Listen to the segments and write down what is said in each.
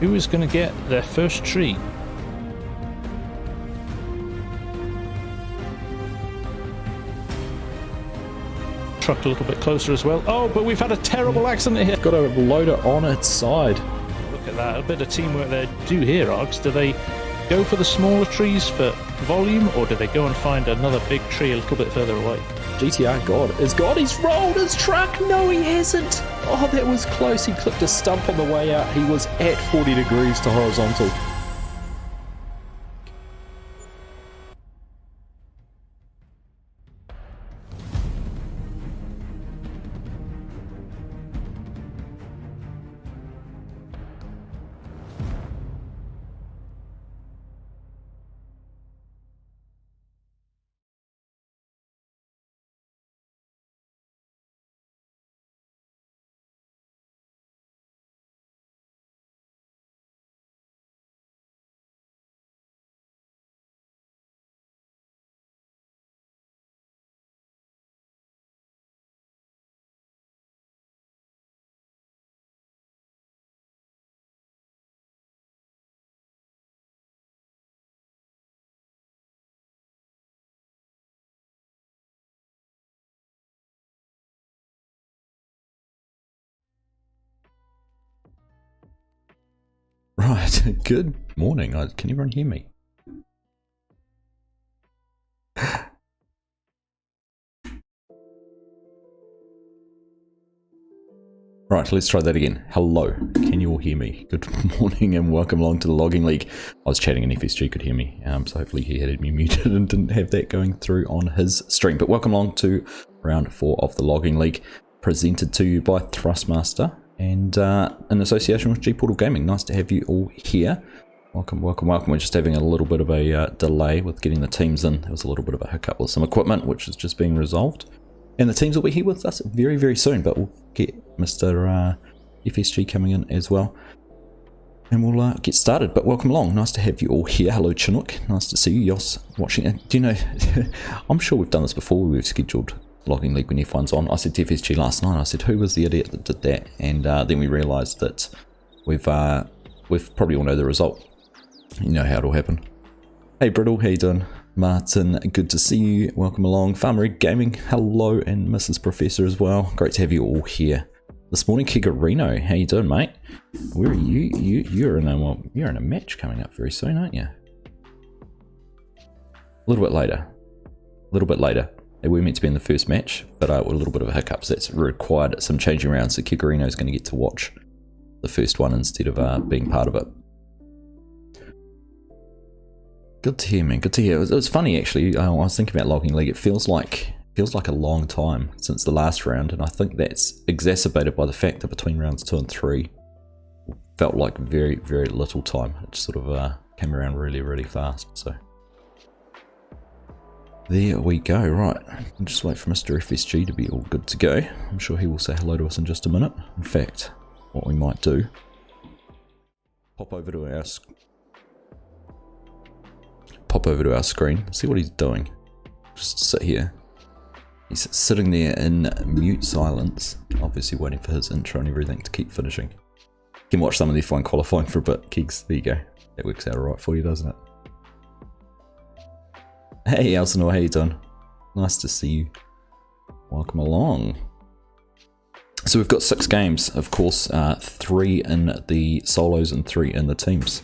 Who is going to get their first tree? Truck a little bit closer as well. Oh, but we've had a terrible accident here. Got a loader on its side. Look at that, a bit of teamwork there. Do here, Args. Do they go for the smaller trees for volume, or do they go and find another big tree a little bit further away? GTR God is God. He's rolled his truck. No, he hasn't. Oh, that was close. He clipped a stump on the way out. He was at 40 degrees to horizontal. Right, good morning. Can everyone hear me? Right, let's try that again. Hello, can you all hear me? Good morning and welcome along to the Logging League. I was chatting and FSG could hear me, so hopefully he had me muted and didn't have that going through on his stream. But welcome along to round 4 of the Logging League, presented to you by THRUSTMASTER and in association with G-Portal Gaming. Nice to have you all here. Welcome, welcome, welcome. We're just having a little bit of a delay with getting the teams in. There was a little bit of a hiccup with some equipment, which is just being resolved. And the teams will be here with us very, very soon, but we'll get Mr. FSG coming in as well. And we'll get started, but welcome along. Nice to have you all here. Hello, Chinook. Nice to see you. Yos watching. Do you know, I'm sure we've done this before. We've scheduled Logging League when F1's on. I said to FSG last night, I said, who was the idiot that did that? And then we realised that we've probably all know the result. You know how it'll happen. Hey, Brittle, how you doing? Martin, good to see you. Welcome along. Farmer Gaming, hello, and Mrs. Professor as well. Great to have you all here this morning. Kigarino, how you doing, mate? Where are you? You're in a match coming up very soon, aren't you? A little bit later. A little bit later. We were meant to be in the first match, but with a little bit of a hiccup, so that's required some changing around. So Kigarino is going to get to watch the first one instead of being part of it. Good to hear, man. Good to hear. It was funny, actually. I was thinking about Logging League. It feels like a long time since the last round, and I think that's exacerbated by the fact that between rounds 2 and 3 felt like very, very little time. It just sort of came around really, really fast. So there we go. Right, I'll just wait for Mr. FSG to be all good to go. I'm sure he will say hello to us in just a minute. In fact, what we might do, pop over to our screen, see what he's doing. Just sit here. He's sitting there in mute silence, obviously waiting for his intro and everything to keep finishing. You can watch some of the F1 qualifying for a bit. Keegs, there you go. That works out alright for you, doesn't it? Hey, Elsinore, how you doing? Nice to see you. Welcome along. So we've got 6 games, of course, 3 in the solos and 3 in the teams.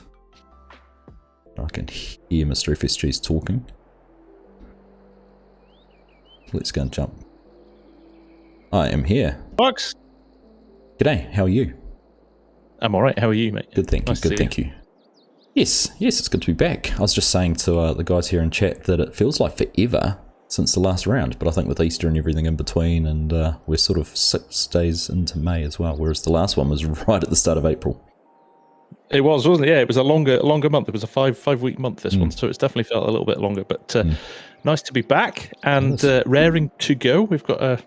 I can hear Mr. FSG's talking. Let's go and jump. I am here. Bucks. G'day, how are you? I'm alright, how are you, mate? Good, thank you. Nice Good, thank you. Yes, it's good to be back. I was just saying to the guys here in chat that it feels like forever since the last round, but I think with Easter and everything in between, and we're sort of 6 days into May as well, whereas the last one was right at the start of April. It was, wasn't it? Yeah, it was a longer month. It was a five-week month, this one, so it's definitely felt a little bit longer. But nice to be back and raring to go. We've got a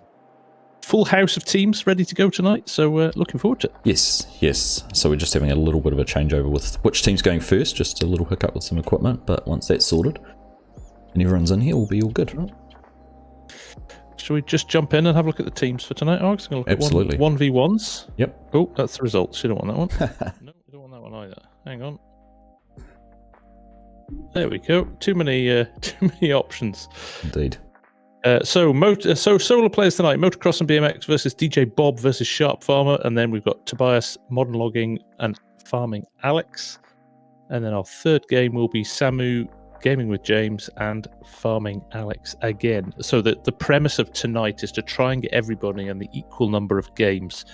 full house of teams ready to go tonight, so looking forward to it. Yes. So we're just having a little bit of a changeover with which team's going first. Just a little hiccup with some equipment, but once that's sorted and everyone's in here, we'll be all good. Right? Shall we just jump in and have a look at the teams for tonight, Args? Absolutely. 1v1s. Yep. Oh, that's the results. You don't want that one. No, you don't want that one either. Hang on. There we go. Too many options. Indeed. So solo players tonight: Motocross and BMX versus DJ Bob versus Sharp Farmer, and then we've got Tobias, Modern Logging, and Farming Alex. And then our third game will be Samu, Gaming with James, and Farming Alex again. So the premise of tonight is to try and get everybody on the equal number of games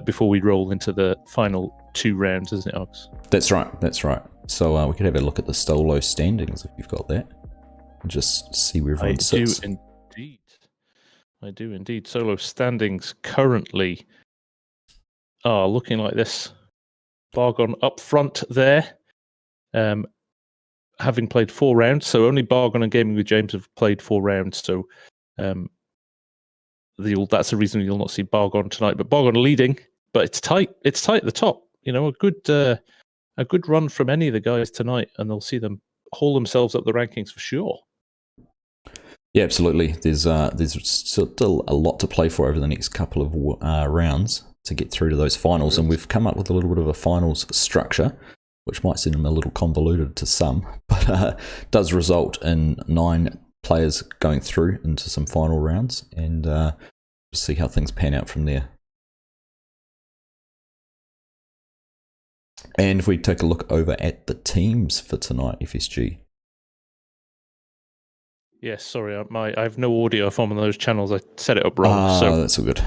before we roll into the final 2 rounds, isn't it, Args? That's right. That's right. So we could have a look at the solo standings if you've got that. And just see where everyone sits. I do indeed. Solo standings currently are looking like this. Bargon up front there, having played 4 rounds. So only Bargon and Gaming with James have played 4 rounds. So that's the reason you'll not see Bargon tonight. But Bargon leading, but it's tight. It's tight at the top. You know, a good run from any of the guys tonight, and they'll see them haul themselves up the rankings for sure. Yeah, absolutely. There's still a lot to play for over the next couple of rounds to get through to those finals, and we've come up with a little bit of a finals structure, which might seem a little convoluted to some, but does result in 9 players going through into some final rounds, and see how things pan out from there. And if we take a look over at the teams for tonight, FSG. Yes, sorry, I have no audio if I'm on those channels. I set it up wrong. So that's all good.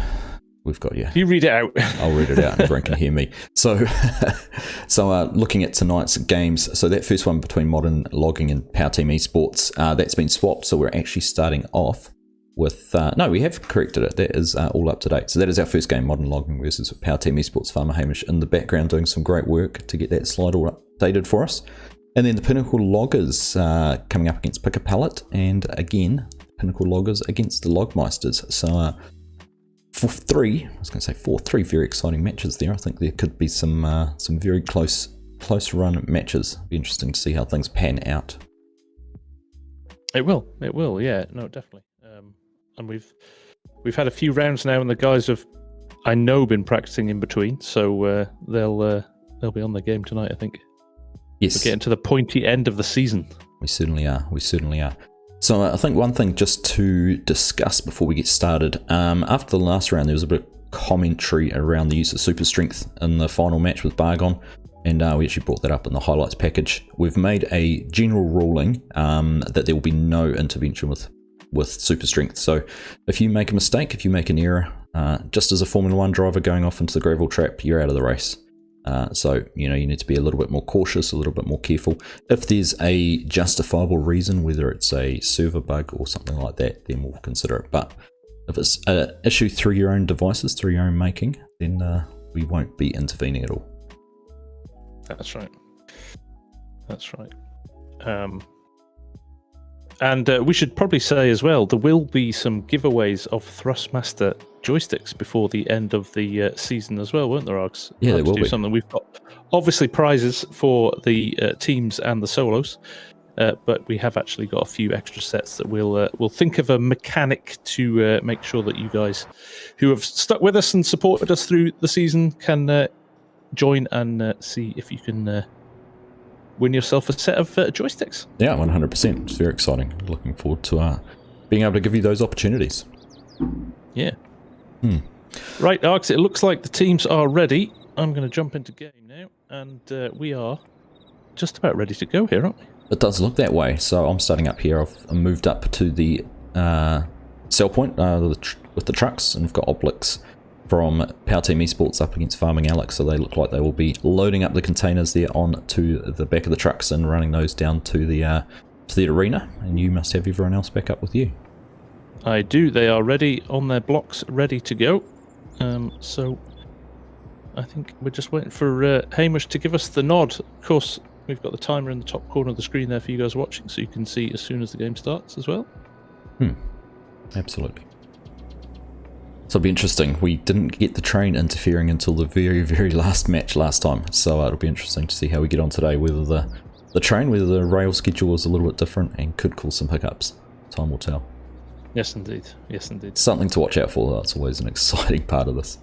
We've got you. You read it out. I'll read it out and everyone can hear me. So looking at tonight's games, so that first one between Modern Logging and Power Team Esports, that's been swapped. So we're actually starting off with, no, we have corrected it. That is all up to date. So that is our first game, Modern Logging versus Power Team Esports. Farmer Hamish in the background doing some great work to get that slide all updated for us. And then the Pinnacle Loggers coming up against Pick a Pallet, and again, Pinnacle Loggers against the Logmeisters. So 4-3 very exciting matches there. I think there could be some very close run matches. Be interesting to see how things pan out. It will, yeah, no, definitely. And we've had a few rounds now, and the guys have, I know, been practicing in between, so they'll be on the game tonight, I think. Yes. We're getting to the pointy end of the season. We certainly are. So I think one thing just to discuss before we get started, after the last round there was a bit of commentary around the use of super strength in the final match with Bargon, and we actually brought that up in the highlights package. We've made a general ruling that there will be no intervention with super strength. So if you make a mistake, if you make an error, just as a Formula 1 driver going off into the gravel trap, you're out of the race. So, you need to be a little bit more cautious, a little bit more careful. If there's a justifiable reason, whether it's a server bug or something like that, then we'll consider it. But if it's an issue through your own devices, through your own making, then we won't be intervening at all. That's right. And we should probably say as well, there will be some giveaways of THRUSTMASTER joysticks before the end of the season as well, won't there, Args? Yeah, there will be. Something. We've got obviously prizes for the teams and the solos, but we have actually got a few extra sets that we'll think of a mechanic to make sure that you guys who have stuck with us and supported us through the season can join and see if you can win yourself a set of joysticks. Yeah, 100%. It's very exciting. Looking forward to being able to give you those opportunities. Yeah. Right, Args, it looks like the teams are ready. I'm going to jump into game now, and we are just about ready to go here, aren't we? It does look that way. So I'm starting up here. I've moved up to the sell point with the trucks, and we've got Oblix from Power Team Esports up against Farming Alex. So they look like they will be loading up the containers there onto the back of the trucks and running those down to the arena. And you must have everyone else back up with you. I do. They are ready on their blocks, ready to go. So I think we're just waiting for Hamish to give us the nod. Of course, we've got the timer in the top corner of the screen there for you guys watching, so you can see as soon as the game starts as well. Absolutely. So it'll be interesting. We didn't get the train interfering until the very, very last match last time. So it'll be interesting to see how we get on today, whether the train, whether the rail schedule is a little bit different and could cause some hiccups. Time will tell. Yes, indeed. Something to watch out for, though. It's always an exciting part of this.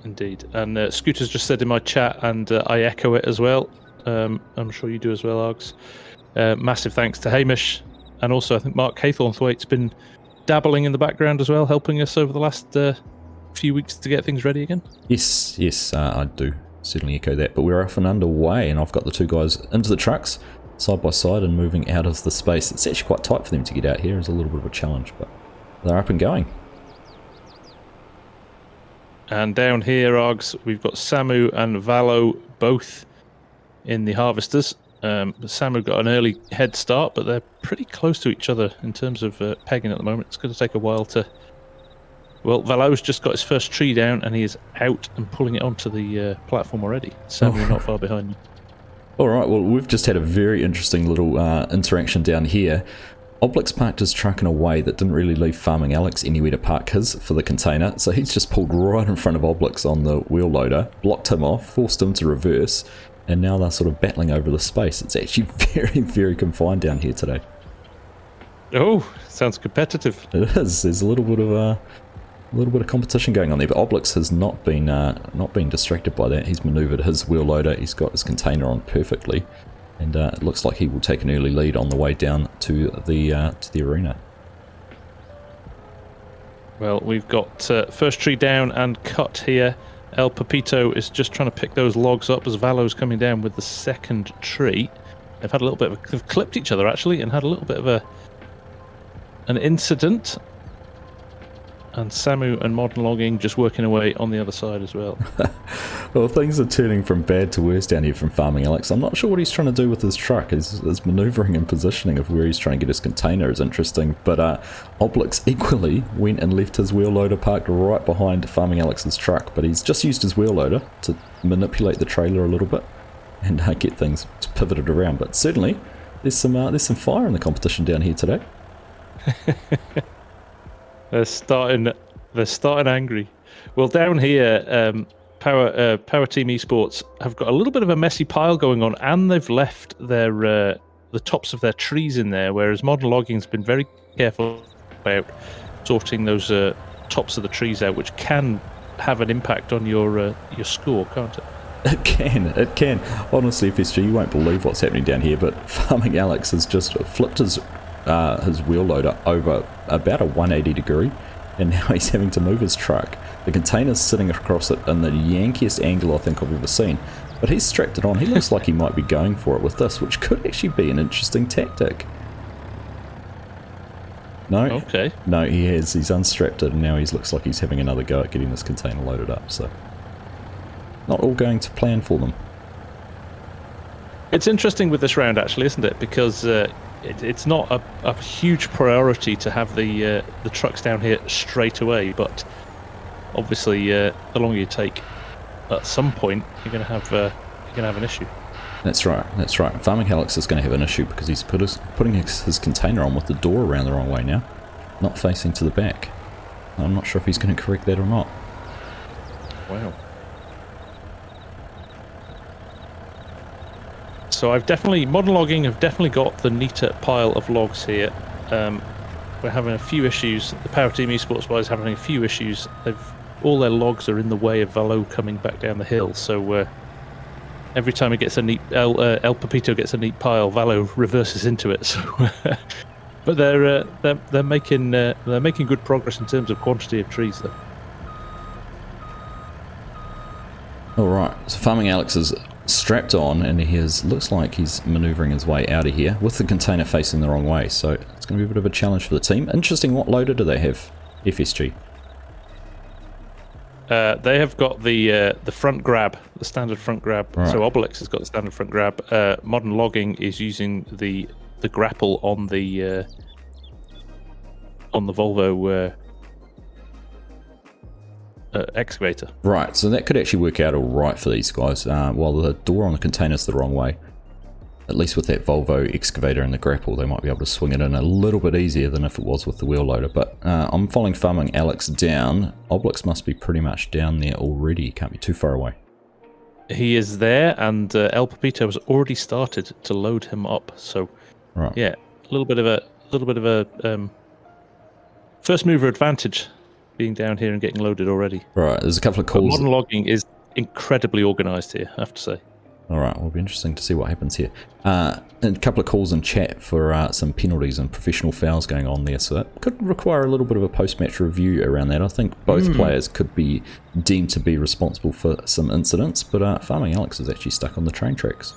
Indeed. And Scooter's just said in my chat, and I echo it as well. I'm sure you do as well, Args. Massive thanks to Hamish, and also I think Mark Haythornthwaite's been dabbling in the background as well, helping us over the last few weeks to get things ready again. Yes, I do certainly echo that. But we're off and underway, and I've got the two guys into the trucks, side by side, and moving out of the space. It's actually quite tight for them to get out here. It's a little bit of a challenge, but they're up and going. And down here, Args, we've got Samu and Valo both in the harvesters. Samu got an early head start, but they're pretty close to each other in terms of pegging at the moment. It's going to take a while to... Well, Valo's just got his first tree down, and he is out and pulling it onto the platform already. Samu not far behind. All right, well, we've just had a very interesting little interaction down here. Oblix parked his truck in a way that didn't really leave Farming Alex anywhere to park his for the container, so he's just pulled right in front of Oblix on the wheel loader, blocked him off, forced him to reverse, and now they're sort of battling over the space. It's actually very, very confined down here today. Oh, sounds competitive. It is. There's a little bit of competition going on there, but Oblix has not been distracted by that. He's manoeuvred his wheel loader. He's got his container on perfectly. And it looks like he will take an early lead on the way down to the arena. Well, we've got first tree down and cut here. El Pepito is just trying to pick those logs up as Valo's coming down with the second tree. They've had a little bit of they've clipped each other actually and had a little bit of an incident. And Samu and Modern Logging just working away on the other side as well. Well, things are turning from bad to worse down here from Farming Alex. I'm not sure what he's trying to do with his truck. His manoeuvring and positioning of where he's trying to get his container is interesting. But Oblix equally went and left his wheel loader parked right behind Farming Alex's truck. But he's just used his wheel loader to manipulate the trailer a little bit and get things pivoted around. But certainly, there's some fire in the competition down here today. They're starting angry. Well, down here, Power Team Esports have got a little bit of a messy pile going on, and they've left their the tops of their trees in there, whereas Modern Logging's been very careful about sorting those tops of the trees out, which can have an impact on your score, can't it? It can. Honestly, FSG, you won't believe what's happening down here, but Farming Alex has just flipped his wheel loader over about a 180 degree, and now he's having to move his truck. The container's sitting across it in the yankiest angle I think I've ever seen, but he's strapped it on. He looks like he might be going for it with this, which could actually be an interesting tactic. No? Okay. No, he has. He's unstrapped it, and now he looks like he's having another go at getting this container loaded up, so not all going to plan for them. It's interesting with this round, actually, isn't it? Because it's not a huge priority to have the trucks down here straight away, but obviously the longer you take, at some point you're going to have an issue. That's right. Farming Alex is going to have an issue because he's putting his container on with the door around the wrong way now, not facing to the back. I'm not sure if he's going to correct that or not. Wow. So Modern Logging have definitely got the neater pile of logs here. We're having a few issues. The Power Team Esports guys are having a few issues. All their logs are in the way of Valo coming back down the hill. So every time he gets a neat El Pepito gets a neat pile, Valo reverses into it. So, but they're making good progress in terms of quantity of trees though. All right. So Farming Alex is strapped on, and looks like he's manoeuvring his way out of here with the container facing the wrong way, so it's going to be a bit of a challenge for the team. Interesting, what loader do they have, FSG? They have got the front grab, the standard front grab. Right. So Obelix has got the standard front grab. Modern Logging is using the grapple on the Volvo excavator. Right, so that could actually work out all right for these guys. While the door on the container is the wrong way, at least with that Volvo excavator and the grapple, they might be able to swing it in a little bit easier than if it was with the wheel loader. But I'm following Farming Alex down. Oblix must be pretty much down there already. Can't be too far away. He is there, and El Pepito has already started to load him up. So, right. Yeah, a little bit of a first mover advantage being down here and getting loaded already. Right, there's a couple of calls. Modern logging is incredibly organised here, I have to say. All right, well, it'll be interesting to see what happens here. And a couple of calls in chat for some penalties and professional fouls going on there, so that could require a little bit of a post-match review around that. I think both players could be deemed to be responsible for some incidents, but Farming Alex is actually stuck on the train tracks.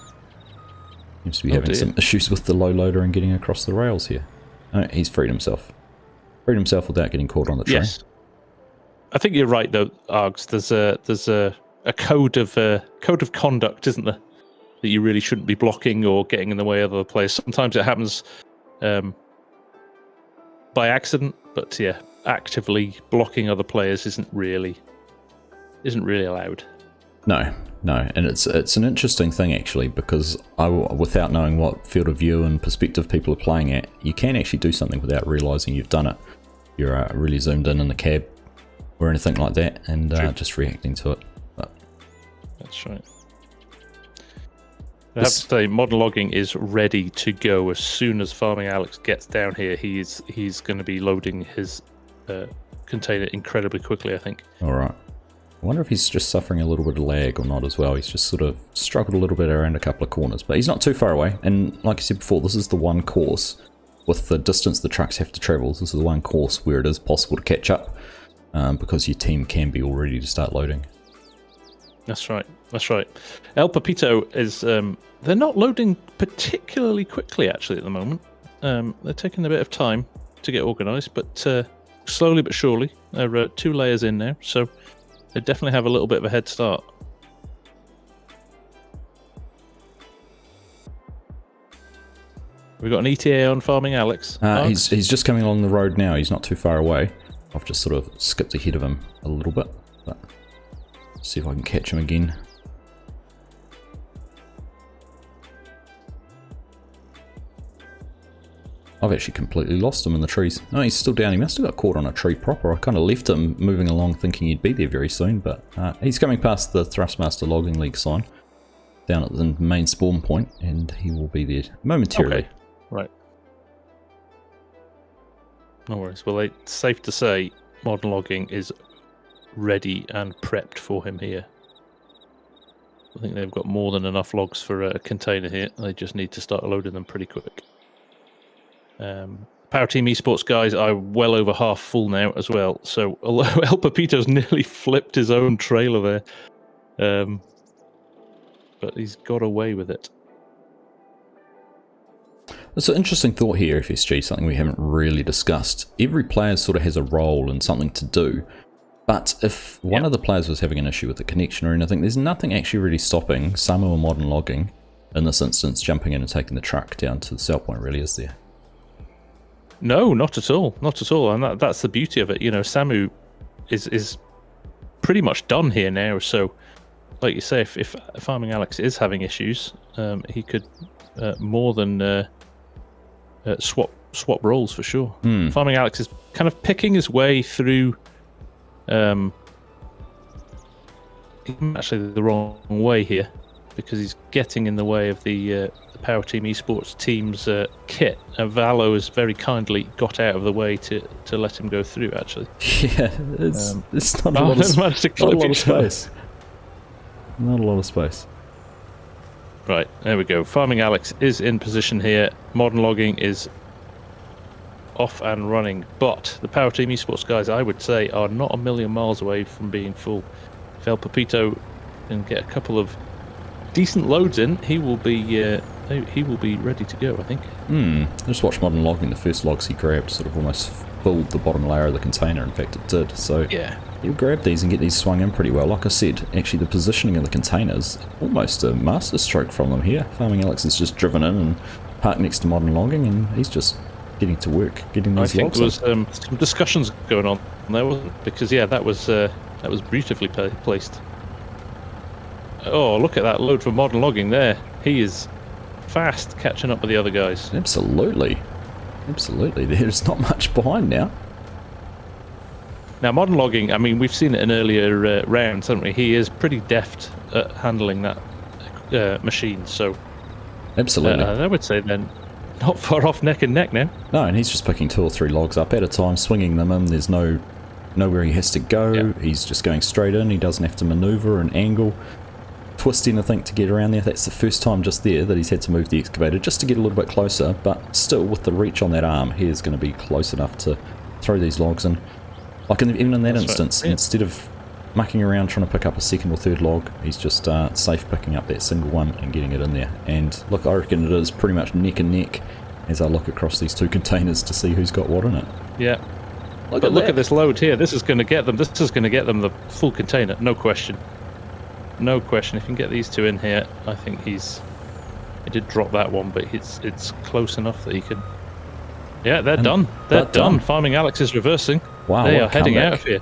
Seems to be having some issues with the low loader and getting across the rails here. Oh, he's freed himself. Freed himself without getting caught on the train. Yes. I think you're right, though, Args. There's a code of conduct, isn't there, that you really shouldn't be blocking or getting in the way of other players. Sometimes it happens by accident, but yeah, actively blocking other players isn't really allowed. No, and it's an interesting thing actually, because without knowing what field of view and perspective people are playing at, you can actually do something without realising you've done it. You're really zoomed in the cab or anything like that, and just reacting to it. That's right. I have to say, modern logging is ready to go as soon as Farming Alex gets down here. He's going to be loading his container incredibly quickly, I think. All right. I wonder if he's just suffering a little bit of lag or not as well. He's just sort of struggled a little bit around a couple of corners, but he's not too far away. And like I said before, this is the one course with the distance the trucks have to travel. This is the one course where it is possible to catch up because your team can be all ready to start loading. That's right. El Pepito is... they're not loading particularly quickly, actually, at the moment. They're taking a bit of time to get organised, but slowly but surely. They're 2 layers in now, so they definitely have a little bit of a head start. We've got an ETA on Farming Alex. He's just coming along the road now. He's not too far away. I've just sort of skipped ahead of him a little bit, but see if I can catch him again. I've actually completely lost him in the trees. No, he's still down. He must have got caught on a tree proper. I kind of left him moving along thinking he'd be there very soon, but he's coming past the THRUSTMASTER Logging League sign down at the main spawn point, and he will be there momentarily. Okay, right. No worries. Well, it's safe to say modern logging is ready and prepped for him here. I think they've got more than enough logs for a container here. They just need to start loading them pretty quick. Power Team Esports guys are well over half full now as well. So although El Pepito's nearly flipped his own trailer there, but he's got away with it. It's an interesting thought here, FSG, something we haven't really discussed. Every player sort of has a role and something to do. But if one of the players was having an issue with the connection or anything, there's nothing actually really stopping Samu or Modern Logging, in this instance, jumping in and taking the truck down to the sell point, really, is there? No, not at all. Not at all. And that's the beauty of it. You know, Samu is pretty much done here now. So, like you say, if Farming Alex is having issues, he could more than swap roles for sure. Farming Alex is kind of picking his way through... actually the wrong way here, because he's getting in the way of the Power Team Esports team's kit. Valo has very kindly got out of the way to let him go through, actually. Yeah, it's not a lot of space. Not a lot of space. Right, there we go. Farming Alex is in position here. Modern Logging is off and running, but the Power Team Esports guys, I would say, are not a million miles away from being full. If El Pepito can get a couple of decent loads in, he will be ready to go, I think. Just watch Modern Logging. The first logs he grabbed sort of almost filled the bottom layer of the container. In fact, it did. So yeah, he'll grab these and get these swung in pretty well. Like I said, actually the positioning of the containers, almost a masterstroke from them here. Farming Alex has just driven in and parked next to Modern Logging, and he's just getting to work, getting these logs. I think there was some discussions going on there, wasn't it? Because yeah, that was beautifully placed. Oh, look at that load for Modern Logging there. He is fast catching up with the other guys. Absolutely. There's not much behind now. Now, Modern Logging, I mean, we've seen it in earlier rounds, haven't we? He is pretty deft at handling that machine, so... Absolutely. I would say then, not far off neck and neck now. No, and he's just picking 2 or 3 logs up at a time, swinging them in. There's no know where he has to go. Yeah. He's just going straight in. He doesn't have to maneuver and angle, twist anything to get around there. That's the first time just there that he's had to move the excavator just to get a little bit closer, but still with the reach on that arm, he is going to be close enough to throw these logs in. Like even in that instance, instead of mucking around trying to pick up a second or third log, he's just safe picking up that single one and getting it in there. And look, I reckon it is pretty much neck and neck as I look across these two containers to see who's got what in it. Yeah. Look at this load here. This is going to get them. This is going to get them the full container, no question. No question. If you can get these two in here, I think he did drop that one, but it's close enough that he can. Yeah, they're done. They're done. Farming Alex is reversing. Wow, they are heading out of here.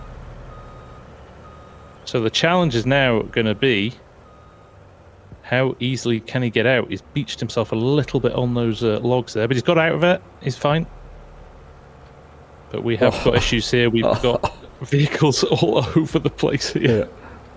So the challenge is now going to be how easily can he get out? He's beached himself a little bit on those logs there, but he's got out of it. He's fine. But we have got issues here. We've got vehicles all over the place here. Yeah.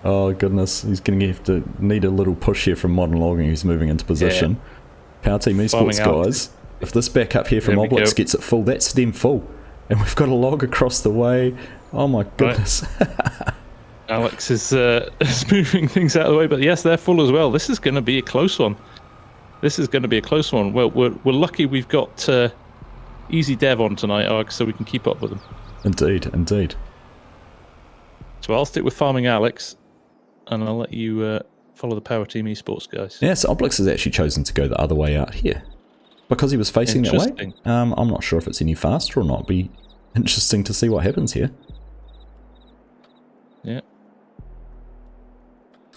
Oh goodness, he's going to need a little push here from Modern Logging, who's moving into position. Yeah. Power Team Esports guys, if this backup here from Oblix gets it full, that's them full. And we've got a log across the way. Oh my goodness. Right. Alex is moving things out of the way, but yes, they're full as well. This is going to be a close one. This is going to be a close one. Well, we're lucky we've got Easy Dev on tonight, Arg, so we can keep up with them. Indeed, indeed. So I'll stick with Farming Alex, and I'll let you follow the Power Team Esports guys. Yeah, so Oblix has actually chosen to go the other way out here. Because he was facing that way. I'm not sure if it's any faster or not. Be interesting to see what happens here. Yeah.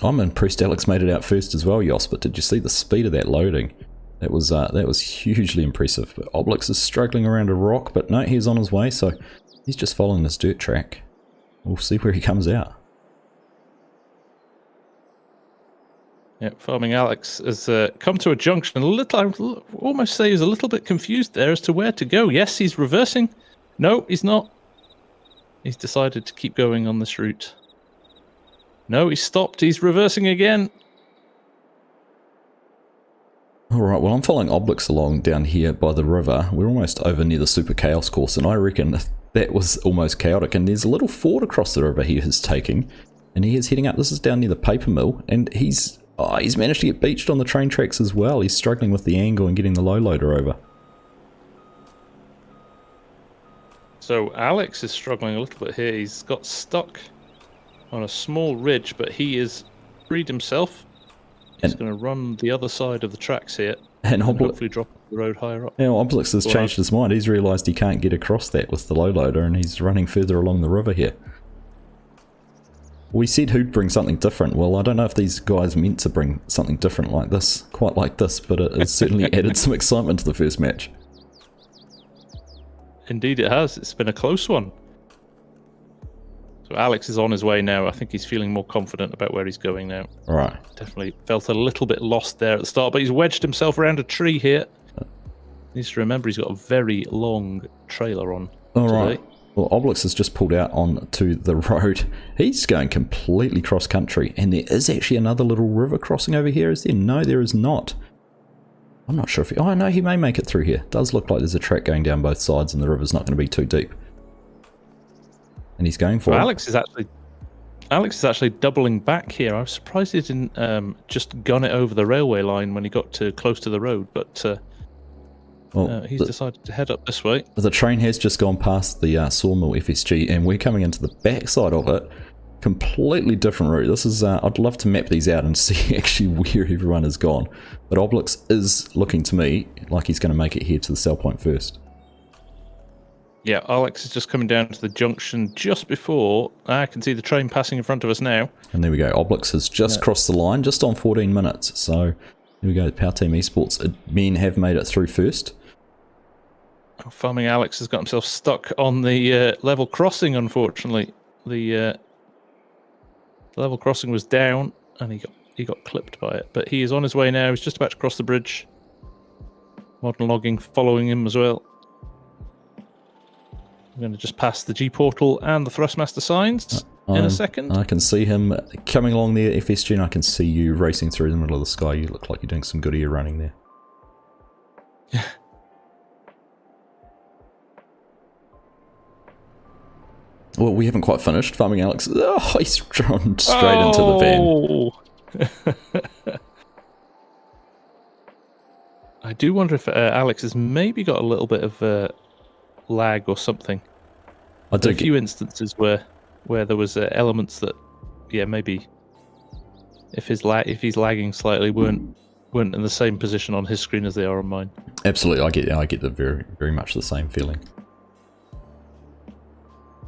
I'm impressed Alex made it out first as well, Jos, but did you see the speed of that loading? That was hugely impressive. But Oblix is struggling around a rock, but no, he's on his way, so he's just following this dirt track. We'll see where he comes out. Yeah, Farming Alex has come to a junction. I would almost say he's a little bit confused there as to where to go. Yes, he's reversing. No, he's not. He's decided to keep going on this route. No, he's stopped. He's reversing again. Alright, well I'm following Oblix along down here by the river. We're almost over near the Super Chaos course, and I reckon that was almost chaotic. And there's a little ford across the river he is taking, and he is heading up. This is down near the paper mill, and he's managed to get beached on the train tracks as well. He's struggling with the angle and getting the low loader over. So Alex is struggling a little bit here. He's got stuck on a small ridge, but he is freed himself. He's going to run the other side of the tracks here and hopefully drop the road higher up. Yeah, Oblix has changed his mind. He's realised he can't get across that with the low loader, and he's running further along the river here. We said who'd bring something different. Well, I don't know if these guys meant to bring something different like this, quite like this, but it has certainly added some excitement to the first match. Indeed it has. It's been a close one. So Alex is on his way now. I think he's feeling more confident about where he's going now. All right. Definitely felt a little bit lost there at the start, but he's wedged himself around a tree here. Needs to remember he's got a very long trailer on. All right. Well, Oblix has just pulled out onto the road. He's going completely cross-country, and there is actually another little river crossing over here, is there? No, there is not. I'm not sure if... Oh, no, he may make it through here. It does look like there's a track going down both sides, and the river's not going to be too deep. And he's going for it. Alex is actually doubling back here. I was surprised he didn't just gun it over the railway line when he got close to the road, but he's decided to head up this way. The train has just gone past the Sawmill FSG, and we're coming into the backside of it. Completely different route. This is I'd love to map these out and see actually where everyone has gone. But Oblix is looking to me like he's going to make it here to the sell point first. Yeah, Alex is just coming down to the junction just before. I can see the train passing in front of us now. And there we go. Oblix has just crossed the line, just on 14 minutes. So here we go. Power Team Esports men have made it through first. Farming Alex has got himself stuck on the level crossing, unfortunately. The level crossing was down, and he got clipped by it. But he is on his way now. He's just about to cross the bridge. Modern Logging following him as well. I'm going to just pass the G portal and the THRUSTMASTER signs in a second. I can see him coming along there, FSG, and I can see you racing through the middle of the sky. You look like you're doing some good air running there. Yeah. Well, we haven't quite finished. Farming Alex. Oh, he's thrown straight into the van. I do wonder if Alex has maybe got a little bit of lag or something. I do a few instances where there was elements that, maybe if he's lagging slightly, weren't in the same position on his screen as they are on mine. Absolutely, I get the very, very much the same feeling.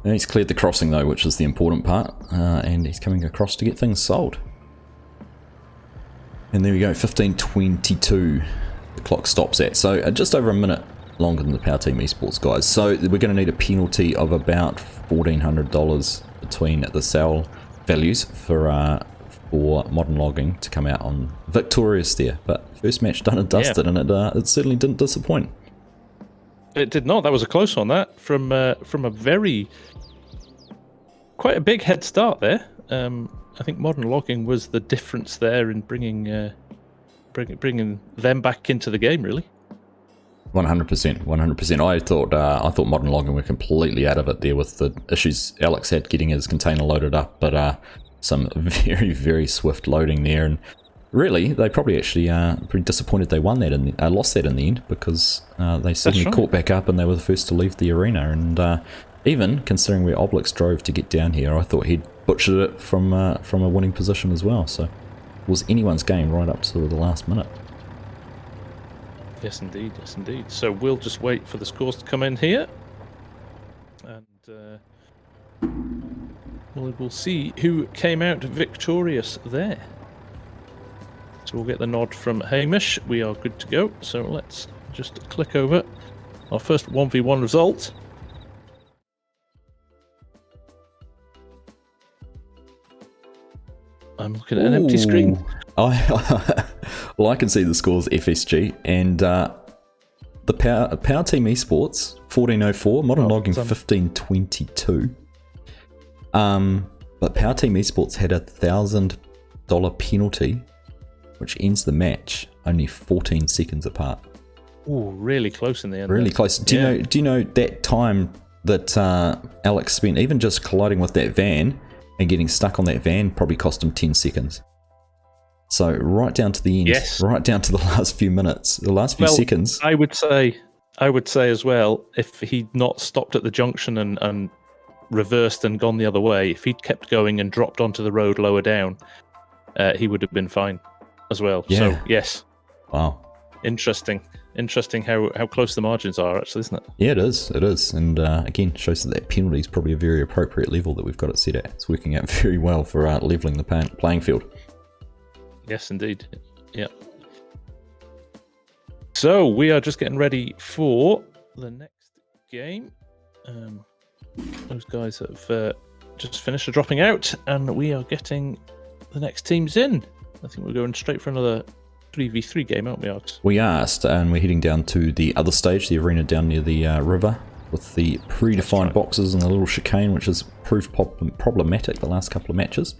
And he's cleared the crossing though, which is the important part, and he's coming across to get things sold. And there we go, 15:22. The clock stops at. So just over a minute longer than the Power Team Esports guys. So we're going to need a penalty of about $1,400 between the sale values for modern logging to come out on victorious there. But first match done and dusted, and it certainly didn't disappoint. It did not. That was a close one. That from a quite a big head start there. I think modern logging was the difference there in bringing them back into the game, really. 100%. I thought modern logging were completely out of it there with the issues Alex had getting his container loaded up, but some very, very swift loading there, and really they probably actually pretty disappointed they lost that in the end, because they suddenly caught back up and they were the first to leave the arena, and even considering where Oblix drove to get down here, I thought he'd butchered it from a winning position as well. So it was anyone's game right up to the last minute. Yes, indeed. Yes, indeed. So we'll just wait for the scores to come in here, and we'll see who came out victorious there. So we'll get the nod from Hamish. We are good to go. So let's just click over our first 1v1 result. I'm looking at an empty screen. Well, I can see the scores FSG, and the Power Team Esports 1404, Modern Logging 1522. But Power Team Esports had a $1,000 penalty, which ends the match only 14 seconds apart. Oh, really close in the end. Really close. Do you know that time that Alex spent even just colliding with that van and getting stuck on that van probably cost him 10 seconds. So right down to the end, right down to the last few minutes, the last few seconds. I would say as well, if he'd not stopped at the junction and reversed and gone the other way, if he'd kept going and dropped onto the road lower down, he would have been fine as well. Yeah. So yes. Wow. Interesting how close the margins are, actually, isn't it? Yeah, it is. And again, shows that penalty is probably a very appropriate level that we've got it set at. It's working out very well for leveling the playing field. Yes, indeed. Yeah. So we are just getting ready for the next game. Those guys have just finished dropping out, and we are getting the next teams in. I think we're going straight for another 3v3 game, aren't we, Args? We are, and we're heading down to the other stage, the arena down near the river, with the predefined boxes and the little chicane, which has proved problematic the last couple of matches.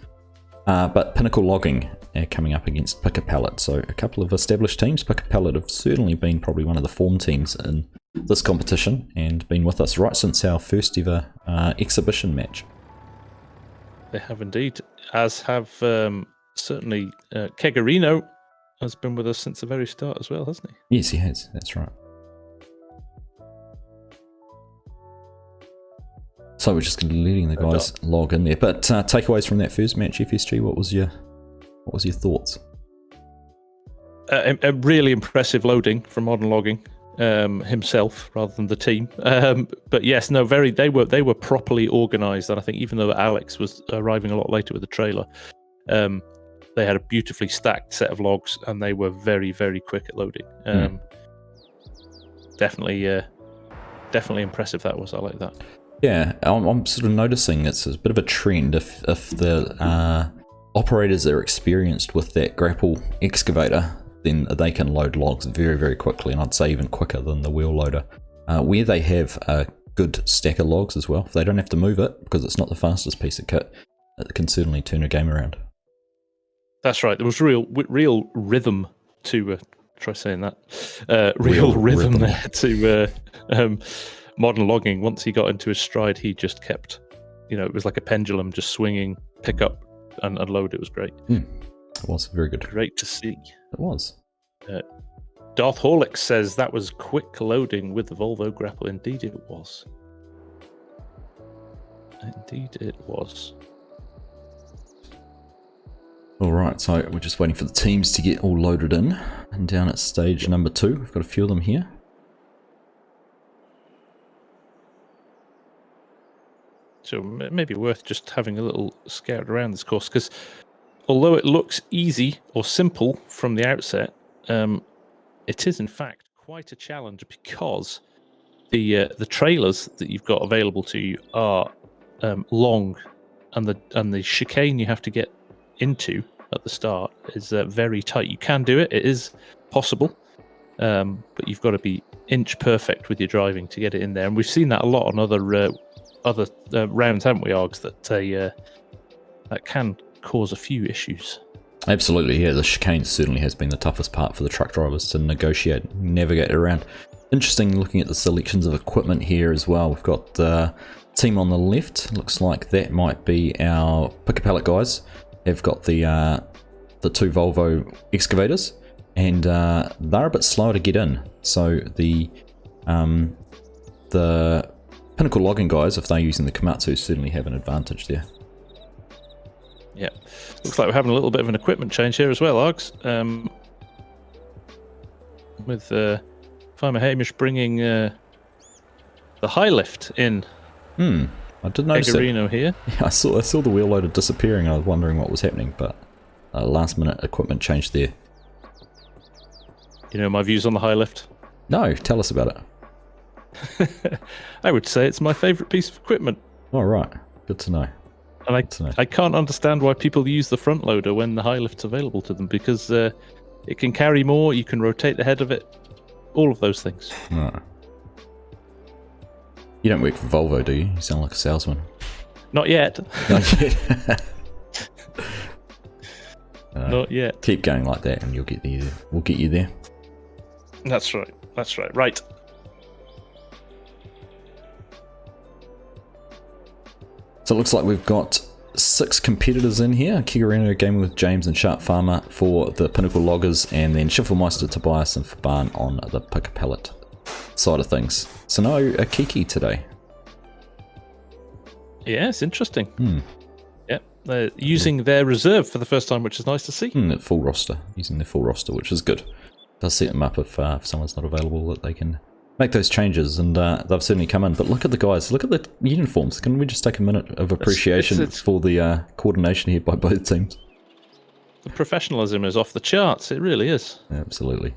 But Pinnacle Logging coming up against Pick a Pallet. So a couple of established teams. Pick a Pallet have certainly been probably one of the form teams in this competition and been with us right since our first ever exhibition match. They have indeed, as have certainly Kegarino has been with us since the very start as well, hasn't he? Yes, he has. That's right. So we're just letting the guys log in there. But takeaways from that first match, FSG, what was your thoughts? A really impressive loading from Modern Logging himself rather than the team. But yes, no, they were properly organised, and I think even though Alex was arriving a lot later with the trailer, they had a beautifully stacked set of logs, and they were very, very quick at loading. Definitely impressive that was. I like that. Yeah, I'm sort of noticing it's a bit of a trend. If the operators are experienced with that grapple excavator, then they can load logs very, very quickly, and I'd say even quicker than the wheel loader. Where they have a good stack of logs as well, if they don't have to move it, because it's not the fastest piece of kit, it can certainly turn a game around. That's right. There was real rhythm to try saying that. Real rhythm there to Modern Logging. Once he got into his stride, he just kept it was like a pendulum, just swinging, pick up and unload. It was great. It was very good. Great to see. It was. Darth Horlick says that was quick loading with the Volvo grapple. Indeed it was. Indeed it was. All right, so we're just waiting for the teams to get all loaded in. And down at stage number 2, we've got a few of them here. So maybe worth just having a little scout around this course, because although it looks easy or simple from the outset, it is in fact quite a challenge, because the trailers that you've got available to you are long, and the chicane you have to get into at the start is very tight. You can do it; it is possible, but you've got to be inch perfect with your driving to get it in there. And we've seen that a lot on other rounds, haven't we, Args? That can cause a few issues. Absolutely, yeah. The chicane certainly has been the toughest part for the truck drivers to negotiate, navigate around. Interesting looking at the selections of equipment here as well. We've got the team on the left. Looks like that might be our picker pallet guys. They've got the 2 Volvo excavators, and they're a bit slower to get in. So the Pinnacle logging guys, if they're using the Komatsu, certainly have an advantage there. Yeah, looks like we're having a little bit of an equipment change here as well, Args. With Farmer Hamish bringing the high lift in. I did notice it. Here. Yeah, I saw the wheel loader disappearing. I was wondering what was happening, but last minute equipment change there. You know my views on the high lift? No, tell us about it. I would say it's my favourite piece of equipment. All right, good to know. And I can't understand why people use the front loader when the high lift's available to them, because it can carry more, you can rotate the head of it, all of those things. Right. You don't work for Volvo, do you? You sound like a salesman. Not yet. Not yet. Not yet. Keep going like that and you'll get there. We'll get you there. That's right. That's right. Right. So it looks like we've got 6 competitors in here. Kigarino gaming with James and Sharp Farmer for the Pinnacle Loggers, and then Schiffelmeister, Tobias and Faban on the picker pallet side of things. So no Akiki today. Yes, interesting. Yep, they're using their reserve for the first time, which is nice to see. At full roster, using their full roster, which is good. Does set them up if someone's not available, that they can make those changes, and they've certainly come in. But look at the guys, look at the uniforms. Can we just take a minute of appreciation for the coordination here by both teams? The professionalism is off the charts, it really is. Absolutely.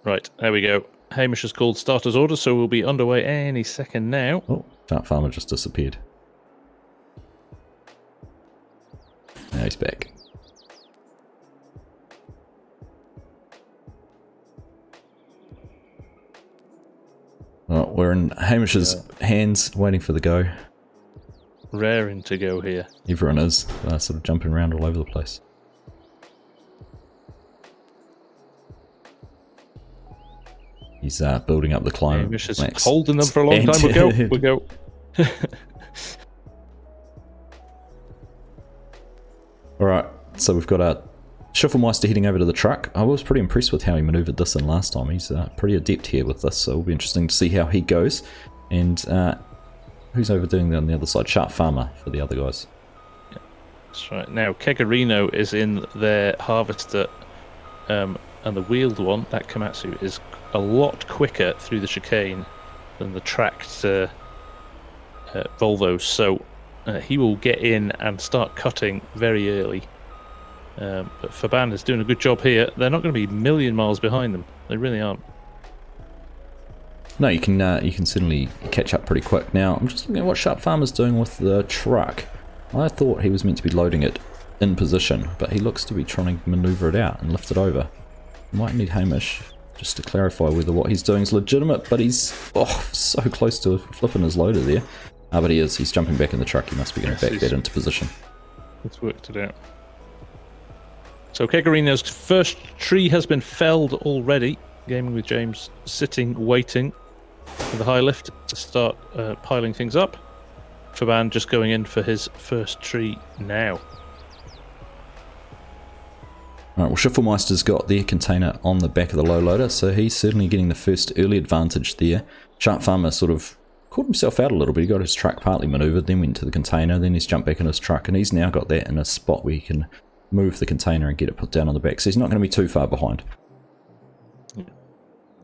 Right, there we go. Hamish has called starters order, so we'll be underway any second now. Oh, Sharp Farmer just disappeared. Now he's back. Well, we're in Hamish's hands, waiting for the go. Raring to go here. Everyone is sort of jumping around all over the place. He's building up the climb. Hamish is holding them for a long time. We'll go. Alright, so we've got our Schiffelmeister heading over to the truck. I was pretty impressed with how he manoeuvred this in last time. He's pretty adept here with this, so it'll be interesting to see how he goes. And who's overdoing on the other side? Sharp Farmer for the other guys. Yeah, that's right. Now, Kegarino is in their harvester, and the wheeled one, that Komatsu, is a lot quicker through the chicane than the tracked Volvos, so he will get in and start cutting very early. But Faban is doing a good job here. They're not going to be a million miles behind them. They really aren't. No, you can certainly catch up pretty quick. Now, I'm just looking at what Sharp Farmer's doing with the truck. I thought he was meant to be loading it in position, but he looks to be trying to maneuver it out and lift it over. Might need Hamish just to clarify whether what he's doing is legitimate, but he's so close to flipping his loader there. But he's jumping back in the truck. He must be going to back that into position. It's worked it out. So Kegarino's first tree has been felled already. Gaming with James sitting, waiting for the high lift to start piling things up. Faban just going in for his first tree now. Alright, well, Schiffelmeister's got their container on the back of the low loader, so he's certainly getting the first early advantage there. Sharp Farmer sort of caught himself out a little bit. He got his truck partly manoeuvred, then went to the container, then he's jumped back in his truck, and he's now got that in a spot where he can move the container and get it put down on the back, so he's not going to be too far behind.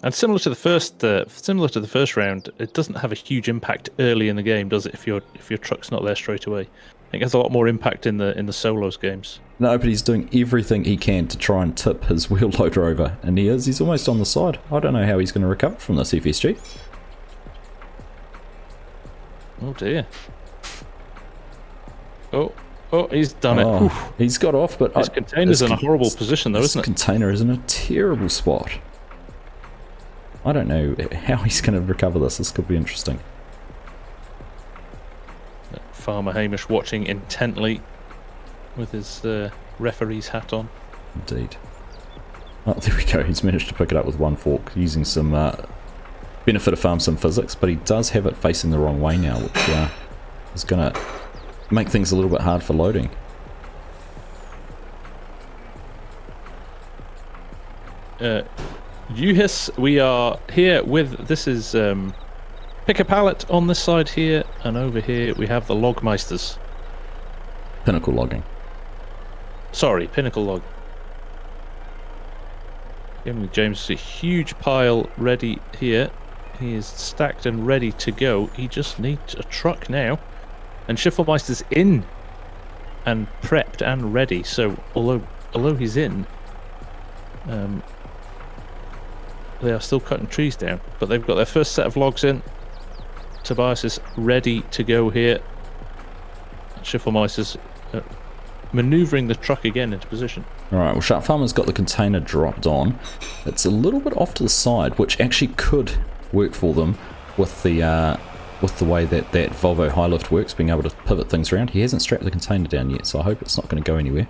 And similar to the first round, it doesn't have a huge impact early in the game, does it? If your truck's not there straight away, I think it has a lot more impact in the solos games. No, but he's doing everything he can to try and tip his wheel loader over, and he's almost on the side. I don't know how he's going to recover from this, FSG. Oh dear. Oh, he's done it. Oof. He's got off, but this container's in a horrible position, though, isn't it? This container is in a terrible spot. I don't know how he's going to recover this. This could be interesting. Farmer Hamish watching intently with his referee's hat on. Indeed. Oh, there we go. He's managed to pick it up with one fork using some benefit of farm sim physics, but he does have it facing the wrong way now, which is going to make things a little bit hard for loading. Uhis, we are here with, this is Pick a Pallet on this side here, and over here we have the Logmeisters. Pinnacle Logging. Sorry, Pinnacle Log. Giving James a huge pile ready here. He is stacked and ready to go. He just needs a truck now. And Schiffelmeister's in and prepped and ready. So although he's in, they are still cutting trees down. But they've got their first set of logs in. Tobias is ready to go here. Schiffelmeister's manoeuvring the truck again into position. Alright, well, Sharp Farmer's got the container dropped on. It's a little bit off to the side, which actually could work for them with the way that Volvo high lift works, being able to pivot things around. He hasn't strapped the container down yet, so I hope it's not going to go anywhere.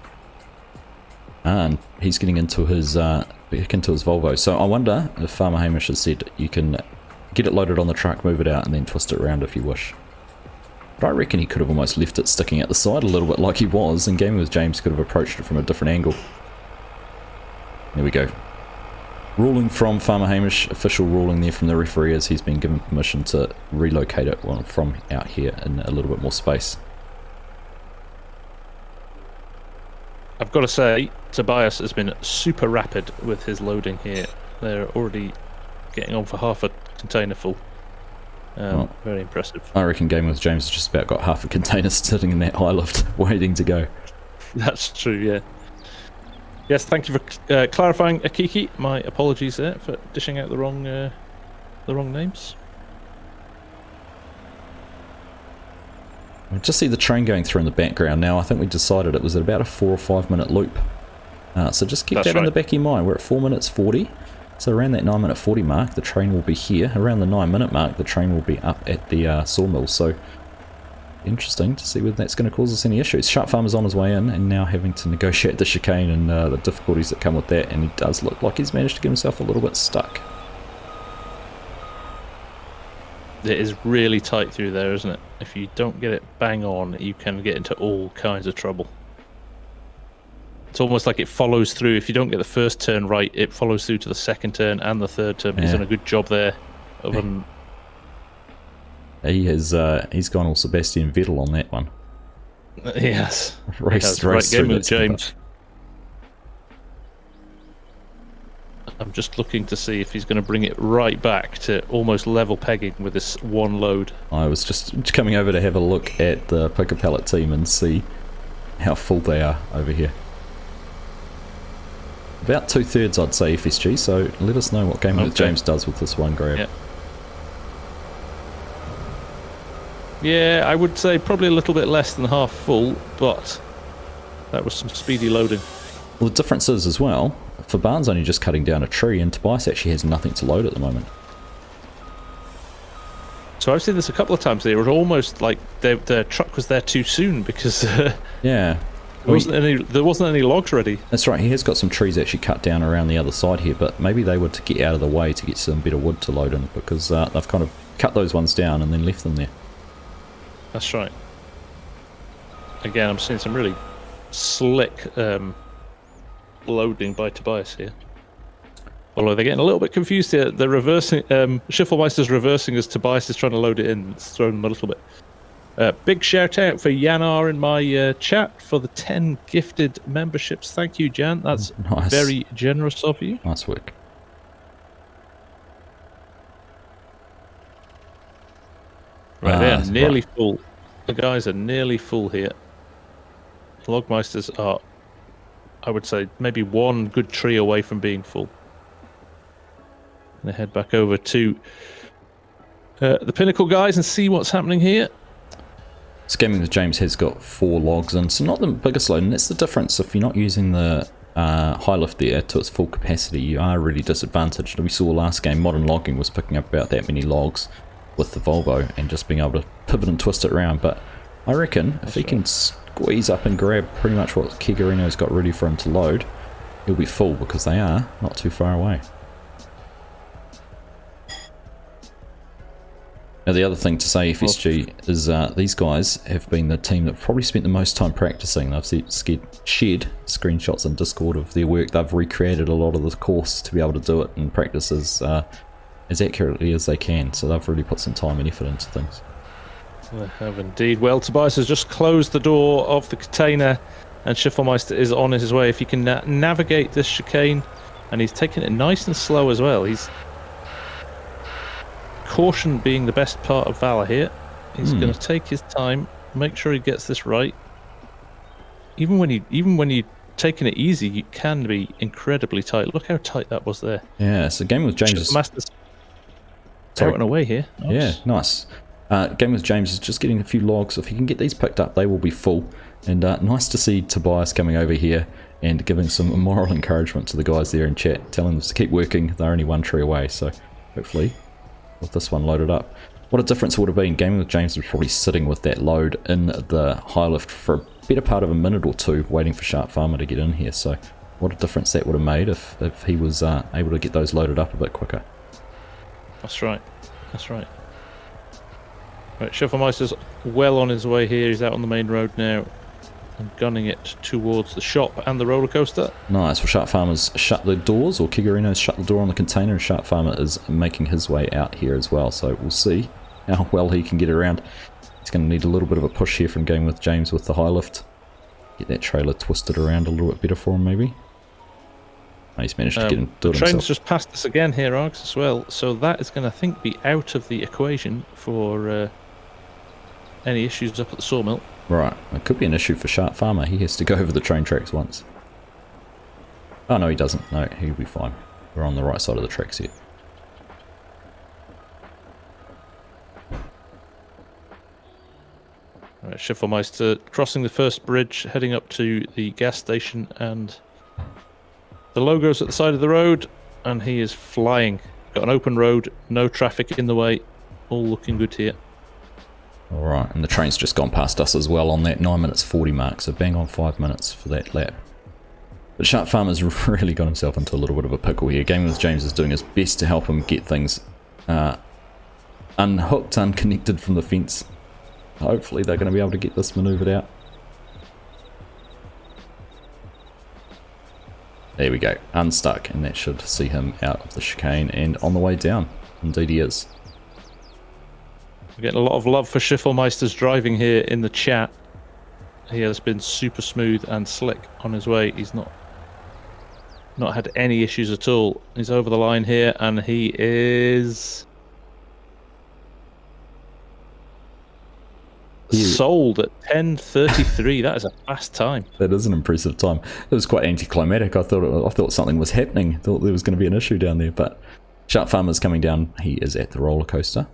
And he's getting into his Volvo. So I wonder if Farmer Hamish has said you can get it loaded on the truck, move it out, and then twist it around if you wish. But I reckon he could have almost left it sticking at the side a little bit like he was, and Gaming with James could have approached it from a different angle. There we go. Ruling from Farmer Hamish, official ruling there from the referee, as he's been given permission to relocate it from out here in a little bit more space. I've got to say, Tobias has been super rapid with his loading here. They're already getting on for half a container full. Very impressive. I reckon Gaming with James has just about got half a container sitting in that high lift waiting to go. That's true, yeah. Yes, thank you for clarifying, Akiki. My apologies there for dishing out the wrong names. I just see the train going through in the background now. I think we decided it was at about a 4 or 5 minute loop. So just keep that in the back of your mind. We're at 4 minutes 40. So around that 9 minute 40 mark, the train will be here. Around the 9 minute mark, the train will be up at the sawmill. So interesting to see whether that's going to cause us any issues. Sharp Farmer's on his way in and now having to negotiate the chicane and the difficulties that come with that. And he does look like he's managed to get himself a little bit stuck. It is really tight through there, isn't it? If you don't get it bang on, you can get into all kinds of trouble. It's almost like it follows through. If you don't get the first turn right, it follows through to the second turn and the third turn. He's done a good job there. He's gone all Sebastian Vettel on that one. Yes. Race right game through with James. I'm just looking to see if he's going to bring it right back to almost level pegging with this one load. I was just coming over to have a look at the Picker Pallet team and see how full they are over here. About 2/3 I'd say FSG, so let us know what Game with James does with this one grab. Yeah, I would say probably a little bit less than half full, but that was some speedy loading. Well, the difference is as well, for Barnes only just cutting down a tree, and Tobias actually has nothing to load at the moment. So I've seen this a couple of times. They were almost like their truck was there too soon because yeah, there wasn't any logs ready. That's right. He has got some trees actually cut down around the other side here, but maybe they were to get out of the way to get some better wood to load in because they've kind of cut those ones down and then left them there. That's right. Again, I'm seeing some really slick loading by Tobias here. Although they're getting a little bit confused here. They're reversing. Schiffelmeister's reversing as Tobias is trying to load it in. It's thrown them a little bit. Big shout out for Yanar in my chat for the 10 gifted memberships. Thank you, Jan. That's nice. Very generous of you. Nice work. Right, they're nearly full. The guys are nearly full here. Logmeisters are, I would say, maybe one good tree away from being full. And they head back over to the Pinnacle guys and see what's happening here. Gaming with James has got 4 logs in, so not the biggest load, and that's the difference. If you're not using the high lift there to its full capacity, you are really disadvantaged. We saw last game, Modern Logging was picking up about that many logs with the Volvo and just being able to pivot and twist it around. But I reckon if he can squeeze up and grab pretty much what Kigarino's got ready for him to load, he'll be full because they are not too far away. Now the other thing to say, FSG, is these guys have been the team that probably spent the most time practicing. They've shared screenshots in Discord of their work. They've recreated a lot of the course to be able to do it and practice as accurately as they can. So they've really put some time and effort into things. They have indeed. Well, Tobias has just closed the door of the container and Schiffelmeister is on his way. If he can navigate this chicane, and he's taking it nice and slow as well. He's caution being the best part of Valor here. He's going to take his time, make sure he gets this right. Even when you're taking it easy, you can be incredibly tight. Look how tight that was there. Yeah, so Game with James is out and away here. Nice. Yeah, nice. Game with James is just getting a few logs. If he can get these picked up, they will be full. And nice to see Tobias coming over here and giving some moral encouragement to the guys there in chat, telling them to keep working. They're only one tree away, so hopefully with this one loaded up. What a difference it would have been. Gaming with James was probably sitting with that load in the high lift for a better part of a minute or two, waiting for Sharp Farmer to get in here. So what a difference that would have made if he was able to get those loaded up a bit quicker. That's right. That's right. Right, Schiffelmeister's well on his way here. He's out on the main road now and gunning it towards the shop and the roller coaster. Nice. Well, Sharp Farmer's shut the doors, or Kigarino's shut the door on the container, and Sharp Farmer is making his way out here as well. So we'll see how well he can get around. He's going to need a little bit of a push here from Game with James with the high lift. Get that trailer twisted around a little bit better for him, maybe. Oh, he's managed to get him. The train's just passed us again here, Args, as well. So that is going to, I think, be out of the equation for any issues up at the sawmill. Right, it could be an issue for Sharp Farmer. He has to go over the train tracks once. Oh no, he doesn't. No, he'll be fine. We're on the right side of the tracks here. Alright, Schiffelmeister crossing the first bridge, heading up to the gas station, and the logo's at the side of the road, and he is flying. Got an open road, no traffic in the way, all looking good here. Alright, and the train's just gone past us as well on that 9 minutes 40 mark, so bang on 5 minutes for that lap. But Sharp Farmer's really got himself into a little bit of a pickle here. Gaming with James is doing his best to help him get things unhooked, unconnected from the fence. Hopefully they're going to be able to get this manoeuvred out. There we go, unstuck, and that should see him out of the chicane and on the way down. Indeed he is. We're getting a lot of love for Schiffelmeister's driving here in the chat. He has been super smooth and slick on his way. He's not had any issues at all. He's over the line here, and he is sold at 10:33. That is a fast time. That is an impressive time. It was quite anticlimactic. I thought something was happening. I thought there was going to be an issue down there, but Sharp Farmer's coming down. He is at the roller coaster.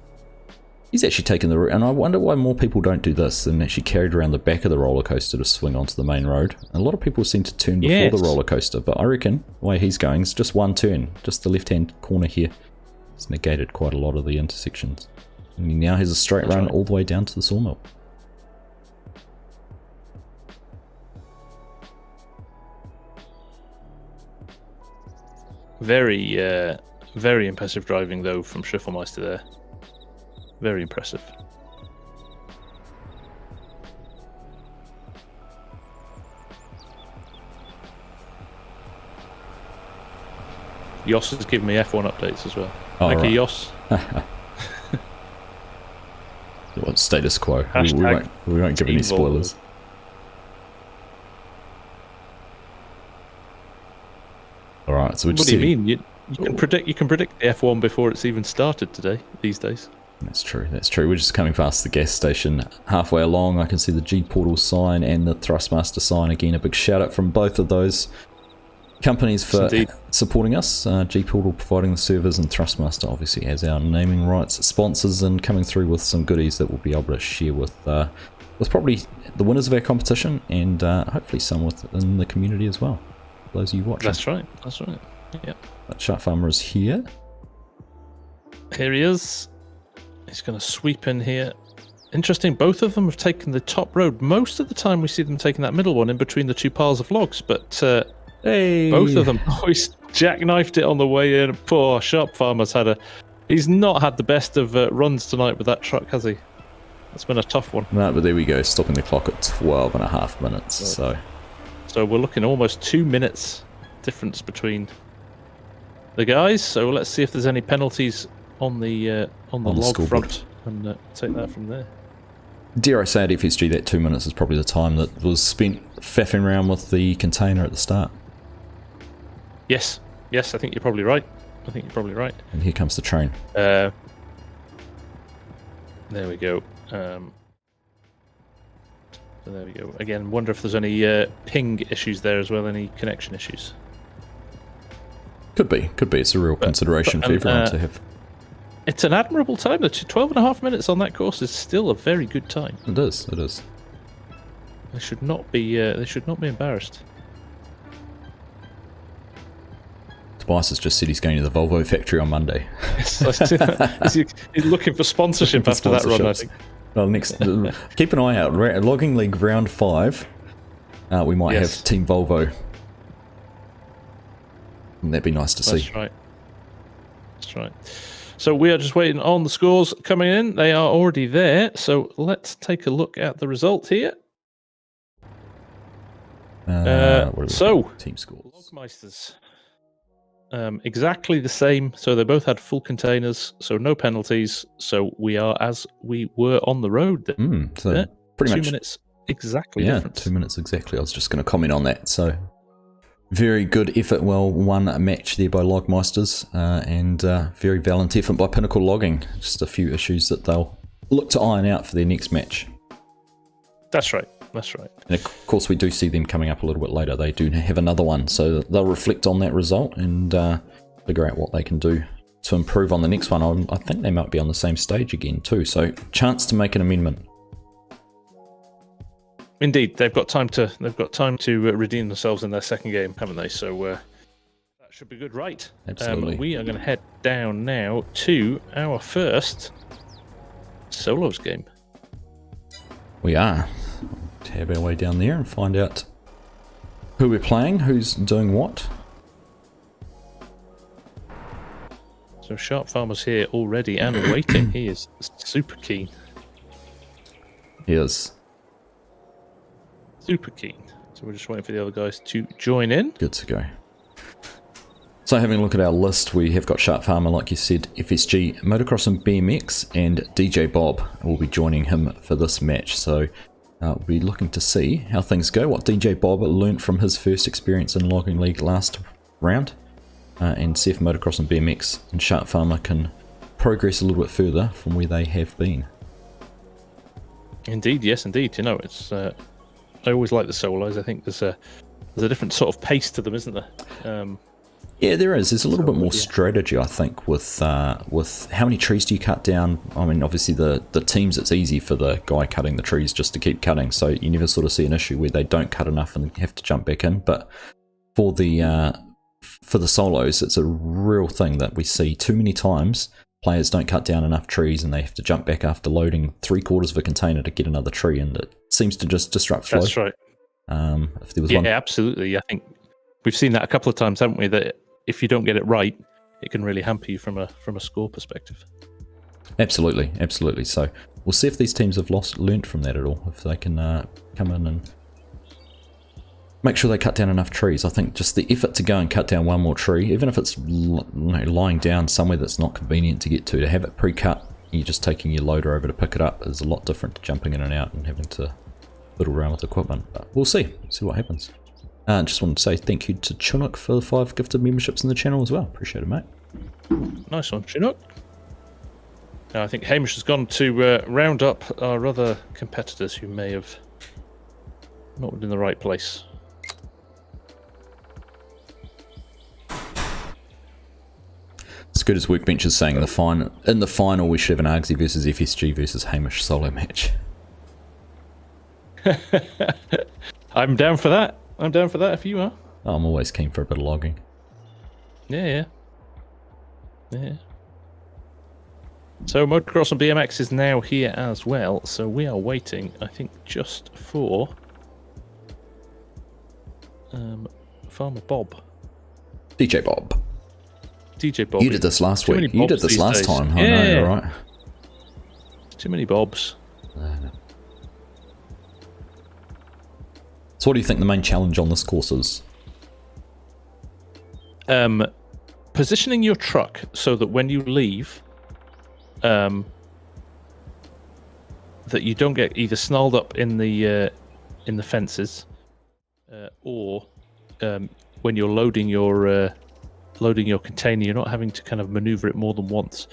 He's actually taken the route, and I wonder why more people don't do this and actually carried around the back of the roller coaster to swing onto the main road. And a lot of people seem to turn before the roller coaster, but I reckon the way he's going is just one turn, just the left-hand corner here. It's negated quite a lot of the intersections. And he now has a straight run all the way down to the sawmill. Very impressive driving though from Schiffelmeister there. Very impressive. Yoss is giving me F1 updates as well. Oh, Thank right. you, Yoss. What status quo? We won't give any spoilers. All right. So we're just. What do you mean? You can predict the F1 before it's even started today. These days. That's true. That's true. We're just coming past the gas station. Halfway along, I can see the G Portal sign and the THRUSTMASTER sign. Again, a big shout out from both of those companies for supporting us. G Portal providing the servers, and THRUSTMASTER obviously has our naming rights sponsors, and coming through with some goodies that we'll be able to share with probably the winners of our competition, and hopefully some within the community as well. For those of you watching. That's right. That's right. Yeah. But Shark Farmer is here. Here he is. He's going to sweep in here. Interesting, both of them have taken the top road. Most of the time we see them taking that middle one in between the two piles of logs, but both of them always jackknifed it on the way in. Poor Shark Farmer's he's not had the best of runs tonight with that truck, has he? It's been a tough one. No, but there we go, stopping the clock at 12.5 minutes. Right. So we're looking almost 2 minutes difference between the guys. So let's see if there's any penalties on the log front, and take that from there. Dare I say at FSG that 2 minutes is probably the time that was spent faffing around with the container at the start. Yes, I think you're probably right. And here comes the train. There we go. So there we go. Again, wonder if there's any ping issues there as well, any connection issues. Could be. It's a real consideration for everyone to have. It's an admirable time. The 12.5 minutes on that course is still a very good time. It is. They should not be embarrassed. Tobias has just said he's going to the Volvo factory on Monday. Yes, I see that. He's looking for sponsorship after that run, I think. Well, next, keep an eye out. Logging League Round 5. We might have Team Volvo. And that'd be nice to see. That's right. So we are just waiting on the scores coming in. They are already there. So let's take a look at the result here. Team scores. Logmeisters. Exactly the same. So they both had full containers. So no penalties. So we are as we were on the road. So pretty much 2 minutes exactly. Yeah, difference. 2 minutes exactly. I was just going to comment on that. So very good effort, well won match there by Logmeisters, and very valiant effort by Pinnacle Logging. Just a few issues that they'll look to iron out for their next match. That's right. And of course we do see them coming up a little bit later. They do have another one, so they'll reflect on that result and figure out what they can do to improve on the next one. I think they might be on the same stage again too, so chance to make an amendment. Indeed, they've got time to redeem themselves in their second game, haven't they? So that should be good, right? Absolutely. We are going to head down now to our first solos game. We are. Tab our way down there and find out who we're playing, who's doing what. So Shark Farmer's here already and waiting. He is super keen. He is. Super keen. So we're just waiting for the other guys to join in. Good to go. So having a look at our list, we have got Shark Farmer, like you said, FSG, Motocross and BMX, and DJ Bob will be joining him for this match. So we'll be looking to see how things go, what DJ Bob learnt from his first experience in Logging League last round, and see if Motocross and BMX and Shark Farmer can progress a little bit further from where they have been. Indeed, yes, indeed. You know, it's I always like the solos. I think there's a different sort of pace to them, isn't there? Yeah, there is. There's a little bit more strategy, I think, with how many trees do you cut down. I mean, obviously the teams, it's easy for the guy cutting the trees just to keep cutting, so you never sort of see an issue where they don't cut enough and have to jump back in. But for the solos, it's a real thing that we see too many times. Players don't cut down enough trees and they have to jump back after loading 3/4 of a container to get another tree, and it seems to just disrupt flow. That's right. If there was absolutely. I think we've seen that a couple of times, haven't we? That if you don't get it right, it can really hamper you from a score perspective. Absolutely. So we'll see if these teams have learnt from that at all. If they can come in and make sure they cut down enough trees. I think just the effort to go and cut down one more tree, even if it's lying down somewhere that's not convenient to get to have it pre-cut, you're just taking your loader over to pick it up, is a lot different to jumping in and out and having to fiddle around with equipment. But we'll see what happens. Just want to say thank you to Chinook for the 5 gifted memberships in the channel as well. Appreciate it, mate. Nice one, Chinook. Now I think Hamish has gone to round up our other competitors who may have not been in the right place. It's good as Workbench is saying in the final we should have an Argsy versus FSG versus Hamish solo match. I'm down for that. I'm down for that if you are. I'm always keen for a bit of logging. Yeah. So Motocross and BMX is now here as well. So we are waiting, I think, just for Farmer Bob. DJ Bob. You did this last week. You did this last time. I know, right? Too many Bobs. So what do you think the main challenge on this course is? Positioning your truck so that when you leave, that you don't get either snarled up in the fences, or when you're loading your container, you're not having to kind of maneuver it more than once.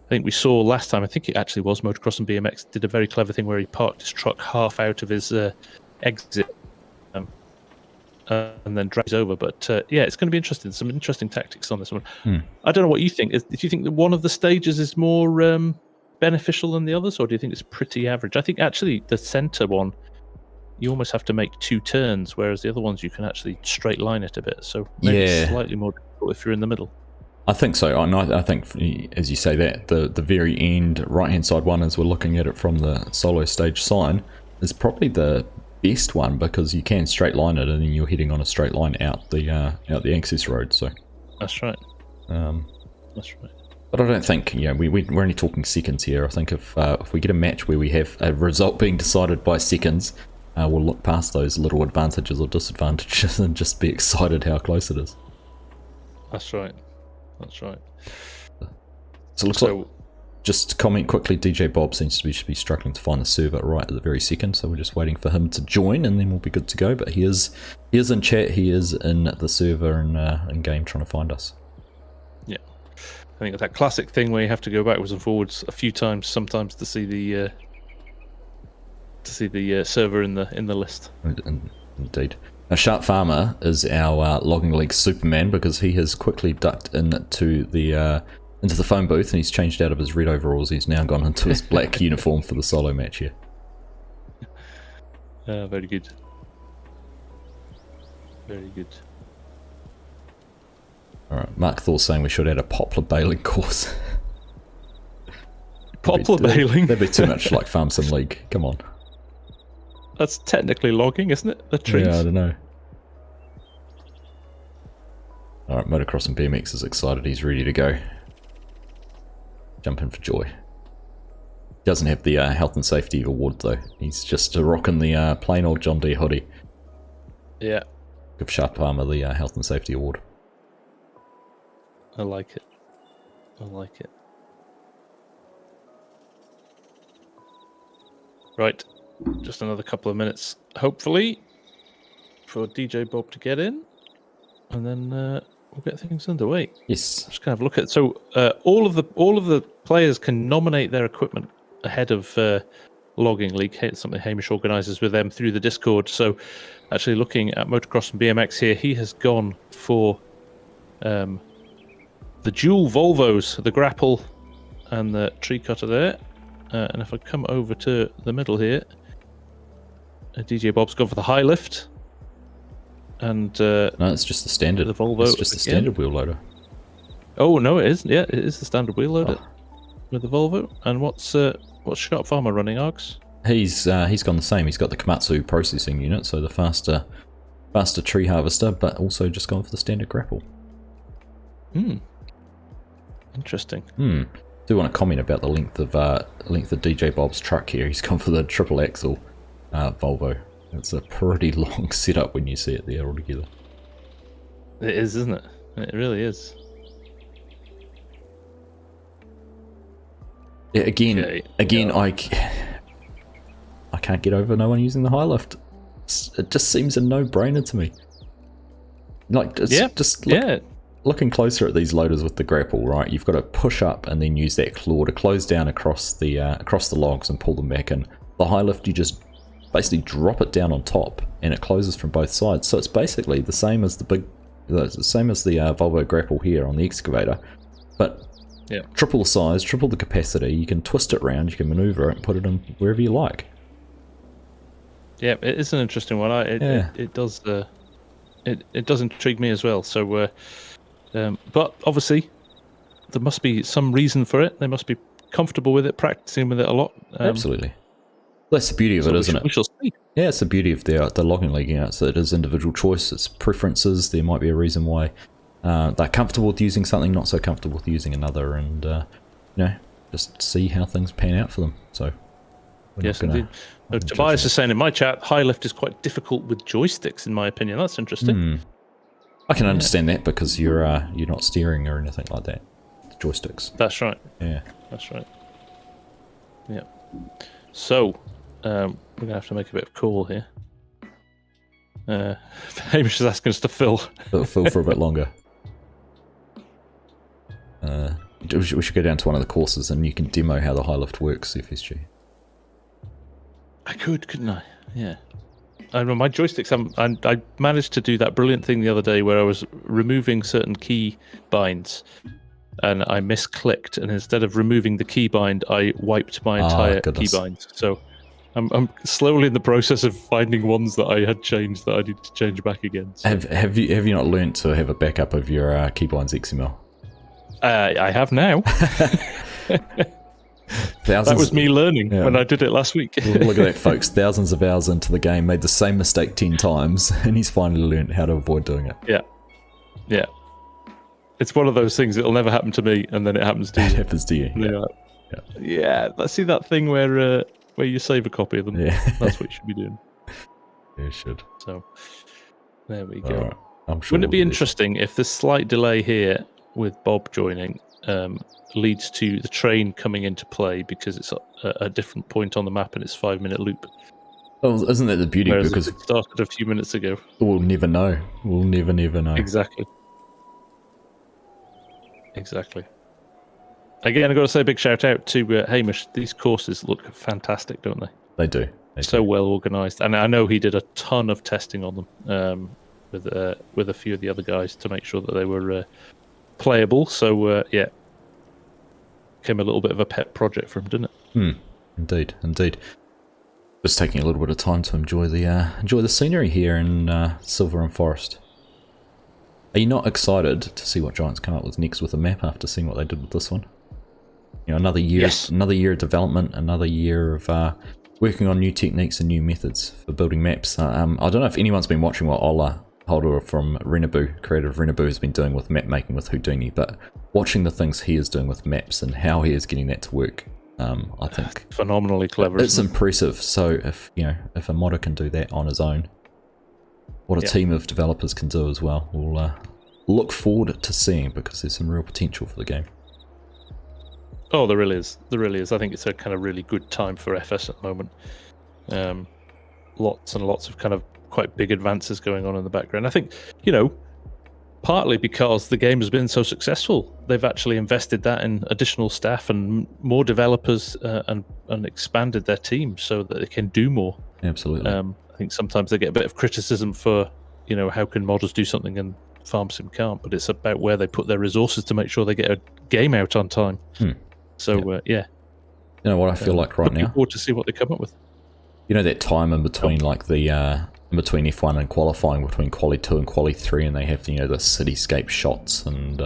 I think we saw last time, I think it actually was Motocross and BMX did a very clever thing where he parked his truck half out of his exit and then drives over. But yeah, it's going to be interesting. Some interesting tactics on this one. I don't know what you think. Do you think that one of the stages is more beneficial than the others, or do you think it's pretty average? I think actually the center one, you almost have to make 2 turns, whereas the other ones you can actually straight line it a bit. So maybe it's slightly more difficult if you're in the middle. I think so. I think, as you say, that the very end right-hand side one, as we're looking at it from the solo stage sign, is probably the best one because you can straight line it, and then you're heading on a straight line out the access road. So that's right. That's right. But I don't think we're only talking seconds here. I think if we get a match where we have a result being decided by seconds, we'll look past those little advantages or disadvantages and just be excited how close it is. That's right. That's right. So it looks like, just to comment quickly, DJ Bob seems to be struggling to find the server right at the very second, so we're just waiting for him to join and then we'll be good to go. But he is in chat, he is in the server and in game trying to find us. Yeah. I think it's that classic thing where you have to go backwards and forwards a few times sometimes to see the server in the list. Indeed. Now, Sharp Farmer is our Logging League Superman because he has quickly ducked into the phone booth and he's changed out of his red overalls. He's now gone into his black uniform for the solo match here. Very good. Very good. Alright, Mark Thor's saying we should add a poplar baling course. Poplar baling? That'd be too much like Farm Sim League. Come on. That's technically logging, isn't it? The trees. Yeah, I don't know. Alright, Motocross and BMX is excited. He's ready to go. Jumping for joy. Doesn't have the health and safety award though. He's just rocking the plain old John Deere hoodie. Yeah. Give Sharp Farmer the health and safety award. I like it. I like it. Right. Just another couple of minutes, hopefully, for DJ Bob to get in, and then we'll get things underway. Yes. Just kind of look at all of the players can nominate their equipment ahead of Logging League. It's something Hamish organises with them through the Discord. So, actually, looking at Motocross and BMX here, he has gone for the dual Volvos, the grapple and the tree cutter there. And if I come over to the middle here. DJ Bob's gone for the high lift, and no, it's just the standard. The Volvo. It's just the standard wheel loader. Oh no, it isn't. Yeah, it is the standard wheel loader with the Volvo. And what's Sharp Farmer running, Args? He's gone the same. He's got the Komatsu processing unit, so the faster tree harvester, but also just gone for the standard grapple. Interesting. Do want to comment about the length of DJ Bob's truck here. He's gone for the triple axle Volvo. It's a pretty long setup when you see it there altogether. It is, isn't it? It really is. Yeah, again, yeah. I can't get over no one using the high lift. It just seems a no-brainer to me. Like, looking closer at these loaders with the grapple, right? You've got to push up and then use that claw to close down across the logs and pull them back in. The high lift, you just basically drop it down on top and it closes from both sides. So it's basically the same as the Volvo grapple here on the excavator, but triple the size, triple the capacity. You can twist it around, you can maneuver it and put it in wherever you like. Yeah, it is an interesting one. It does intrigue me as well. So, but obviously, there must be some reason for it. They must be comfortable with it, practicing with it a lot. Absolutely. That's the beauty of it, isn't it? We shall see. Yeah, it's the beauty of the logging league. So it is individual choice. It's preferences. There might be a reason why they're comfortable with using something, not so comfortable with using another, and just see how things pan out for them. So. Yes, indeed. Tobias is saying in my chat, high lift is quite difficult with joysticks, in my opinion. That's interesting. I can understand that because you're not steering or anything like that. The joysticks. That's right. Yeah. That's right. Yeah. So, we're going to have to make a bit of call here. Hamish is asking us to fill. Fill for a bit longer. We should go down to one of the courses and you can demo how the high lift works, FSG. I couldn't I? Yeah. I know my joysticks. I managed to do that brilliant thing the other day where I was removing certain key binds, and I misclicked, and instead of removing the key bind, I wiped my entire key bind. So I'm slowly in the process of finding ones that I had changed that I need to change back again. So. Have you not learnt to have a backup of your keybinds XML? I have now. That was me learning when I did it last week. Look at that, folks. Thousands of hours into the game, made the same mistake 10 times, and he's finally learned how to avoid doing it. Yeah. It's one of those things. It'll never happen to me, and then it happens to you. It happens to you. Yeah. Let's see that thing where you save a copy of them. Yeah. That's what you should be doing. You should. So there we go. Right. I'm sure. Wouldn't it be interesting if this slight delay here with Bob joining leads to the train coming into play because it's a different point on the map and it's 5-minute loop? Well, isn't that the beauty? Whereas because it started a few minutes ago. We'll never know. We'll never know. Exactly. Again, I've got to say a big shout out to Hamish. These courses look fantastic, don't they? They do. So well organised. And I know he did a ton of testing on them with a few of the other guys to make sure that they were playable. So, became a little bit of a pet project for him, didn't it? Indeed. Just taking a little bit of time to enjoy the scenery here in Silverrun Forest. Are you not excited to see what Giants come up with next with the map after seeing what they did with this one? You know, another year of development, another year of working on new techniques and new methods for building maps. I don't know if anyone's been watching what Ola Holder from Renabu, creator of Renabu, has been doing with map making with Houdini, but watching the things he is doing with maps and how he is getting that to work, I think phenomenally clever. It's impressive. So if a modder can do that on his own, what a team of developers can do as well, we'll look forward to seeing, because there's some real potential for the game. Oh, there really is. I think it's a kind of really good time for FS at the moment. Lots and lots of kind of quite big advances going on in the background. I think, partly because the game has been so successful, they've actually invested that in additional staff and more developers and expanded their team so that they can do more. Absolutely. I think sometimes they get a bit of criticism for, how can modders do something and FarmSim can't, but it's about where they put their resources to make sure they get a game out on time. So, You know what I feel like right now? Looking forward to see what they come up with. You know that time in between, like the in between F1 and qualifying, between Quali 2 and Quali 3, and they have the cityscape shots and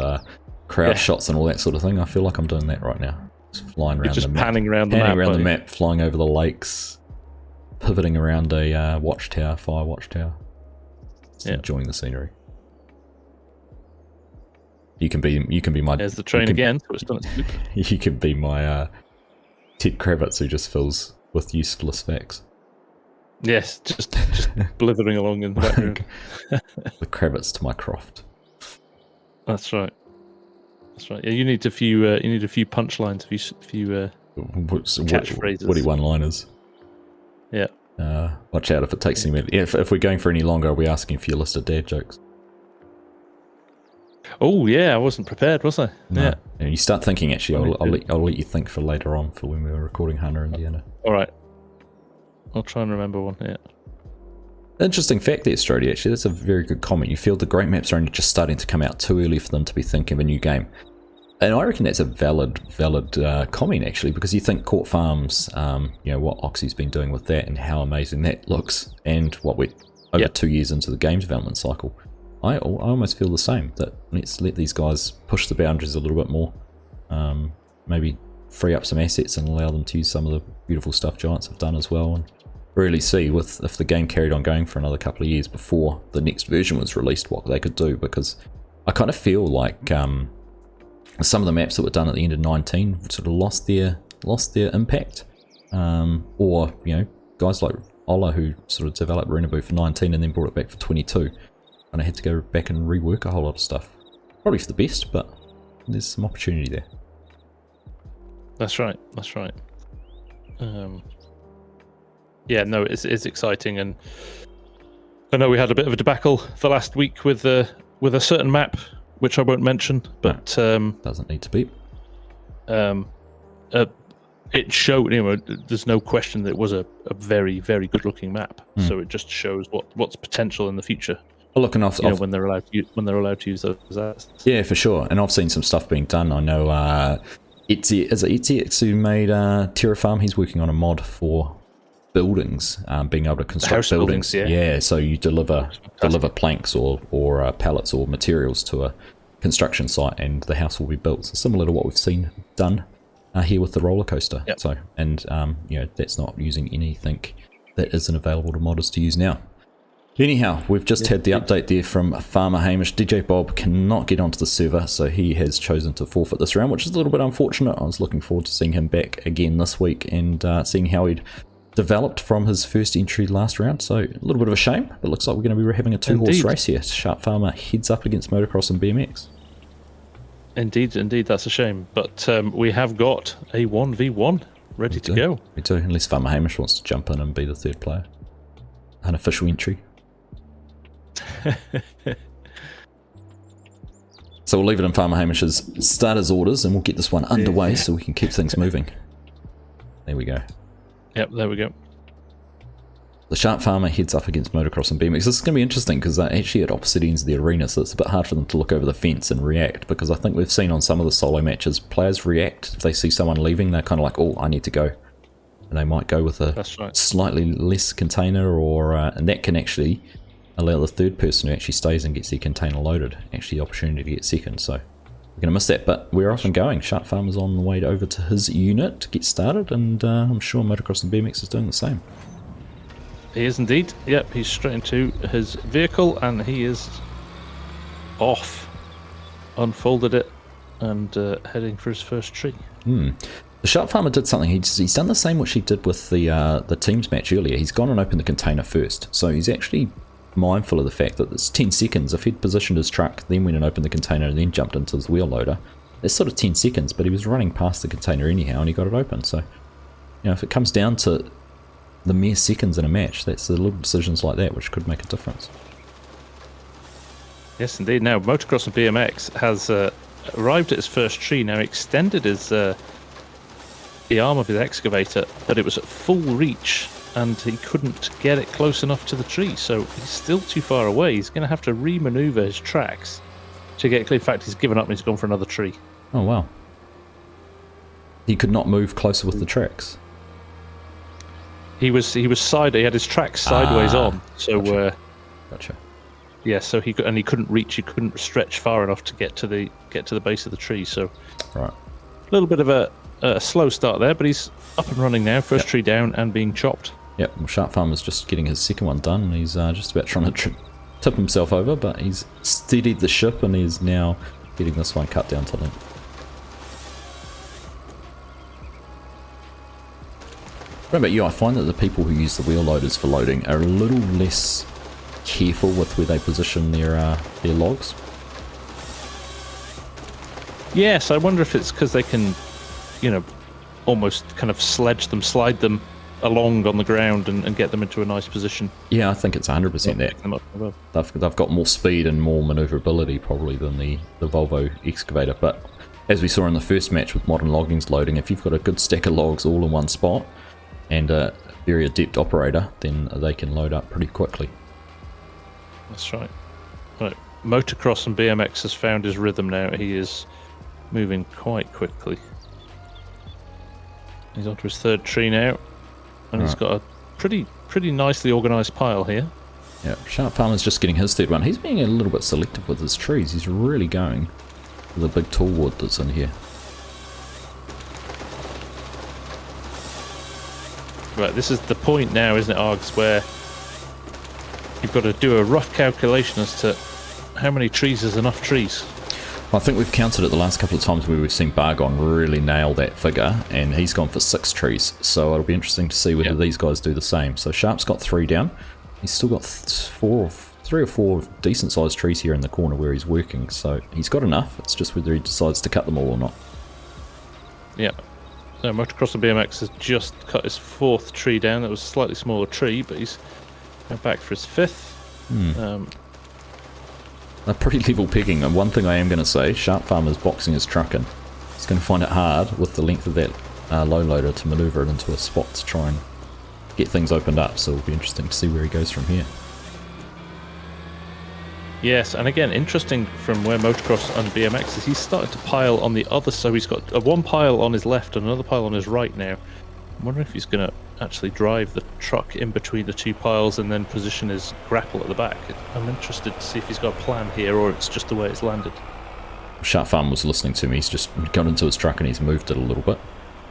crowd shots and all that sort of thing. I feel like I'm doing that right now. Just flying around, just panning around the map, flying over the lakes, pivoting around a fire watchtower, just enjoying the scenery. You can be my. There's the train again. So it's done its loop. You can be my Ted Kravitz, who just fills with useless facts. Yes, just blithering along in the background. The Kravitz to my Croft. That's right. That's right. Yeah, you need a few punchlines, a few catchphrases. Witty one-liners. Yeah. Watch out if it takes any minute. If we're going for any longer, are we asking for your list of dad jokes? Oh yeah, I wasn't prepared, was I? No. Yeah. And you start thinking. Actually, I'll let you think for later on, for when we were recording Hunter, Indiana. All right. I'll try and remember one. Yeah. Interesting fact there, Strody. Actually, that's a very good comment. You feel the great maps are only just starting to come out too early for them to be thinking of a new game. And I reckon that's a valid comment, actually, because you think Court Farms, what Oxy's been doing with that and how amazing that looks, and what we're over 2 years into the game's development cycle. I almost feel the same, that let's let these guys push the boundaries a little bit more, maybe free up some assets and allow them to use some of the beautiful stuff Giants have done as well, and really see if the game carried on going for another couple of years before the next version was released, what they could do, because I kind of feel like some of the maps that were done at the end of 19 sort of lost their impact, or guys like Ola, who sort of developed Renaboo for 19 and then brought it back for 22, and I had to go back and rework a whole lot of stuff. Probably for the best, but there's some opportunity there. That's right. Yeah, no, it's exciting, and I know we had a bit of a debacle the last week with a certain map, which I won't mention, but doesn't need to be. It showed, there's no question that it was a very, very good looking map. So it just shows what's potential in the future. Well, look, and when they're allowed to use those assets. Yeah, for sure. And I've seen some stuff being done. I know Itzy who made Terra Farm. He's working on a mod for buildings, being able to construct buildings. Yeah, so you deliver planks or pallets or materials to a construction site, and the house will be built. So similar to what we've seen done here with the roller coaster. Yep. So, and that's not using anything that isn't available to modders to use now. Anyhow, we've just had the update there from Farmer Hamish. DJ Bob cannot get onto the server, so he has chosen to forfeit this round, which is a little bit unfortunate. I was looking forward to seeing him back again this week and seeing how he'd developed from his first entry last round. So a little bit of a shame. It looks like we're going to be having a two-horse race here. Sharp Farmer heads up against Motocross and BMX. Indeed, that's a shame. But we have got a 1v1 ready to go. We do, unless Farmer Hamish wants to jump in and be the third player. Unofficial entry. So we'll leave it in Farmer Hamish's starters orders and we'll get this one underway so we can keep things moving. There we go. Yep, there we go. The Sharp Farmer heads up against Motocross and BMX. This is going to be interesting because they're actually at opposite ends of the arena, so it's a bit hard for them to look over the fence and react, because I think we've seen on some of the solo matches, players react. If they see someone leaving, they're kind of like, oh, I need to go. And they might go with a slightly less container, or and that can actually allow the third person who actually stays and gets their container loaded actually the opportunity to get second. So we're going to miss that, but we're off and going. Sharp Farmer's on the way over to his unit to get started, and I'm sure Motocross and BMX is doing the same. He is indeed. Yep, he's straight into his vehicle and he is off. Unfolded it and heading for his first tree. The Sharp Farmer did something. He's done the same which he did with the teams match earlier. He's gone and opened the container first. So he's actually mindful of the fact that it's 10 seconds. If he'd positioned his truck, then went and opened the container and then jumped into his wheel loader, it's sort of 10 seconds, but he was running past the container anyhow and he got it open. So, if it comes down to the mere seconds in a match, that's the little decisions like that which could make a difference. Yes, indeed. Now, Motocross and BMX has arrived at his first tree. Now, extended his the arm of his excavator, but it was at full reach and he couldn't get it close enough to the tree, so he's still too far away. He's going to have to re-maneuver his tracks to get clear. In fact, he's given up and he's gone for another tree. Oh, wow. He could not move closer with the tracks. He was side. He had his tracks sideways on, so Gotcha. Yeah, so he couldn't reach. He couldn't stretch far enough to get to the base of the tree. So, right, a little bit of a slow start there, but he's up and running now. First tree down and being chopped. Yep. Well, Sharp Farmer's just getting his second one done, and he's just about trying to tip himself over, but he's steadied the ship and he's now getting this one cut down to length. What about you? I find that the people who use the wheel loaders for loading are a little less careful with where they position their logs. Yes, I wonder if it's because they can, you know, almost kind of slide them along on the ground and get them into a nice position. Yeah, I think it's 100% that. They've got more speed and more maneuverability probably than the Volvo excavator. But as we saw in the first match with Modern Logging's loading, if you've got a good stack of logs all in one spot and a very adept operator, then they can load up pretty quickly. That's right. Right. Motocross and BMX has found his rhythm now. He is moving quite quickly. He's onto his third tree now, and he's got a pretty nicely organised pile here. Yeah, Sharp Farmer's just getting his third one. He's being a little bit selective with his trees. He's really going for the big tall wood that's in here. Right, this is the point now, isn't it, Args, where you've got to do a rough calculation as to how many trees is enough trees. I think we've counted it the last couple of times where we've seen Bargon really nail that figure, and he's gone for 6 trees, so it'll be interesting to see whether these guys do the same. So Sharp's got 3 down. He's still got 3 or 4 decent sized trees here in the corner where he's working, so he's got enough. It's just whether he decides to cut them all or not. Yeah. So Motocross and BMX has just cut his 4th tree down. That was a slightly smaller tree, but he's going back for his 5th. They're pretty level pegging, and one thing I am going to say, Sharp Farmer's boxing his truck in. He's going to find it hard with the length of that low loader to manoeuvre it into a spot to try and get things opened up, so it'll be interesting to see where he goes from here. Yes, and again, interesting from where Motocross and BMX is, he's started to pile on the other, so he's got one pile on his left and another pile on his right now. I'm wondering if he's going to actually drive the truck in between the 2 piles and then position his grapple at the back. I'm interested to see if he's got a plan here or it's just the way it's landed. Sharp Farm was listening to me. He's just got into his truck and he's moved it a little bit.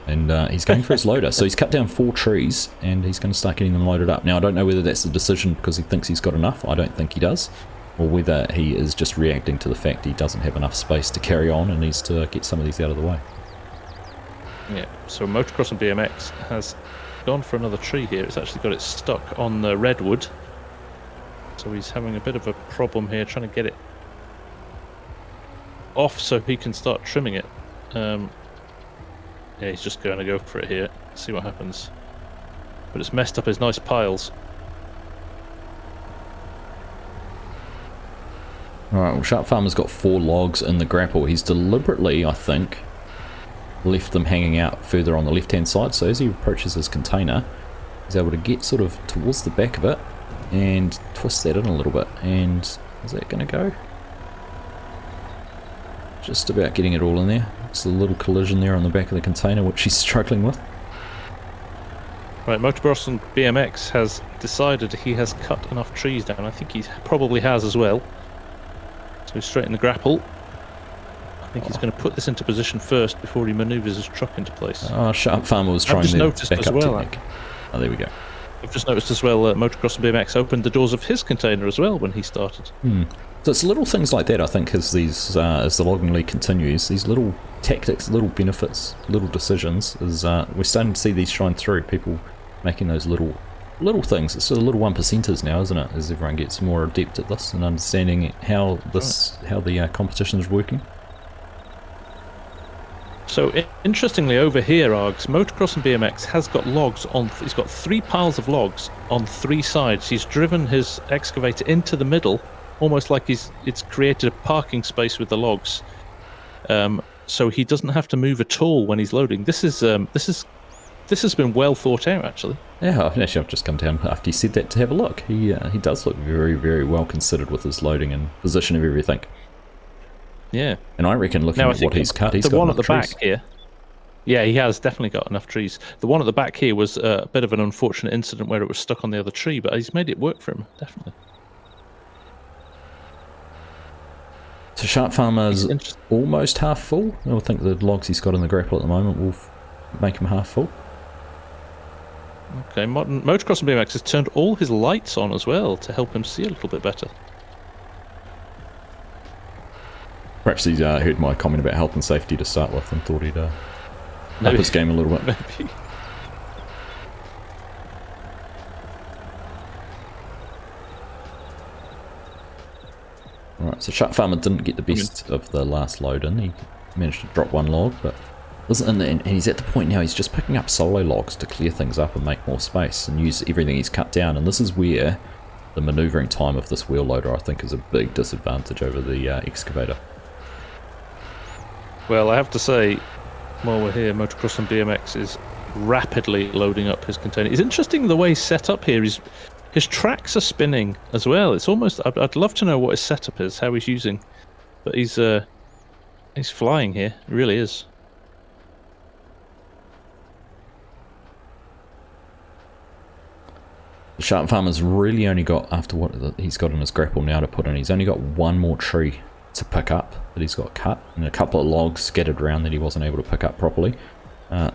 And he's going for his loader. So he's cut down 4 trees and he's going to start getting them loaded up. Now, I don't know whether that's the decision because he thinks he's got enough. I don't think he does. Or whether he is just reacting to the fact he doesn't have enough space to carry on and needs to get some of these out of the way. Yeah, so Motocross and BMX has gone for another tree here. It's actually got it stuck on the redwood. So he's having a bit of a problem here, trying to get it off so he can start trimming it. Yeah, he's just going to go for it here, see what happens. But it's messed up his nice piles. Alright, well, Sharp Farmer's got 4 logs in the grapple. He's deliberately, I think, left them hanging out further on the left hand side, so as he approaches his container he's able to get sort of towards the back of it and twist that in a little bit. And is that going to go? Just about getting it all in there. It's a little collision there on the back of the container which he's struggling with. Right, Motocross and BMX has decided he has cut enough trees down. I think he probably has as well. So he's straight in the grapple. I think he's going to put this into position first before he manoeuvres his truck into place. Oh, Sharp Farmer was trying their backup technique. Oh, there we go. I've just noticed as well that Motocross and BMX opened the doors of his container as well when he started. So it's little things like that, I think, as the logging league continues, these little tactics, little benefits, little decisions, we're starting to see these shine through. People making those little things. It's sort of little 1%ers now, isn't it? As everyone gets more adept at this and understanding how the competition is working. So interestingly, over here, Args, Motocross and BMX has got logs on. He's got 3 piles of logs on 3 sides. He's driven his excavator into the middle, almost like it's created a parking space with the logs. So he doesn't have to move at all when he's loading. This has been well thought out, actually. Yeah, actually, I've just come down after you said that to have a look. He does look very, very well considered with his loading and position of everything. Yeah. And I reckon looking at what he's cut, he's got the one at the trees. back here. Yeah, he has definitely got enough trees. The one at the back here was a bit of an unfortunate incident where it was stuck on the other tree, but he's made it work for him, definitely. So Sharp Farmer's almost half full. I think the logs he's got in the grapple at the moment will make him half full. Okay, Motocross and BMX has turned all his lights on as well to help him see a little bit better. Perhaps he's heard my comment about health and safety to start with and thought he'd up his game a little bit. Maybe. So Shark Farmer didn't get the best of the last load in. He managed to drop one log, but and he's at the point now he's just picking up solo logs to clear things up and make more space and use everything he's cut down. And this is where the manoeuvring time of this wheel loader, I think, is a big disadvantage over the excavator. Well, I have to say, while we're here, Motocross and BMX is rapidly loading up his container. It's interesting the way he's set up here. His tracks are spinning as well. It's almost, I'd love to know what his setup is, how he's using, but he's flying here. He really is. The Shark Farmer's really only got, after what he's got in his grapple now to put in, he's only got one more tree to pick up that he's got cut, and a couple of logs scattered around that he wasn't able to pick up properly. Don't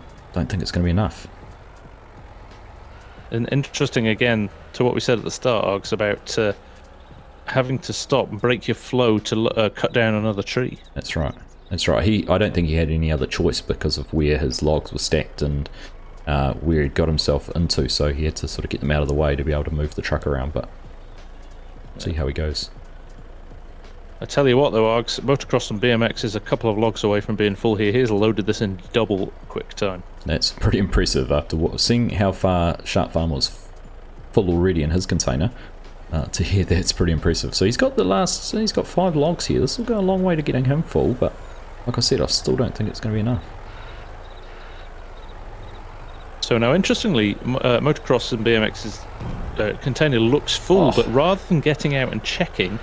think it's going to be enough. And interesting again to what we said at the start, Args, about having to stop and break your flow to cut down another tree. That's right. That's right. I don't think he had any other choice because of where his logs were stacked and where he'd got himself into, so he had to sort of get them out of the way to be able to move the truck around, but see how he goes. I tell you what though, Args, Motocross and BMX is a couple of logs away from being full here. He's loaded this in double quick time. That's pretty impressive after seeing how far Shark Farm was full already in his container. To hear that's pretty impressive. So he's got he's got 5 logs here. This will go a long way to getting him full, but like I said, I still don't think it's going to be enough. So now, interestingly, Motocross and BMX's container looks full, but rather than getting out and checking,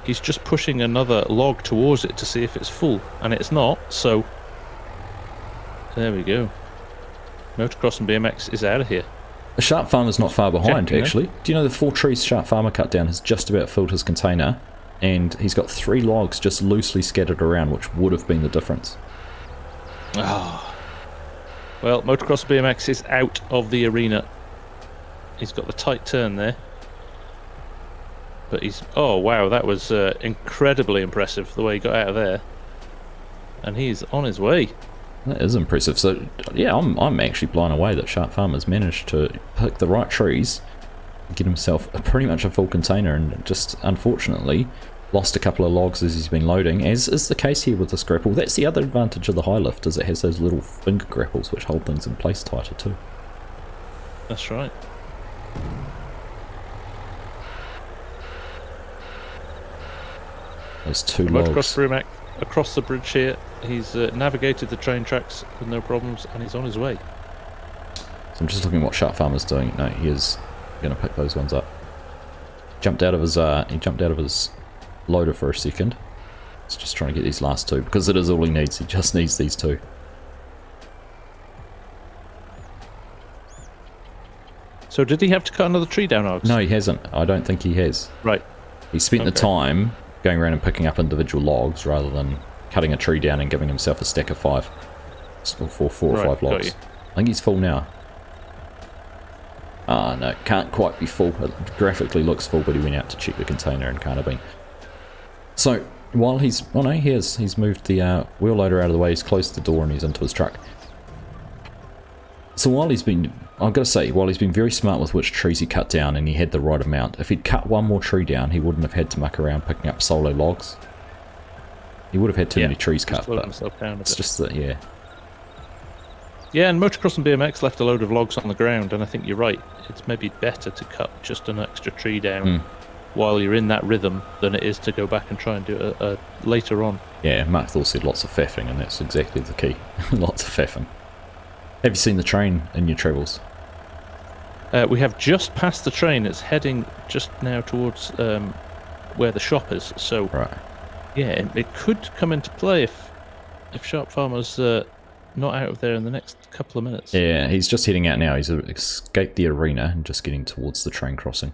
he's just pushing another log towards it to see if it's full, and it's not, so there we go. Motocross and BMX is out of here. The Shark Farmer's not far behind, actually. Do you know the 4 trees Shark Farmer cut down has just about filled his container, and he's got 3 logs just loosely scattered around, which would have been the difference. Well, Motocross BMX is out of the arena. He's got the tight turn there. But he's... Oh, wow, that was incredibly impressive, the way he got out of there. And he's on his way. That is impressive. So, yeah, I'm actually blown away that Shark Farmer's managed to pick the right trees, get himself pretty much a full container, and just, unfortunately, lost a couple of logs as he's been loading, as is the case here with this grapple. That's the other advantage of the high lift, is it has those little finger grapples which hold things in place tighter too. That's right. There's 2 logs. Motocross BMX across the bridge here. He's navigated the train tracks with no problems, and he's on his way. So I'm just looking at what Shark Farmer's doing. No, he is going to pick those ones up. Jumped out of his loader for a second. He's just trying to get these last 2 because it is all he needs. He just needs these 2. So did he have to cut another tree down, Args? No, he hasn't. I don't think he has. Right. He spent the time going around and picking up individual logs rather than cutting a tree down and giving himself a stack of 5. Still 4 or 5 logs. I think he's full now. Ah, no, can't quite be full. It graphically looks full, but he went out to check the container and can't have been. So, while he's... Oh no, he's moved the wheel loader out of the way, he's closed the door and he's into his truck. So while he's been... I've got to say, while he's been very smart with which trees he cut down and he had the right amount, if he'd cut one more tree down, he wouldn't have had to muck around picking up solo logs. He would have had too many trees cut, but it's just that, yeah. Yeah, and Motocross and BMX left a load of logs on the ground, and I think you're right. It's maybe better to cut just an extra tree down while you're in that rhythm than it is to go back and try and do it later on. Yeah, Mark Thor said lots of faffing, and that's exactly the key. Lots of faffing. Have you seen the train in your travels? We have just passed the train. It's heading just now towards where the shop is. So, yeah, it could come into play if Shark Farmer's not out of there in the next couple of minutes. Yeah, he's just heading out now. He's escaped the arena and just getting towards the train crossing.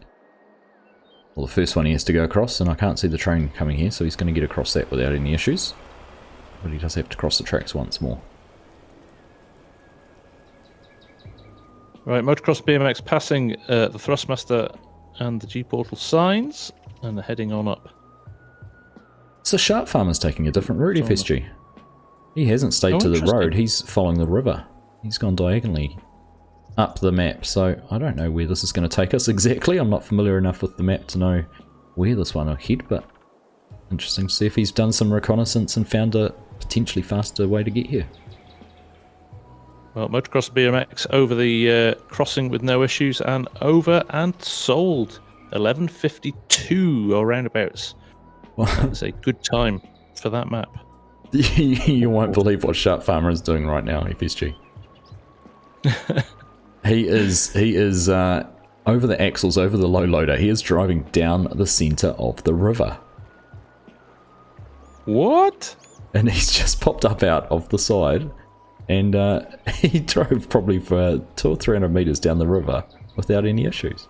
Well, the first one he has to go across, and I can't see the train coming here, so he's going to get across that without any issues. But he does have to cross the tracks once more. Right, Motocross BMX passing the THRUSTMASTER and the G-Portal signs, and they're heading on up. So Shark Farmer's taking a different route, FSG. He hasn't stayed to the road, he's following the river. He's gone diagonally up the map, so I don't know where this is going to take us exactly. I'm not familiar enough with the map to know where this one will head, but Interesting to see if he's done some reconnaissance and found a potentially faster way to get here. Well, Motocross BMX over the crossing with no issues and over and sold. 11:52 or roundabouts. That's a good time for that map. You won't believe what Sharp Farmer is doing right now, FSG. He is over the axles, over the low loader. He is driving down the center of the river. What? And he's just popped up out of the side, and he drove probably for 200 or 300 meters down the river without any issues.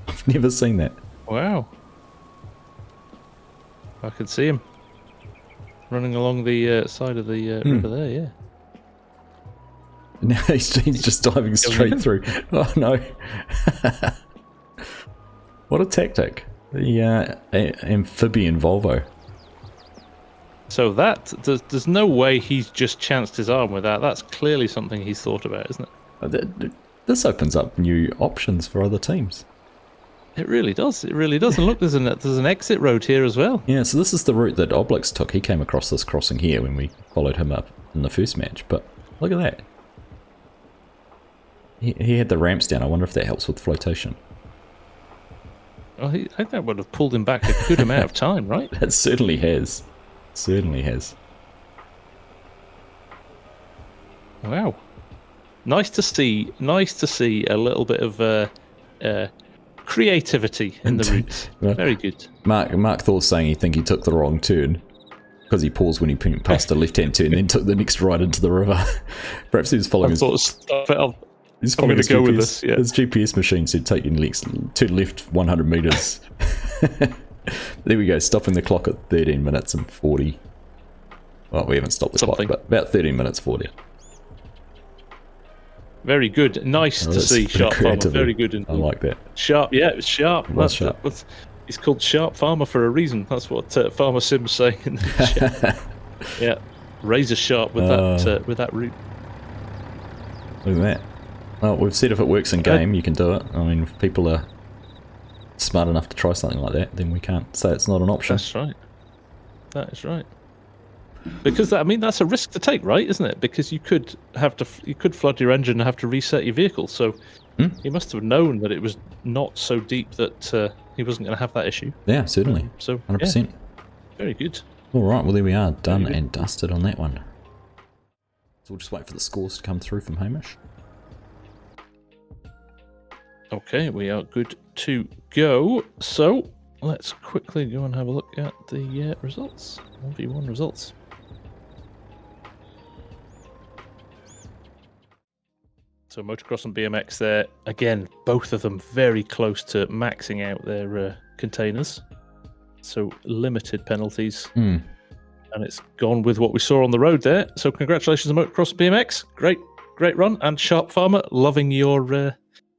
I've never seen that. Wow. I can see him running along the side of the river there, yeah. Now he's just diving straight through. Oh no. What a tactic. The amphibian Volvo. So that, there's no way he's just chanced his arm with that. That's clearly something he's thought about, isn't it? This opens up new options for other teams. It really does. It really does. And look, there's an exit road here as well. Yeah, so this is the route that Oblix took. He came across this crossing here when we followed him up in the first match. But look at that. He had the ramps down. I wonder if that helps with flotation. Well, I think that would have pulled him back a good amount of time, right? It certainly has. Certainly has. Wow. Nice to see a little bit of creativity in the routes. Very good. Mark Thor's saying he think he took the wrong turn because he paused when he passed the left-hand turn, then took the next right into the river. Perhaps he was following He's I'm going to go with this. Yeah. His GPS machine said take your next turn left 100 meters. There we go, stopping the clock at 13 minutes and 40. Well, we haven't stopped the clock, but about 13 minutes 40. Very good. Nice to see Sharp Farmer. Very good. I like that. Sharp, yeah, it was sharp. That's sharp. He's called Sharp Farmer for a reason. That's what Farmer Sim's saying in the chat. Yeah, razor sharp with that route. Look at that. Well, we've said if it works in game, you can do it. I mean, if people are smart enough to try something like that, then we can't say it's not an option. That's right. That is right. Because that's a risk to take, right? Isn't it? Because you could flood your engine and have to reset your vehicle. So he must have known that it was not so deep that he wasn't going to have that issue. Yeah, certainly. So 100%. Yeah, very good. All right. Well, there we are, done and dusted on that one. So we'll just wait for the scores to come through from Hamish. Okay, we are good to go. So let's quickly go and have a look at the results. 1v1 results. So Motocross and BMX there, again, both of them very close to maxing out their containers. So limited penalties. And it's gone with what we saw on the road there. So congratulations to Motocross and BMX. Great run. And Sharp Farmer, loving your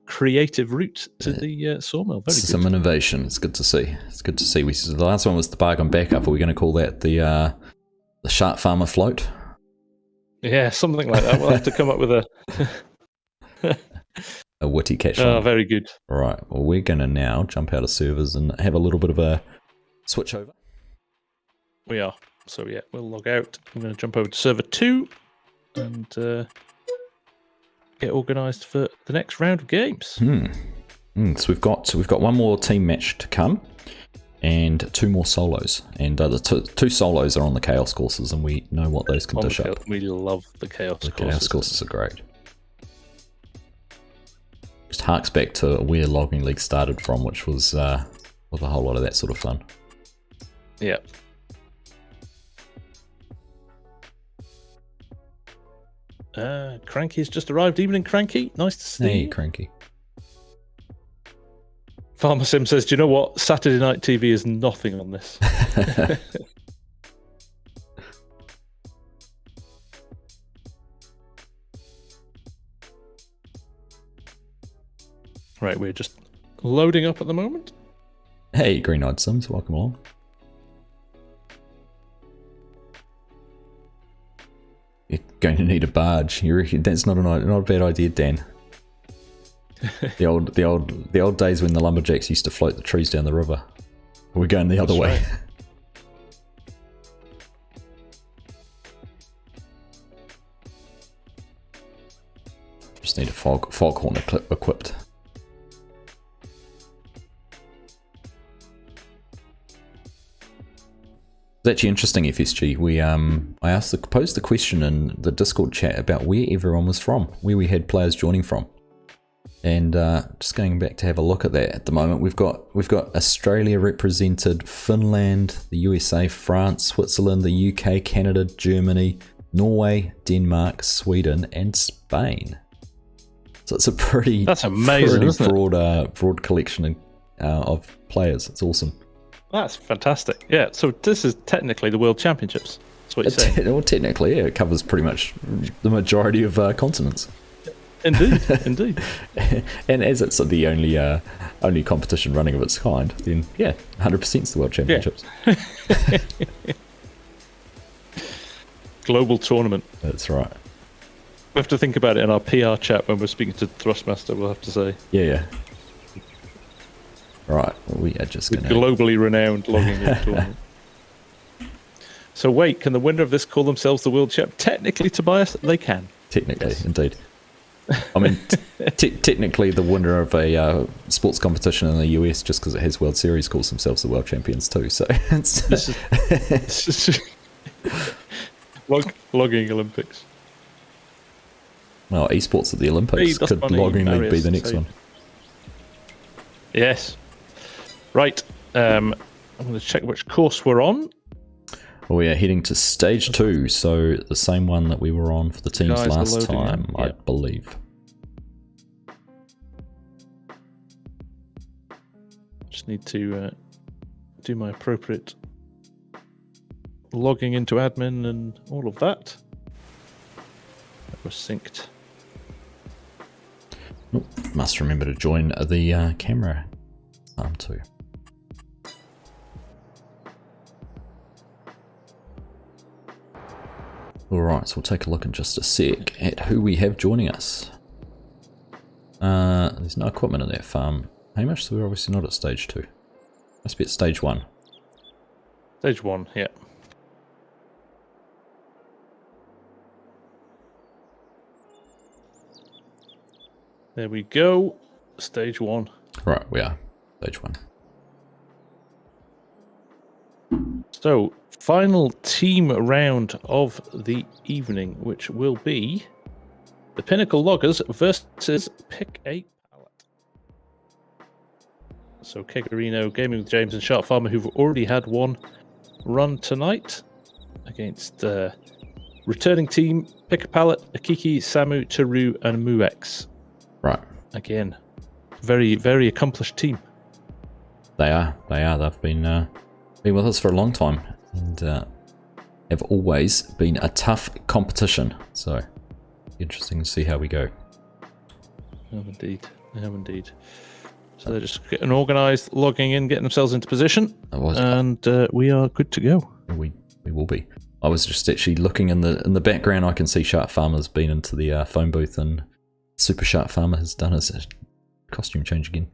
creative route to the sawmill. Very good. Some innovation. It's good to see. It's good to see. The last one was the bargain backup. Are we going to call that the Sharp Farmer float? Yeah, something like that. We'll have to come up with a witty catch. Oh, very good. All right. Well, we're going to now jump out of servers and have a little bit of a switch over. We are. So yeah, we'll log out. I'm going to jump over to server 2 and get organised for the next round of games. So we've got one more team match to come, and 2 more solos. And the two solos are on the chaos courses, and we know what those can dish up. We love the chaos courses. The chaos courses are great. Just harks back to where Logging League started from, which was a whole lot of that sort of fun. Yeah. Cranky's just arrived. Evening, Cranky. Nice to see you. Hey, Cranky. Farmer Sim says, do you know what? Saturday Night TV is nothing on this. Right, we're just loading up at the moment. Hey, Green-Eyed Sims, welcome along. You're going to need a barge. That's not a bad idea, Dan. The old days when the lumberjacks used to float the trees down the river. We're going the other way. Just need a foghorn equipped. It's actually interesting, FSG. I posed the question in the Discord chat about where everyone was from, where we had players joining from, and just going back to have a look at that. At the moment, we've got Australia represented, Finland, the USA, France, Switzerland, the UK, Canada, Germany, Norway, Denmark, Sweden, and Spain. So it's a pretty broad collection of players. It's awesome. That's fantastic. Yeah, so this is technically the World Championships. That's what you're saying. Well, technically, yeah, it covers pretty much the majority of continents. Indeed. And as it's the only competition running of its kind, then yeah, 100% is the World Championships. Yeah. Global tournament. That's right. We have to think about it in our PR chat when we're speaking to THRUSTMASTER, we'll have to say. Yeah. Right, well, we are just going to... globally renowned logging league tournament. So wait, can the winner of this call themselves the world champ? Technically, Tobias, they can. Technically, yes. Indeed. I mean, technically the winner of a sports competition in the US, just because it has World Series, calls themselves the world champions too, so it's... This is logging Olympics. Well, esports at the Olympics. Could logging league be the next one? Yes. Right. I'm going to check which course we're on. Well, we are heading to stage 2, so the same one that we were on for the teams last time, I believe. Just need to do my appropriate logging into admin and all of that. That was synced. Must remember to join the camera arm too. Alright, so we'll take a look in just a sec at who we have joining us. There's no equipment in that farm. Hamish, so we're obviously not at stage 2. Must be at stage 1. Stage 1, yeah. There we go. Stage 1. Right, we are. Stage 1. So, final team round of the evening, which will be the Pinnacle Loggers versus Pick a Pallet. So, Kegarino, Gaming with James, and Sharp Farmer, who've already had one run tonight against returning team Pick a Pallet, Akiki, Samu, Taru, and Muex. Right. Again, very, very accomplished team. They are. They've been with us for a long time and have always been a tough competition. So, interesting to see how we go. Indeed. So they're just getting organised, logging in, getting themselves into position, and we are good to go. We will be. I was just actually looking in the background. I can see Sharp Farmer's been into the phone booth, and Super Sharp Farmer has done his costume change again.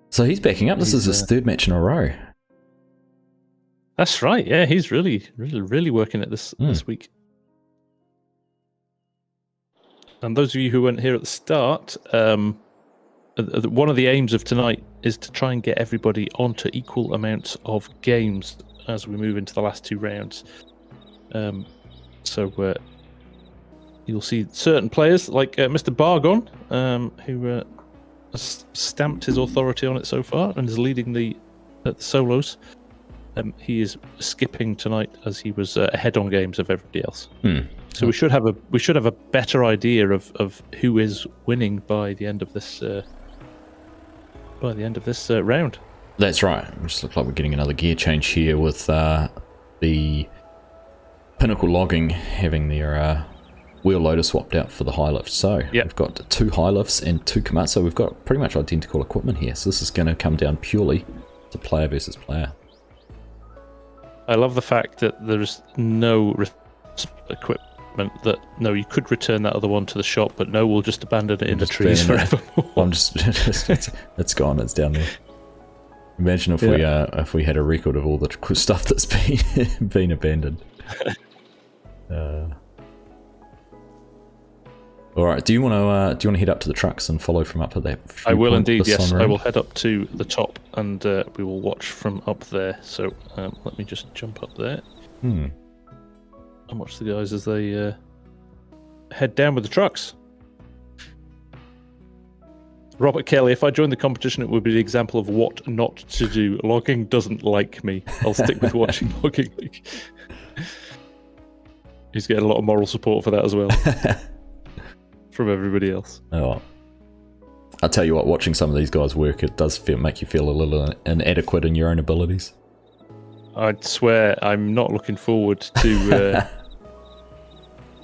So he's backing up. This is his third match in a row. That's right. Yeah, he's really working at this week. And those of you who weren't here at the start, one of the aims of tonight is to try and get everybody onto equal amounts of games as we move into the last 2 rounds. So you'll see certain players like Mr. Bargon, who has stamped his authority on it so far and is leading the solos. He is skipping tonight as he was ahead on games of everybody else. So we should have a better idea of who is winning by the end of this round. That's right. It just looks like we're getting another gear change here with the Pinnacle Logging having their wheel loader swapped out for the high lift. So we've got 2 high lifts and 2 Komatsu. We've got pretty much identical equipment here. So this is going to come down purely to player versus player. I love the fact that there's no equipment that, no, you could return that other one to the shop, but no, we'll just abandon it in the trees forevermore. I'm just it's gone, it's down there. Imagine if we had a record of all the stuff that's been abandoned. All right. Do you want to head up to the trucks and follow from up at that? I will indeed. Yes, I will head up to the top and we will watch from up there. So let me just jump up there and watch the guys as they head down with the trucks. Robert Kelly, if I joined the competition, it would be the example of what not to do. Logging doesn't like me. I'll stick with watching Logging League. He's getting a lot of moral support for that as well. From everybody else. Oh, I'll tell you what, watching some of these guys work, it does make you feel a little inadequate in your own abilities. I'd swear I'm not looking forward to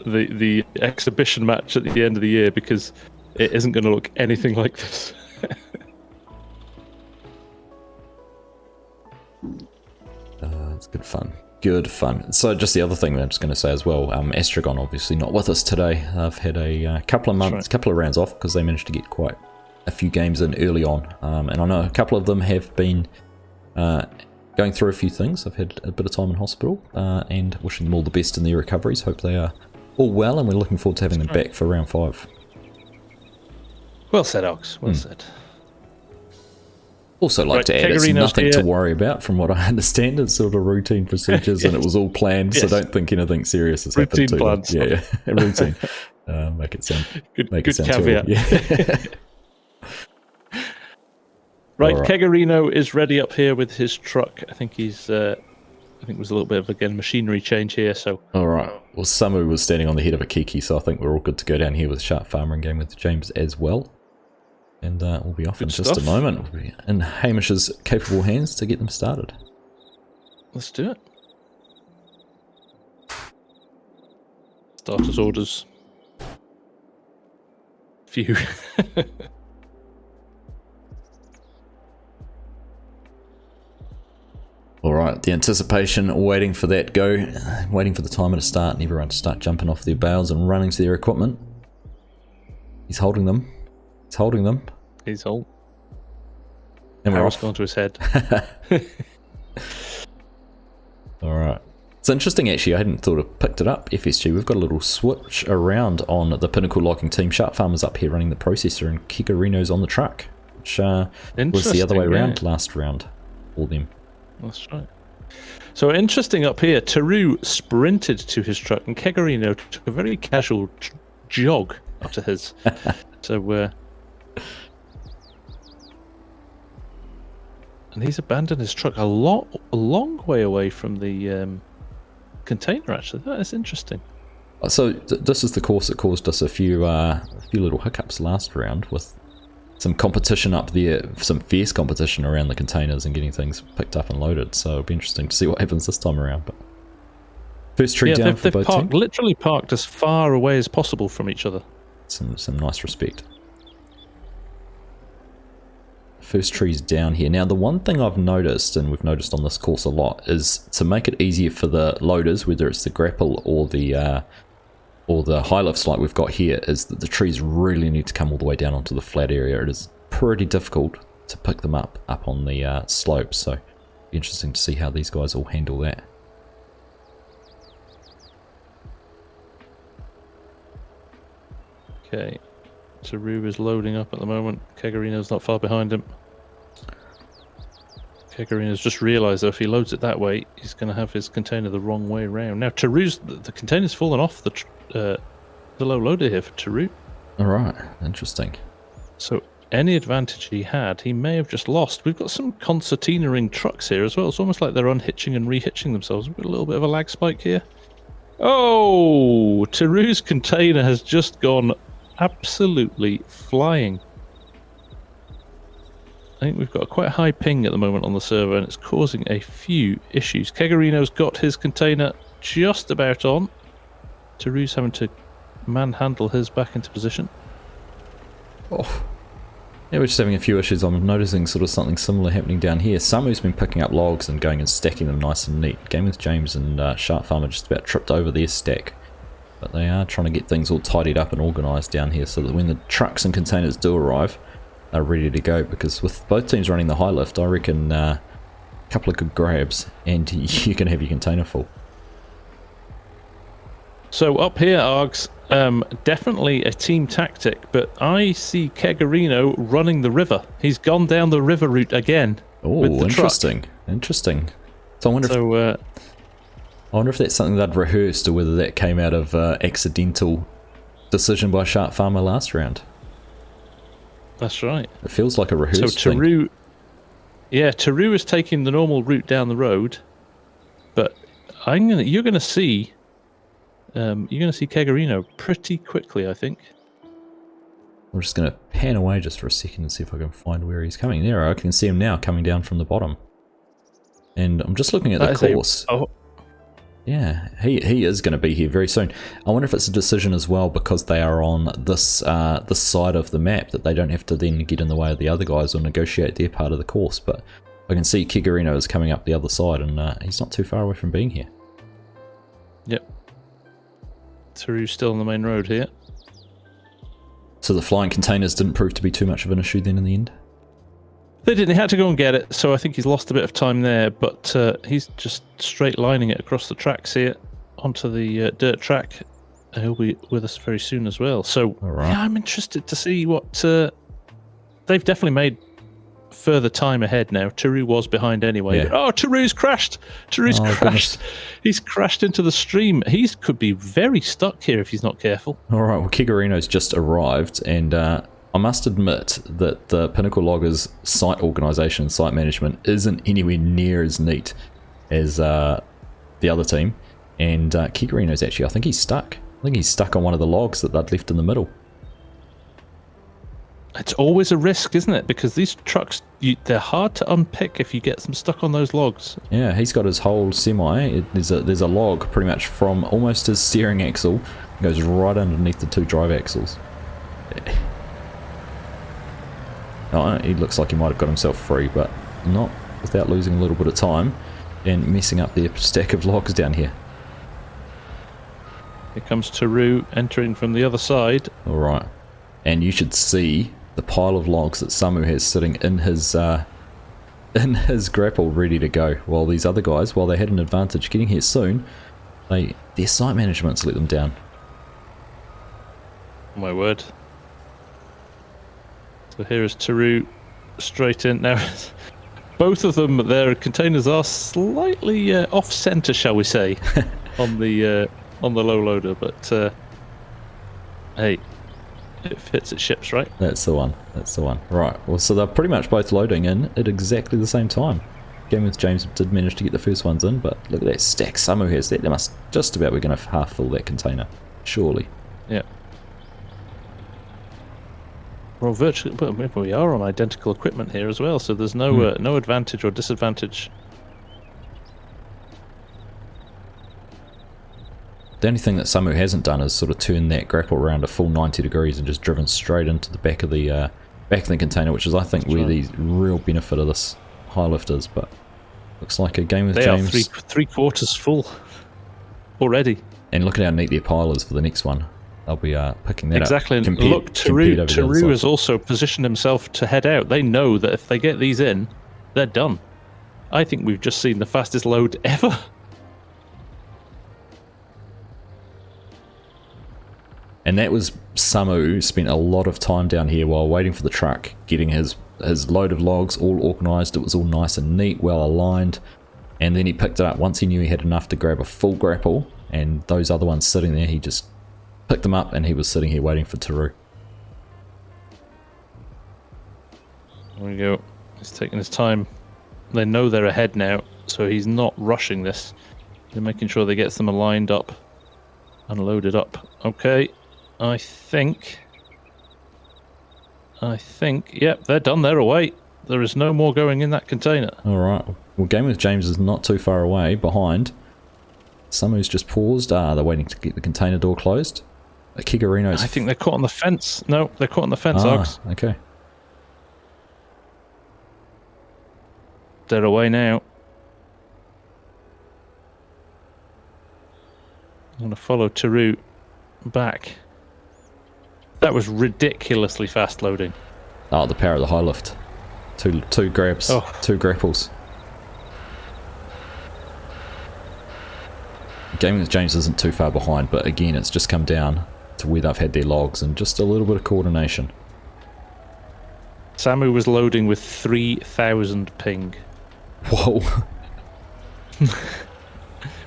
the exhibition match at the end of the year, because it isn't going to look anything like this. It's good fun. Good fun. So just the other thing that I'm just going to say as well, Astragon obviously not with us today. I've had a couple of months, couple of rounds off because they managed to get quite a few games in early on. And I know a couple of them have been going through a few things. I've had a bit of time in hospital and wishing them all the best in their recoveries. Hope they are all well, and we're looking forward to having them back for round 5. Well said, Ox. Well said. Also like to add, it's nothing to worry about from what I understand. It's sort of routine procedures and it was all planned, so don't think anything serious has happened to them. Yeah, routine. Make it sound good caveat. Right, Kegarino is ready up here with his truck. I think there's a little bit of, again, machinery change here. So alright. Well, Samu was standing on the head of a Kiki, so I think we're all good to go down here with Sharp Farmer and game with James as well. And we'll be off in just a moment. We'll be in Hamish's capable hands to get them started. Let's do it. Starters orders. Phew. Alright, the anticipation, waiting for that go, waiting for the timer to start and everyone to start jumping off their bales and running to their equipment. He's holding them. He's holding them. He's holding. And we're off. Gone to his head. Alright. It's interesting actually, I hadn't thought of picked it up, FSG. We've got a little switch around on the Pinnacle logging team. Sharp Farmer's up here running the processor and Kegarino's on the truck, which was the other way around last round for them. That's right. So interesting up here, Taru sprinted to his truck and Kegarino took a very casual jog up to his. So and he's abandoned his truck a long way away from the container, actually. That is interesting. So this is the course that caused us a few little hiccups last round with some competition up there, some fierce competition around the containers and getting things picked up and loaded. So it'll be interesting to see what happens this time around. But first tree down for both teams. Literally parked as far away as possible from each other. Some nice respect. First tree's down here. Now the one thing I've noticed, and we've noticed on this course a lot, is to make it easier for the loaders, whether it's the grapple or the high lifts like we've got here, is that the trees really need to come all the way down onto the flat area. It is pretty difficult to pick them up on the slopes, so it'll be interesting to see how these guys all handle that. Okay, Taru is loading up at the moment. Kegarino's not far behind him. Kegarino's just realised that if he loads it that way, he's going to have his container the wrong way around. Now Taru's the container's fallen off the low loader here for Taru. Alright, interesting. So any advantage he had, he may have just lost. We've got some concertina-ing trucks here as well. It's almost like they're unhitching and rehitching themselves. We've got a little bit of a lag spike here. Oh, Taru's container has just gone absolutely flying. I think we've got quite a high ping at the moment on the server and it's causing a few issues. Kegarino's got his container just about on. Taru's having to manhandle his back into position. Oh, yeah, we're just having a few issues. I'm noticing sort of something similar happening down here. Samu's been picking up logs and going and stacking them nice and neat. Game with James and Sharp Farmer just about tripped over their stack. But they are trying to get things all tidied up and organised down here so that when the trucks and containers do arrive, they're ready to go. Because with both teams running the high lift, I reckon a couple of good grabs and you can have your container full. So up here, Args, definitely a team tactic, but I see Kegarino running the river. He's gone down the river route again. Oh, interesting. Truck. Interesting. So I wonder if that's something they'd rehearsed or whether that came out of accidental decision by Shark Farmer last round. That's right. It feels like a rehearsed thing. THRU is taking the normal route down the road, but you're gonna see Kegarino pretty quickly, I think. I'm just gonna pan away just for a second and see if I can find where he's coming. There, I can see him now coming down from the bottom. And I'm just looking at the course. Yeah, he is going to be here very soon. I wonder if it's a decision as well because they are on this side of the map that they don't have to then get in the way of the other guys or negotiate their part of the course. But I can see Kegarino is coming up the other side and he's not too far away from being here. Yep. THRU's still on the main road here. So the flying containers didn't prove to be too much of an issue then in the end? They didn't. He had to go and get it, so I think he's lost a bit of time there, but he's just straight lining it across the tracks here onto the dirt track. He'll be with us very soon as well. So yeah, I'm interested to see what... they've definitely made further time ahead now. THRU was behind anyway. Yeah. Oh, THRU's crashed! THRU's crashed! Goodness. He's crashed into the stream. He could be very stuck here if he's not careful. Alright, well Kegarino's just arrived, and I must admit that the Pinnacle Loggers site organisation, site management isn't anywhere near as neat as the other team. And Kegarino's actually, I think he's stuck. I think he's stuck on one of the logs that they'd left in the middle. It's always a risk, isn't it? Because these trucks, they're hard to unpick if you get them stuck on those logs. Yeah, he's got his whole semi. There's a log pretty much from almost his steering axle, goes right underneath the two drive axles. Oh, he looks like he might have got himself free, but not without losing a little bit of time and messing up the stack of logs down here. Here comes THRU entering from the other side. Alright. And you should see the pile of logs that Samu has sitting in his grapple ready to go, while these other guys, while they had an advantage getting here soon, their site management's let them down. My word. So here is THRU straight in. Now, both of them, their containers are slightly off-center, shall we say, on the low loader, but hey, it fits, it ships, right? That's the one. That's the one. Right. Well, so they're pretty much both loading in at exactly the same time. Game with James did manage to get the first ones in, but look at that stack Samu has. That they must just about be going to half fill that container, surely. Yeah. Well, virtually, but we are on identical equipment here as well, so there's no no advantage or disadvantage. The only thing that Samu hasn't done is sort of turn that grapple around a full 90 degrees and just driven straight into the back of the container, which is, I think, where the real benefit of this high lift is. But looks like a game with James. They are three quarters full already. And look at how neat their pile is for the next one. They'll be picking that exactly. up. Exactly. Look, THRU has also positioned himself to head out. They know that if they get these in, they're done. I think we've just seen the fastest load ever. And that was Samu, who spent a lot of time down here while waiting for the truck, getting his load of logs all organised. It was all nice and neat, well aligned. And then he picked it up once he knew he had enough to grab a full grapple. And those other ones sitting there, he just picked them up and he was sitting here waiting for THRU. There we go. He's taking his time. They know they're ahead now, so he's not rushing this. They're making sure they get them aligned up and loaded up. Okay. I think, yep, they're done, they're away. There is no more going in that container. Alright, well, Game with James is not too far away, behind. Samu's just paused. They're waiting to get the container door closed. Kegarino's... I think they're caught on the fence. No, they're caught on the fence, Args. Okay. They're away now. I'm going to follow THRU back. That was ridiculously fast loading. Oh, the power of the high lift. Two grabs, two grapples. Gaming with James isn't too far behind, but again, it's just come down to where they've had their logs and just a little bit of coordination. Samu was loading with 3,000 ping. Whoa.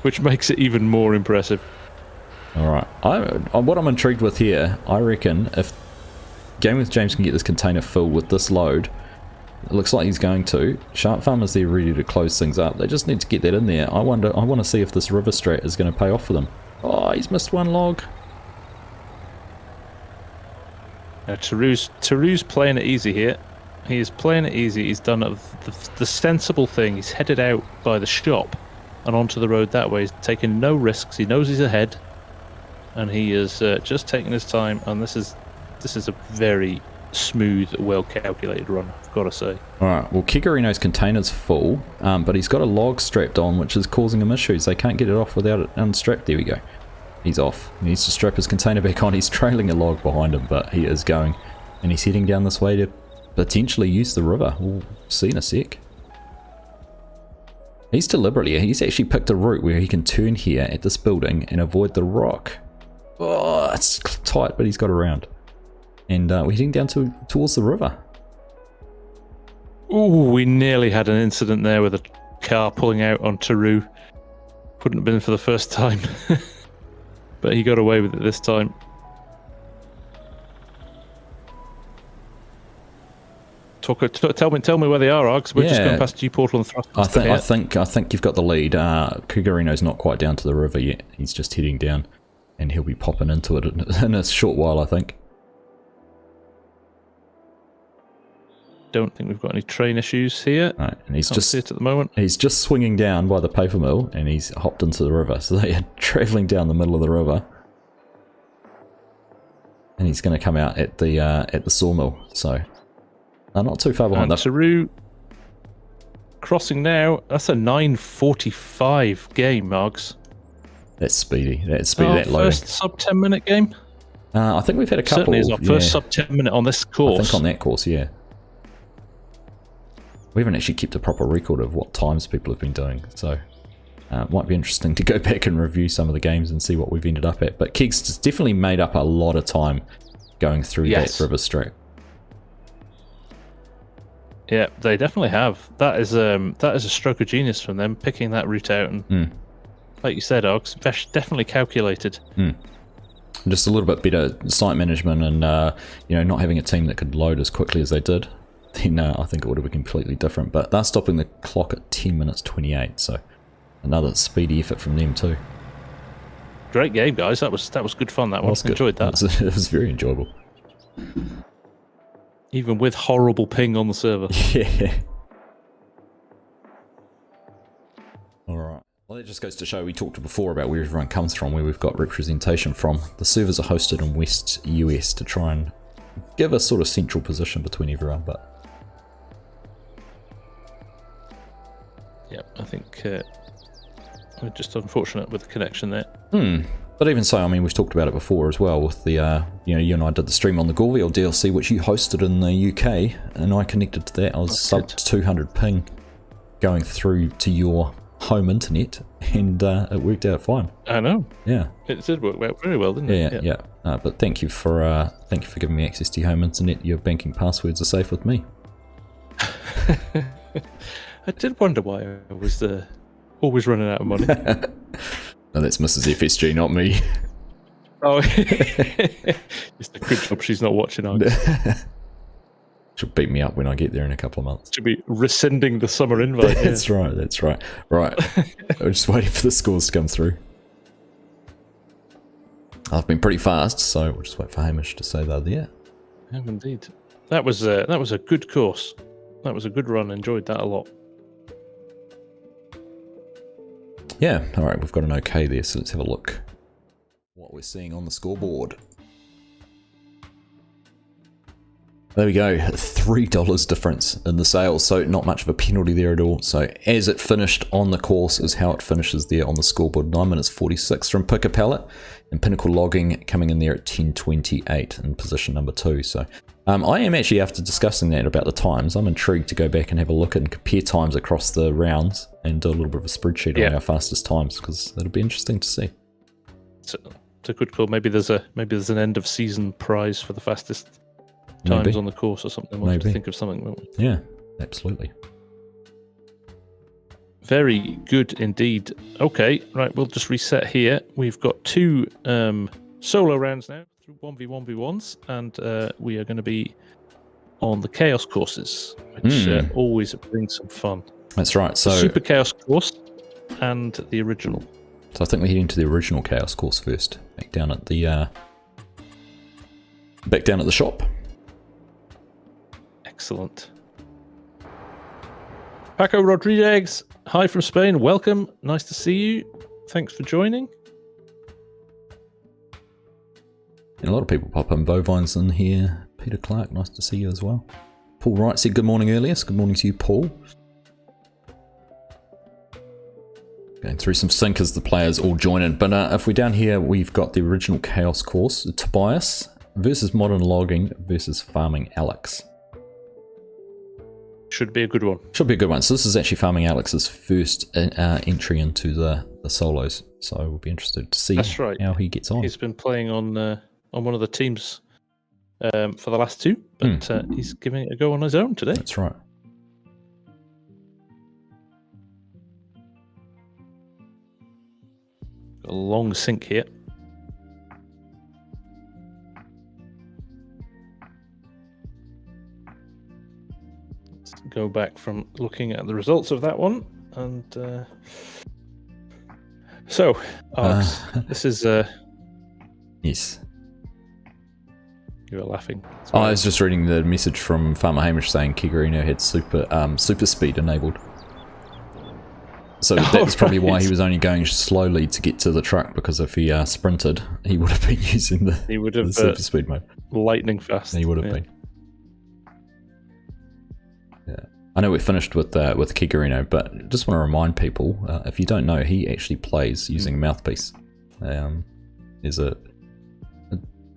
Which makes it even more impressive. Alright, what I'm intrigued with here, I reckon if Gaming with James can get this container filled with this load, it looks like he's going to. Sharp Farmer's there ready to close things up. They just need to get that in there. I want to see if this river strat is going to pay off for them. Oh, he's missed one log. Now, THRU's playing it easy here. He is playing it easy. He's done the sensible thing. He's headed out by the shop and onto the road that way. He's taking no risks. He knows he's ahead. And he is just taking his time. And this is a very smooth, well-calculated run, I've got to say. Alright, well, Kigarino's container's full, but he's got a log strapped on, which is causing him issues. They can't get it off without it unstrapped. There we go. He's off. He needs to strap his container back on. He's trailing a log behind him, but he is going. And he's heading down this way to potentially use the river. We'll see in a sec. He's actually picked a route where he can turn here at this building and avoid the rock. Oh, it's tight, but he's got around. And we're heading down towards the river. Ooh, we nearly had an incident there with a car pulling out on THRU. Couldn't have been for the first time. But he got away with it this time. Tell me where they are, Args. We're just going past G-Portal and THRUSTMASTER. I think you've got the lead. Kugarino's not quite down to the river yet. He's just heading down, and he'll be popping into it in a short while, I think. Don't think we've got any train issues here. Right, and he's just it at the moment. He's just swinging down by the paper mill, and he's hopped into the river. So they are travelling down the middle of the river, and he's going to come out at the sawmill. So not too far behind. THRU crossing now. That's a 9:45 game, Margs. That's speedy. That's speedy. That loading. First sub 10-minute game. I think we've had a couple. Certainly is our first sub 10-minute on this course. I think on that course, yeah. We haven't actually kept a proper record of what times people have been doing, so it might be interesting to go back and review some of the games and see what we've ended up at. But Kegs definitely made up a lot of time going through that river strat. Yeah, they definitely have. That is a stroke of genius from them, picking that route out, and like you said, Args, definitely calculated. Just a little bit better site management, and not having a team that could load as quickly as they did. Then I think it would have been completely different. But they're stopping the clock at 10 minutes 28, so another speedy effort from them too. Great game, guys. That was good fun. That one. Enjoyed that. It was very enjoyable. Even with horrible ping on the server. Yeah. All right. Well, that just goes to show, we talked before about where everyone comes from, where we've got representation from. The servers are hosted in West US to try and give a sort of central position between everyone, but yeah, I think we're just unfortunate with the connection there. But even so, I mean, we've talked about it before as well with the, you and I did the stream on the Gorville DLC, which you hosted in the UK, and I connected to that. I was sub 200 ping going through to your home internet, and it worked out fine. I know. Yeah. It did work out very well, didn't it? Yeah. But thank you for giving me access to your home internet. Your banking passwords are safe with me. I did wonder why I was always running out of money. No, that's Mrs. FSG, not me. Oh, just a good job she's not watching. She'll beat me up when I get there in a couple of months. She'll be rescinding the summer invite. That's right. Right, I'm just waiting for the scores to come through. I've been pretty fast, so we'll just wait for Hamish to say they're there. Yeah, indeed. That was a good course. That was a good run. Enjoyed that a lot. Yeah, all right, we've got an okay there, so let's have a look what we're seeing on the scoreboard. There we go, $3 difference in the sales, so not much of a penalty there at all. So as it finished on the course is how it finishes there on the scoreboard. 9 minutes 46 from Picker Pallet, and Pinnacle Logging coming in there at 10:28 in position number 2. So I am actually, after discussing that about the times, I'm intrigued to go back and have a look and compare times across the rounds and do a little bit of a spreadsheet on our fastest times, because it'll be interesting to see. It's a good call. Maybe there's an end of season prize for the fastest times on the course or something. We'll have to think of something, won't we? Yeah, absolutely. Very good indeed. Okay, right, we'll just reset here. We've got 2 solo rounds now, 1v1v1s, and we are going to be on the Chaos courses, which always brings some fun. That's right. So the Super Chaos course and the original. So I think we're heading to the original Chaos course first. Back down at the shop. Excellent. Paco Rodriguez, hi from Spain. Welcome. Nice to see you. Thanks for joining. And a lot of people pop in. Bovine's in here. Peter Clark, nice to see you as well. Paul Wright said good morning earlier. So good morning to you, Paul. Going through some sync as the players all join in. But if we're down here, we've got the original Chaos course. Tobias versus Modern Logging versus Farming Alex. Should be a good one. Should be a good one. So this is actually Farming Alex's first entry into the solos. So we'll be interested to see how he gets on. He's been playing on one of the teams for the last 2, but he's giving it a go on his own today. That's right. Got a long sync here. Go back from looking at the results of that one, and so Args, this is yes. You were laughing. I was just reading the message from Farmer Hamish saying Kigarino had super speed enabled, so that's probably why he was only going slowly to get to the truck, because if he sprinted, he would have been using the super speed mode. Lightning fast. He would have been. Yeah, I know we're finished with Kigarino, but just want to remind people, if you don't know, he actually plays using a mouthpiece. There's a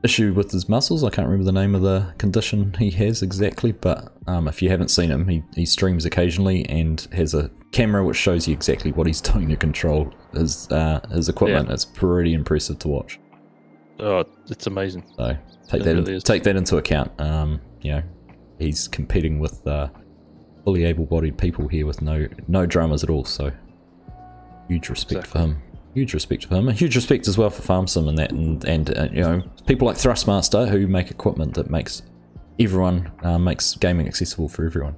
issue with his muscles. I can't remember the name of the condition he has exactly, but if you haven't seen him, he streams occasionally and has a camera which shows you exactly what he's doing to control his equipment. It's pretty impressive to watch. Oh, it's amazing. So take that into account. You know, he's competing with fully able-bodied people here with no dramas at all, so huge respect for him. Huge respect for him. A huge respect as well for FarmSim and that, and you know, people like THRUSTMASTER who make equipment that makes everyone makes gaming accessible for everyone.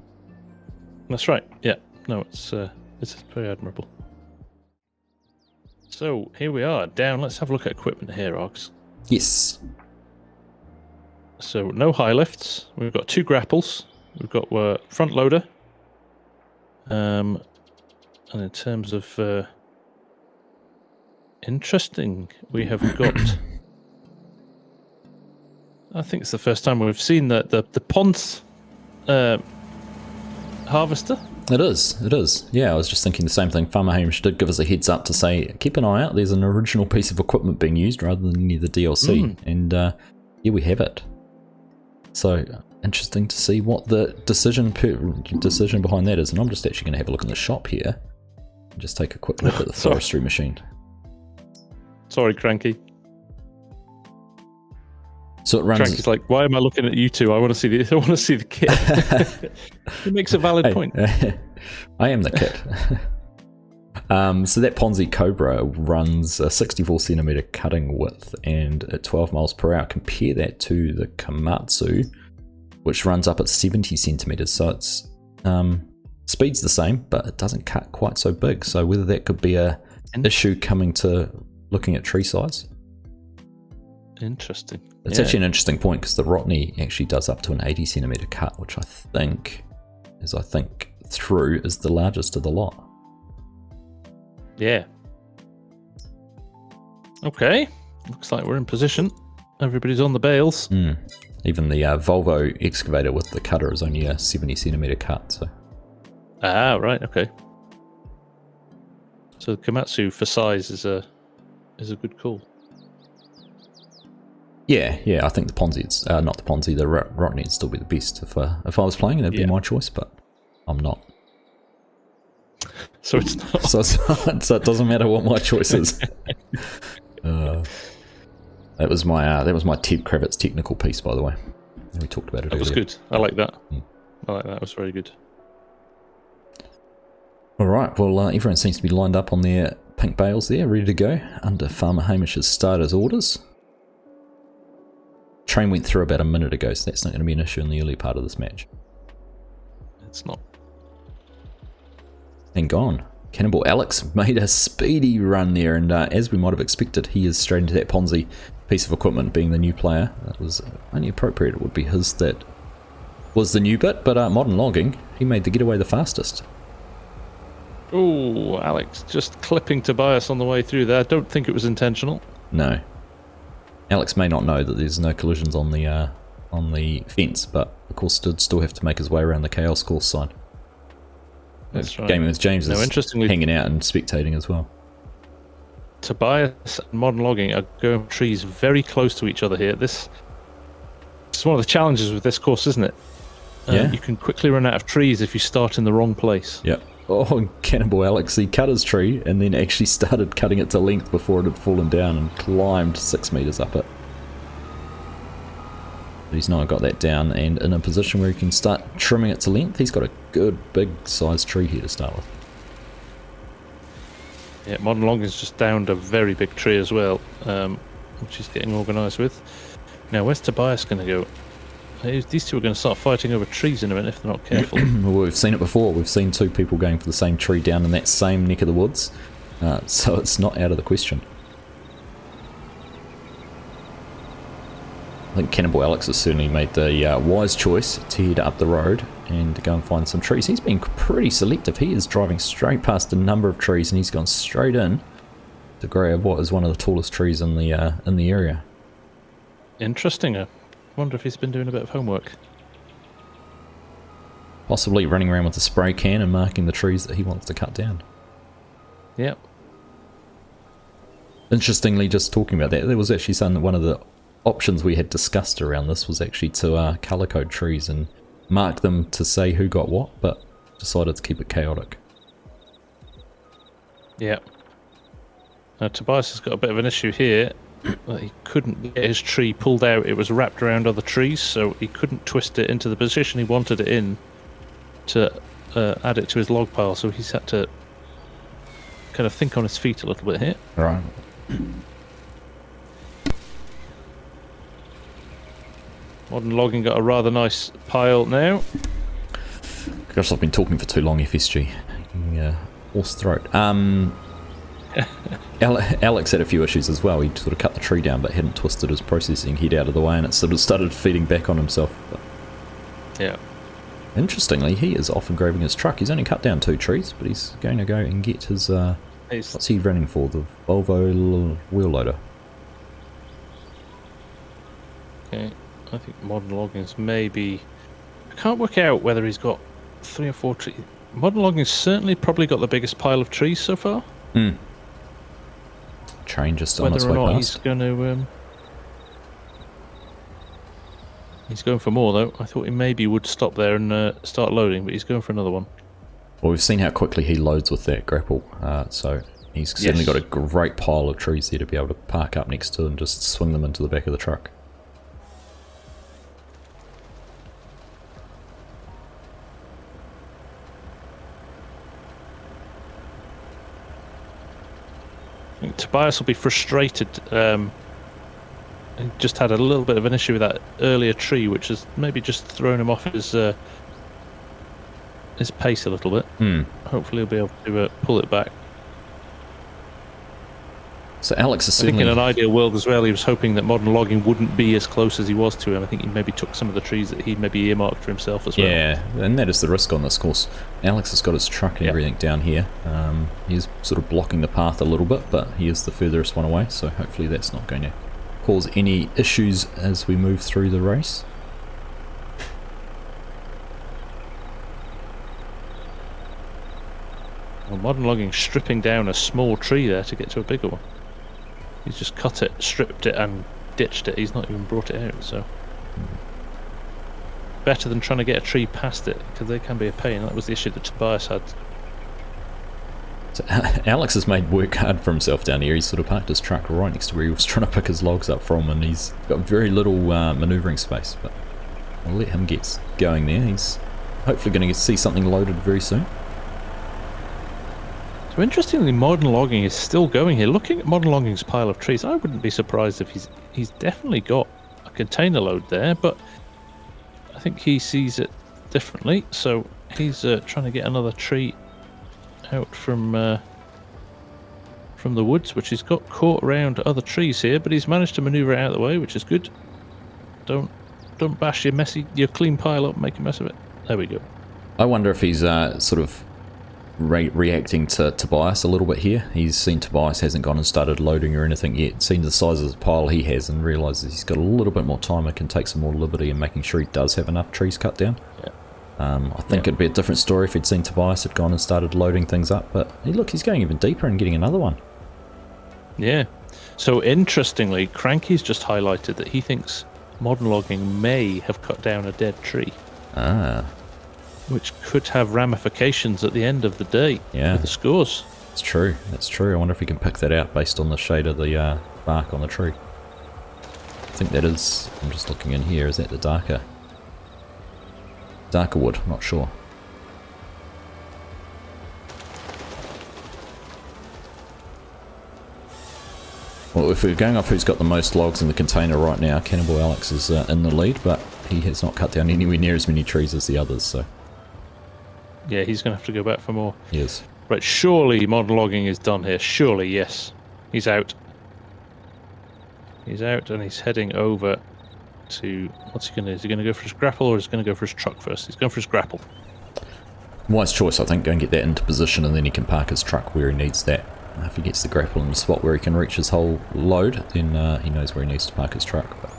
That's right. Yeah. No, it's very admirable. So here we are down. Let's have a look at equipment here, Args. Yes. So no high lifts. We've got 2 grapples. We've got front loader. And in terms of interesting, we have got. I think it's the first time we've seen the Ponce harvester. It is. Yeah, I was just thinking the same thing. Farmer Hamish did give us a heads up to say, keep an eye out. There's an original piece of equipment being used rather than any of the DLC, and here we have it. So interesting to see what the decision behind that is. And I'm just actually going to have a look in the shop here and just take a quick look at the forestry machine. Sorry, Cranky. So it runs. Cranky's like, why am I looking at you two? I want to see the kit. He makes a valid point. I am the kit. So that Ponzi Cobra runs a 64 centimeter cutting width and at 12 miles per hour. Compare that to the Komatsu, which runs up at 70 centimeters. So it's speed's the same, but it doesn't cut quite so big. So whether that could be an issue coming to looking at tree size. Interesting. It's actually an interesting point because the Rotney actually does up to an 80 centimeter cut, which I think through is the largest of the lot. Yeah. Okay. Looks like we're in position. Everybody's on the bales. Even the Volvo excavator with the cutter is only a 70 centimeter cut. So. Ah, right. Okay. So the Komatsu for size is a good call. Yeah. I think the Ponzi, not the Ponzi, the Rottney would still be the best if I was playing. That'd be my choice, but I'm not. So it's not. So it doesn't matter what my choice is. That was my Ted Kravitz technical piece, by the way. We talked about it. That was good. I like that. I like that. It was very good. All right. Well, everyone seems to be lined up on their pink bales there, ready to go under Farmer Hamish's starter's orders. Train went through about a minute ago, so that's not going to be an issue in the early part of this match. It's not. And gone. Cannonball Alex made a speedy run there, and as we might have expected, he is straight into that Ponzi piece of equipment. Being the new player, that was only appropriate. It would be his that was the new bit, but Modern Logging, he made the getaway the fastest. Oh, Alex just clipping Tobias on the way through there. I don't think it was intentional. No. Alex may not know that there's no collisions on the fence, but of course did still have to make his way around the Chaos Course side. That's right. Gaming with James is interestingly, hanging out and spectating as well. Tobias and Modern Logging are going trees very close to each other here. This is one of the challenges with this course, isn't it? Yeah. You can quickly run out of trees if you start in the wrong place. Yep. Oh, and Cannonball Alex, he cut his tree and then actually started cutting it to length before it had fallen down and climbed 6 meters up it. But he's now got that down and in a position where he can start trimming it to length. He's got a good big sized tree here to start with. Yeah, Modern Logging's just downed a very big tree as well, which he's getting organised with. Now, where's Tobias going to go? These two are going to start fighting over trees in a minute if they're not careful. Well, we've seen it before. We've seen two people going for the same tree down in that same neck of the woods. So it's not out of the question. I think Cannonball Alex has certainly made the wise choice to head up the road and go and find some trees. He's been pretty selective. He is driving straight past a number of trees and he's gone straight in to grab what is one of the tallest trees in the area. Interesting. I wonder if he's been doing a bit of homework. Possibly running around with a spray can and marking the trees that he wants to cut down. Yep. Interestingly, just talking about that, there was actually one of the options we had discussed around this was actually to colour code trees and mark them to say who got what, but decided to keep it chaotic. Yeah. Now Tobias has got a bit of an issue here. He couldn't get his tree pulled out. It was wrapped around other trees, so he couldn't twist it into the position he wanted it in to add it to his log pile, so he's had to kind of think on his feet a little bit here. Right. Modern Logging got a rather nice pile now. Gosh, I've been talking for too long, FSG. Horse throat. Alex had a few issues as well. He sort of cut the tree down but hadn't twisted his processing head out of the way and it sort of started feeding back on himself. But yeah. Interestingly, he is often grabbing his truck. He's only cut down 2 trees, but he's going to go and get his... what's he running for? The Volvo wheel loader. Okay. I think Modern Logging's maybe... I can't work out whether he's got 3 or 4 trees. Modern Logging's certainly probably got the biggest pile of trees so far. Hmm. Train just on its way past. Whether or not past. he's going to... he's going for more though. I thought he maybe would stop there and start loading, but he's going for another one. Well, we've seen how quickly he loads with that grapple, so he's certainly got a great pile of trees there to be able to park up next to and just swing them into the back of the truck. Tobias will be frustrated. He just had a little bit of an issue with that earlier tree, which has maybe just thrown him off his pace a little bit. Hopefully he'll be able to pull it back. So Alex is I think certainly... in an ideal world as well, he was hoping that Modern Logging wouldn't be as close as he was to him. I think he maybe took some of the trees that he maybe earmarked for himself as well. Yeah, and that is the risk on this course. Alex has got his truck and everything down here. He's sort of blocking the path a little bit, but he is the furthest one away, so hopefully that's not going to cause any issues as we move through the race. Well, Modern Logging stripping down a small tree there to get to a bigger one. He's just cut it, stripped it, and ditched it. He's not even brought it out, so... Better than trying to get a tree past it, because they can be a pain. That was the issue that Tobias had. So Alex has made work hard for himself down here. He's sort of parked his truck right next to where he was trying to pick his logs up from, and he's got very little manoeuvring space, but I'll let him get going there. He's hopefully going to see something loaded very soon. So interestingly, modern logging is still going here. Looking at modern logging's pile of trees, I wouldn't be surprised if he's definitely got a container load there, but I think he sees it differently. So he's trying to get another tree out from the woods, which he's got caught around other trees here, but he's managed to maneuver it out of the way, which is good. Don't bash your clean pile up and make a mess of it. There we go. I wonder if he's sort of reacting to Tobias a little bit here. He's seen Tobias hasn't gone and started loading or anything yet, seen the size of the pile he has, and realises he's got a little bit more time and can take some more liberty in making sure he does have enough trees cut down. Yeah. I think it'd be a different story if he'd seen Tobias had gone and started loading things up, but hey, look, he's going even deeper and getting another one. Yeah. So interestingly, Cranky's just highlighted that he thinks modern logging may have cut down a dead tree. Ah. Which could have ramifications at the end of the day with the scores. That's true. That's true. I wonder if we can pick that out based on the shade of the bark on the tree. I think that is... I'm just looking in here. Is that the darker wood? I'm not sure. Well, if we're going off who's got the most logs in the container right now, Cannibal Alex is in the lead, but he has not cut down anywhere near as many trees as the others, so... Yeah, he's going to have to go back for more. Yes. Right, surely modern logging is done here. Surely, yes. He's out. He's out and he's heading over to... What's he going to do? Is he going to go for his grapple or is he going to go for his truck first? He's going for his grapple. Wise choice, I think. Go and get that into position and then he can park his truck where he needs that. If he gets the grapple in the spot where he can reach his whole load, then he knows where he needs to park his truck. But...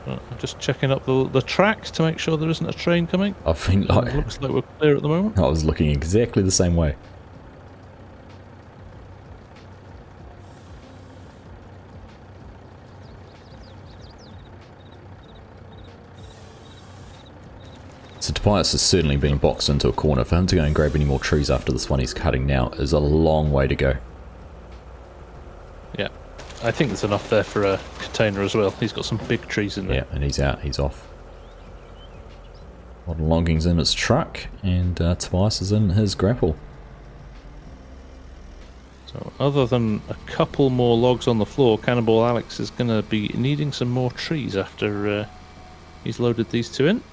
I'm just checking up the tracks to make sure there isn't a train coming. I think like, it looks like we're clear at the moment. I was looking exactly the same way. So Tobias has certainly been boxed into a corner. For him to go and grab any more trees after this one he's cutting now is a long way to go. Yeah. I think there's enough there for a container as well. He's got some big trees in there. Yeah, and he's out. He's off. Modern logging's in his truck, and Tobias is in his grapple. So other than a couple more logs on the floor, Cannibal Alex is going to be needing some more trees after he's loaded these two in.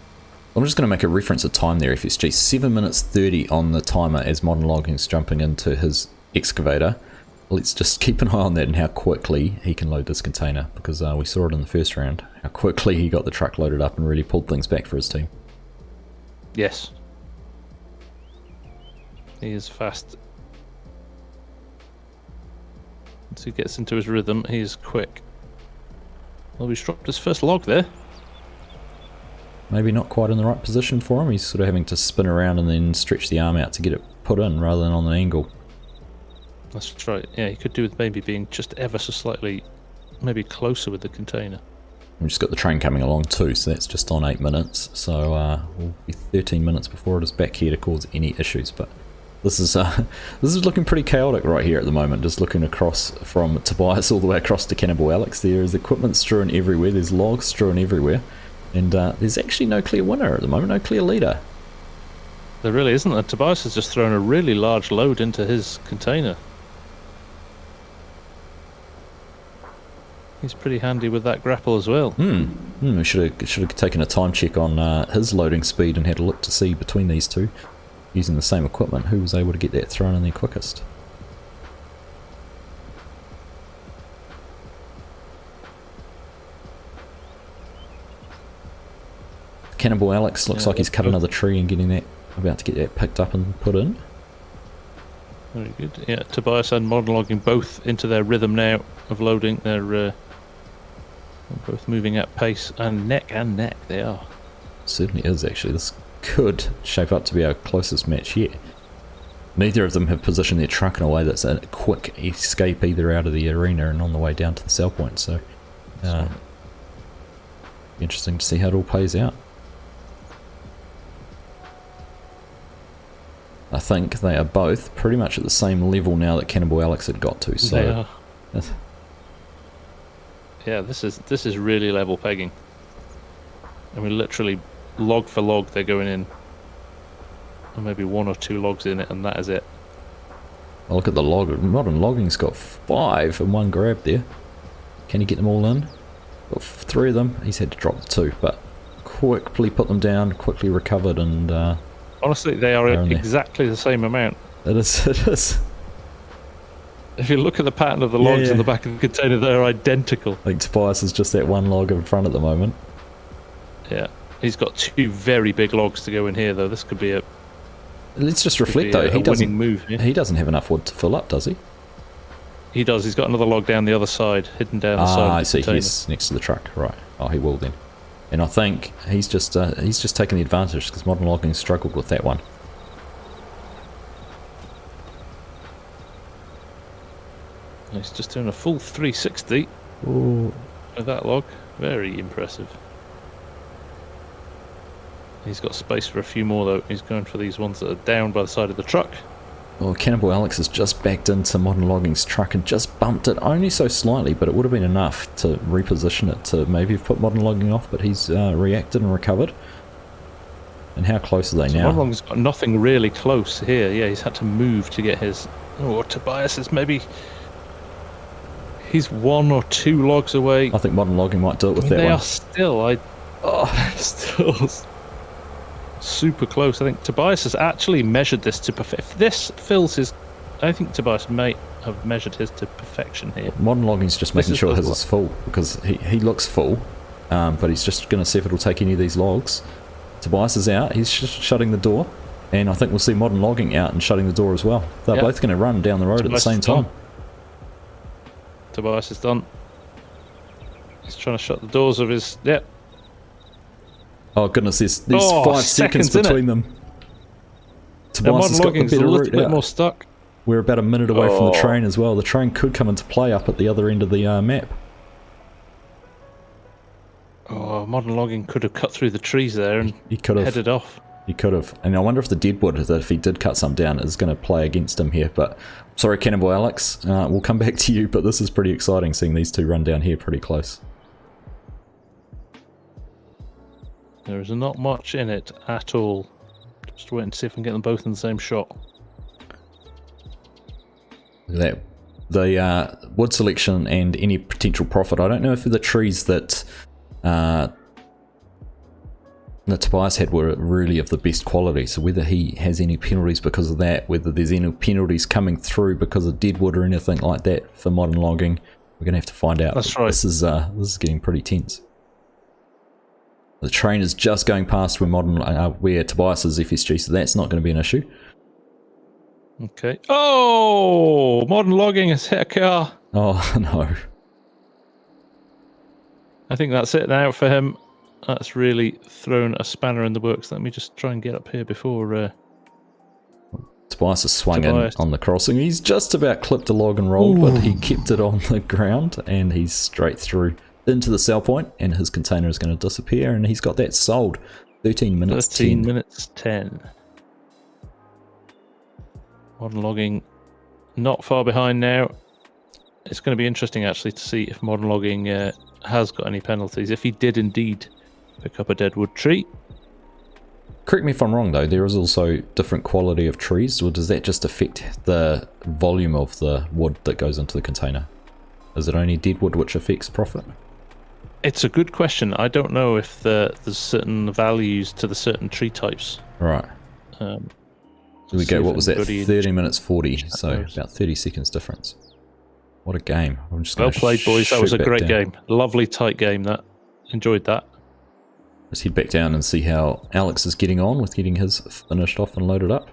I'm just going to make a reference of time there, FSG. 7 minutes 30 on the timer as modern logging's jumping into his excavator. Let's just keep an eye on that and how quickly he can load this container, because we saw it in the first round, how quickly he got the truck loaded up and really pulled things back for his team. Yes. He is fast. Once he gets into his rhythm, he is quick. Well, he's dropped his first log there. Maybe not quite in the right position for him. He's sort of having to spin around and then stretch the arm out to get it put in rather than on an angle. That's right. Yeah, he could do with maybe being just ever so slightly, maybe closer with the container. We've just got the train coming along too, so that's just on 8 minutes. So we'll be 13 minutes before it is back here to cause any issues. But this is looking pretty chaotic right here at the moment. Just looking across from Tobias all the way across to Cannibal Alex. There is equipment strewn everywhere. There's logs strewn everywhere, and there's actually no clear winner at the moment. No clear leader. There really isn't. Tobias has just thrown a really large load into his container. He's pretty handy with that grapple as well. We should have taken a time check on his loading speed and had a look to see between these two, using the same equipment, who was able to get that thrown in there quickest. Cannibal Alex looks like he's cut another tree and about to get that picked up and put in. Very good. Yeah, Tobias and modern logging both into their rhythm now of loading. They're both moving at pace, and neck they are. Certainly is, actually. This could shape up to be our closest match yet. Neither of them have positioned their truck in a way that's a quick escape either out of the arena and on the way down to the sell point, so Interesting to see how it all plays out. I think they are both pretty much at the same level now that Cannibal Alex had got to. So they are. Yeah, this is really level pegging. I mean, literally, log for log, they're going in. And maybe 1 or 2 logs in it, and that is it. Oh, look at the log. Modern Logging's got 5 in one grab there. Can he get them all in? Got 3 of them. He's had to drop the 2, but quickly put them down, quickly recovered, and honestly, they are exactly the same amount. It is. It is. If you look at the pattern of the logs in the back of the container, they're identical. I think Tobias is just that one log in front at the moment. Yeah, he's got 2 very big logs to go in here, though. This could be a. Let's just reflect though. He doesn't move. Yeah? He doesn't have enough wood to fill up, does he? He does. He's got another log down the other side, hidden down the side. Ah, I see. He's next to the truck, right? Oh, he will then. And I think he's just taking the advantage because Modern Logging struggled with that one. He's just doing a full 360 Ooh. with that log. Very impressive. He's got space for a few more though. He's going for these ones that are down by the side of the truck. Well, Cannibal Alex has just backed into Modern Logging's truck and just bumped it only so slightly, but it would have been enough to reposition it to maybe have put Modern Logging off, but he's reacted and recovered. And how close are they now? Modern Logging's got nothing really close here. Yeah, he's had to move to get his... Oh, Tobias is maybe... He's 1 or 2 logs away. I think Modern Logging might do it with that one. They are still... still... super close. I think Tobias has actually measured this to perfection. If this fills his... I think Tobias may have measured his to perfection here. Modern Logging's just making sure his is full, because he looks full, but he's just going to see if it'll take any of these logs. Tobias is out. He's just shutting the door, and I think we'll see Modern Logging out and shutting the door as well. They're both going to run down the road Tobias at the same time. Tobias is done. He's trying to shut the doors of his... Yep. Oh goodness, there's 5 seconds between them. Tobias has got the better route out. More stuck. We're about a minute away from the train as well. The train could come into play up at the other end of the map. Oh, Modern Logging could have cut through the trees there and he could have headed off. He could have. And I wonder if the deadwood, that if he did cut some down, is going to play against him here. But sorry, Cannibal Alex, we'll come back to you, but this is pretty exciting seeing these 2 run down here pretty close. There is not much in it at all. Just waiting to see if I can get them both in the same shot. Look at that. The wood selection and any potential profit. I don't know if the trees that Tobias had were really of the best quality, so whether he has any penalties because of that, whether there's any penalties coming through because of deadwood or anything like that for Modern Logging, we're going to have to find out. That's right. This is getting pretty tense. The train is just going past where Tobias is FSG, so that's not going to be an issue. Okay. Oh! Modern Logging has hit a car. Oh, no. I think that's it now for him. That's really thrown a spanner in the works. Let me just try and get up here before... Tobias has swung in on the crossing. He's just about clipped a log and rolled, but he kept it on the ground, and he's straight through into the sell point, and his container is going to disappear, and he's got that sold. 13 minutes 13 10. minutes 10. Modern Logging not far behind now. It's going to be interesting actually to see if Modern Logging has got any penalties. If he did indeed pick up a deadwood tree. Correct me if I'm wrong though, there is also different quality of trees, or does that just affect the volume of the wood that goes into the container? Is it only deadwood which affects profit? It's a good question. I don't know if there's certain values to the certain tree types. Right. There we go. What was that? 30 minutes 40. So about 30 seconds difference. What a game. I'm just well played, boys. That was a great game. Lovely tight game. That. Enjoyed that. Let's head back down and see how Alex is getting on with getting his finished off and loaded up.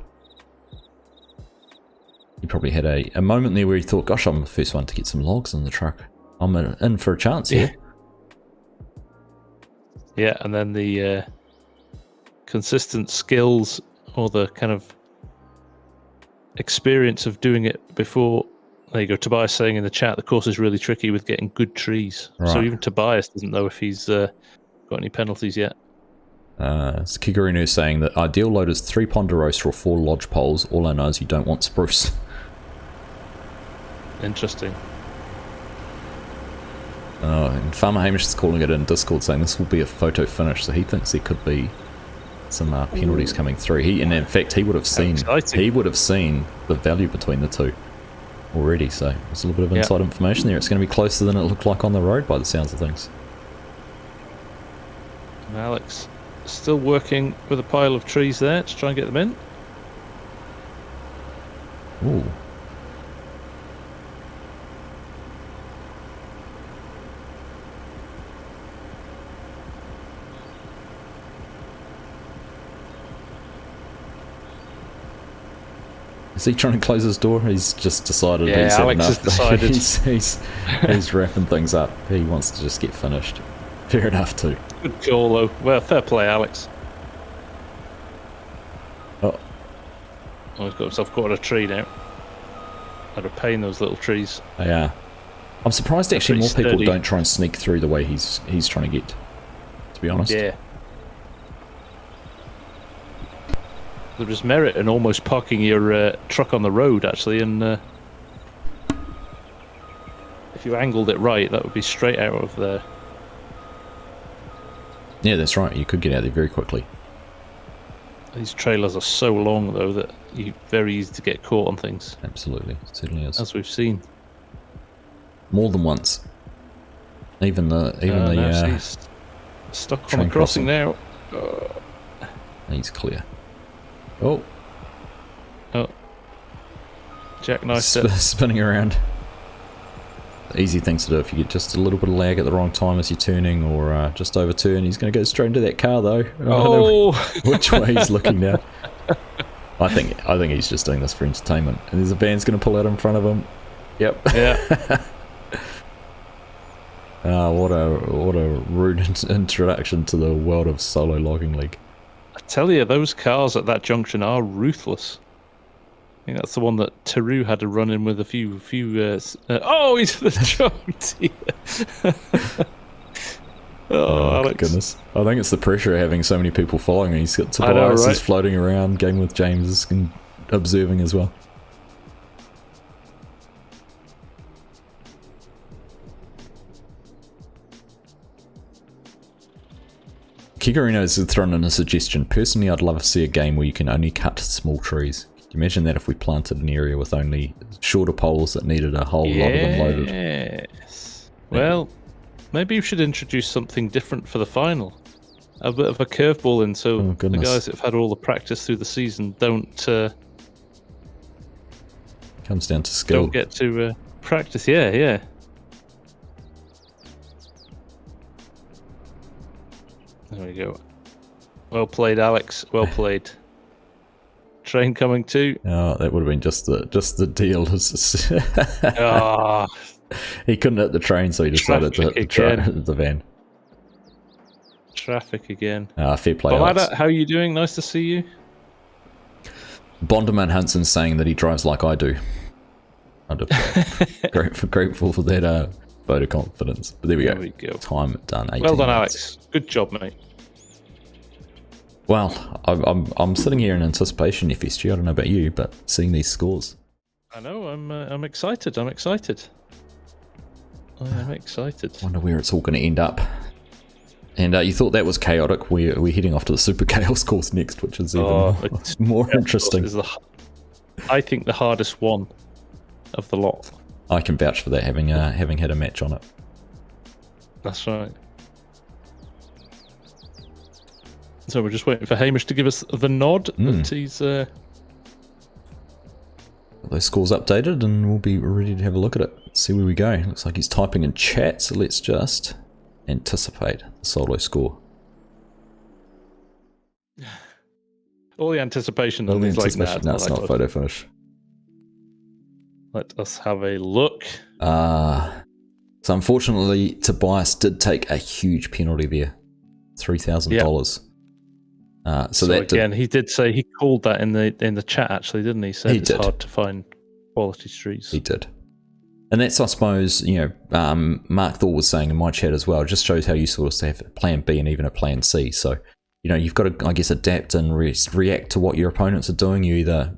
He probably had a moment there where he thought, gosh, I'm the first one to get some logs in the truck. I'm in for a chance here. Yeah, and then the consistent skills or the kind of experience of doing it before There you go. Tobias saying in the chat the course is really tricky with getting good trees. Right. So even Tobias doesn't know if he's got any penalties yet. Kigarinu is saying that ideal load is 3 ponderosa or 4 lodge poles. All I know is you don't want spruce. Interesting. And Farmer Hamish is calling it in Discord, saying this will be a photo finish, so he thinks there could be some penalties coming through. And in fact, he would have seen the value between the two already. So there's a little bit of inside information there. It's going to be closer than it looked like on the road by the sounds of things. And Alex still working with a pile of trees there to try and get them in. Ooh. Is he trying to close his door? He's just decided he's had Alex enough. has decided. he's wrapping things up. He wants to just get finished. Fair enough too. Good call though. Well, fair play, Alex. Oh, He's got himself caught in a tree now. I'd have pain those little trees. yeah. I'm surprised actually more people sturdy. don't try and sneak through the way he's trying to get. To be honest. Yeah. There's merit in almost parking your truck on the road, actually, and if you angled it right, that would be straight out of there. Yeah, that's right. You could get out there very quickly. These trailers are so long, though, that you're very easy to get caught on things. Absolutely, it certainly is. As we've seen. More than once. Even he's stuck on the crossing now. He's clear. Oh, jackknifed it. Spinning around. Easy things to do if you get just a little bit of lag at the wrong time as you're turning, or just overturn. He's going to go straight into that car though. I don't know which way he's looking now. I think he's just doing this for entertainment. And there's a van's going to pull out in front of him. Yep. Yeah. What a rude introduction to the world of solo logging league. I tell you, those cars at that junction are ruthless. I think that's the one that Teru had to run in with a few. He's the jumped. Oh, Alex. Goodness. I think it's the pressure of having so many people following me. He's got Tobias is floating around, game with James and observing as well. Kigarino has thrown in a suggestion. Personally, I'd love to see a game where you can only cut small trees. Can you imagine that if we planted an area with only shorter poles that needed a whole lot of them loaded? Yes. Well, maybe you should introduce something different for the final. A bit of a curveball in, so the guys that have had all the practice through the season don't... Comes down to skill. Don't get to practice, yeah. There we go. Well played, Alex. Well played. Train coming too. Oh, that would have been just the deal. He couldn't hit the train, so he decided to hit the van. Traffic again. Fair play, Balada, Alex. how are you doing? Nice to see you. Bonderman Hansen saying that he drives like I do. I'm grateful for that vote of confidence. But there we go. Time done. Well done, minutes. Alex. Good job, mate. Well, I'm sitting here in anticipation, FSG. I don't know about you, but seeing these scores. I know. I'm excited. I am excited. Wonder where it's all going to end up. And you thought that was chaotic. We're heading off to the Super Chaos course next, which is even more interesting. I think the hardest one of the lot. I can vouch for that, having had a match on it. That's right. So we're just waiting for Hamish to give us the nod that he's... Those scores updated, and we'll be ready to have a look at it. Let's see where we go. Looks like he's typing in chat, so let's just anticipate the solo score. All the anticipation All and the things like that. No, it's not photo finish. Let us have a look. So unfortunately, Tobias did take a huge penalty there. $3,000. So that again, he did say he called that in the chat, actually, didn't he? Said it's hard to find quality trees. He did. And that's, I suppose, Mark Thor was saying in my chat as well, it just shows how you sort of have a plan B and even a plan C. So, you've got to, I guess, adapt and react to what your opponents are doing. You either,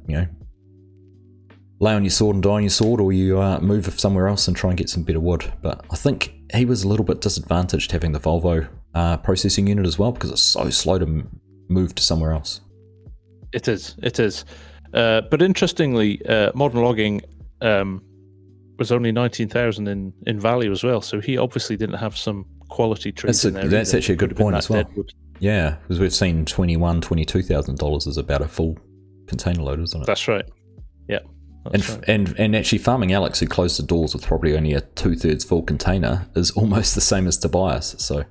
lay on your sword and die on your sword, or you move somewhere else and try and get some better wood. But I think he was a little bit disadvantaged having the Volvo processing unit as well, because it's so slow to move to somewhere else. It is. But interestingly, modern logging was only 19,000 in value as well. So he obviously didn't have some quality trees in there. That's actually a good point as well. Deadwood. Yeah, because we've seen $22,000 is about a full container load, isn't it? That's right. Yeah. And actually, farming Alex, who closed the doors with probably only a 2/3 full container, is almost the same as Tobias. So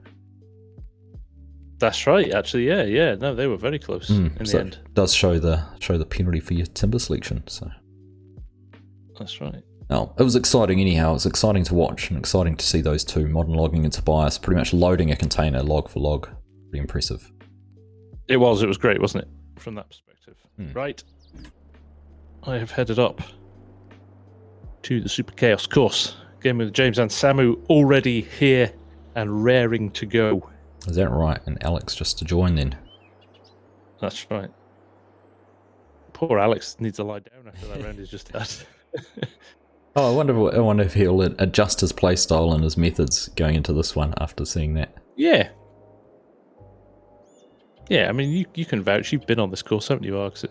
that's right. Actually, yeah. No, they were very close in the end. It does show the penalty for your timber selection. So that's right. Oh, it was exciting anyhow. It was exciting to watch and exciting to see those two, modern logging and Tobias, pretty much loading a container log for log. Pretty impressive. It was great, wasn't it? From that perspective. Right. I have headed up to the Super Chaos course. Game with James and Samu already here and raring to go. Is that right? And Alex just to join then? That's right. Poor Alex needs to lie down after that round he's just had. Oh, I wonder if he'll adjust his play style and his methods going into this one after seeing that. Yeah. Yeah, I mean, you can vouch. You've been on this course, haven't you, Args?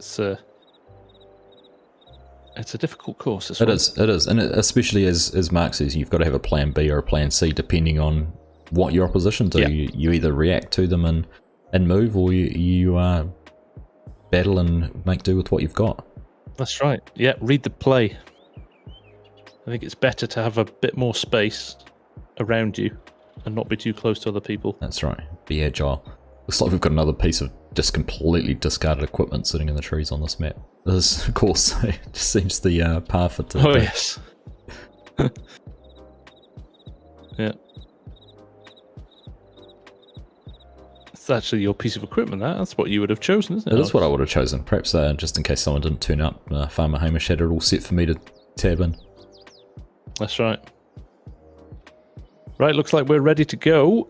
It's a difficult course. It is. And especially as Mark says, you've got to have a plan B or a plan C depending on what your opposition do. Yeah. You either react to them and move, or you battle and make do with what you've got. That's right. Yeah, read the play. I think it's better to have a bit more space around you and not be too close to other people. That's right. Be agile. Looks like we've got another piece of just completely discarded equipment sitting in the trees on this map. This, of course, just seems the path for today. Oh, yes. Yeah. It's actually your piece of equipment, that's what you would have chosen, isn't it? It is what I would have chosen. Perhaps just in case someone didn't turn up, Farmer Hamish had it all set for me to tab in. That's right. Right, looks like we're ready to go.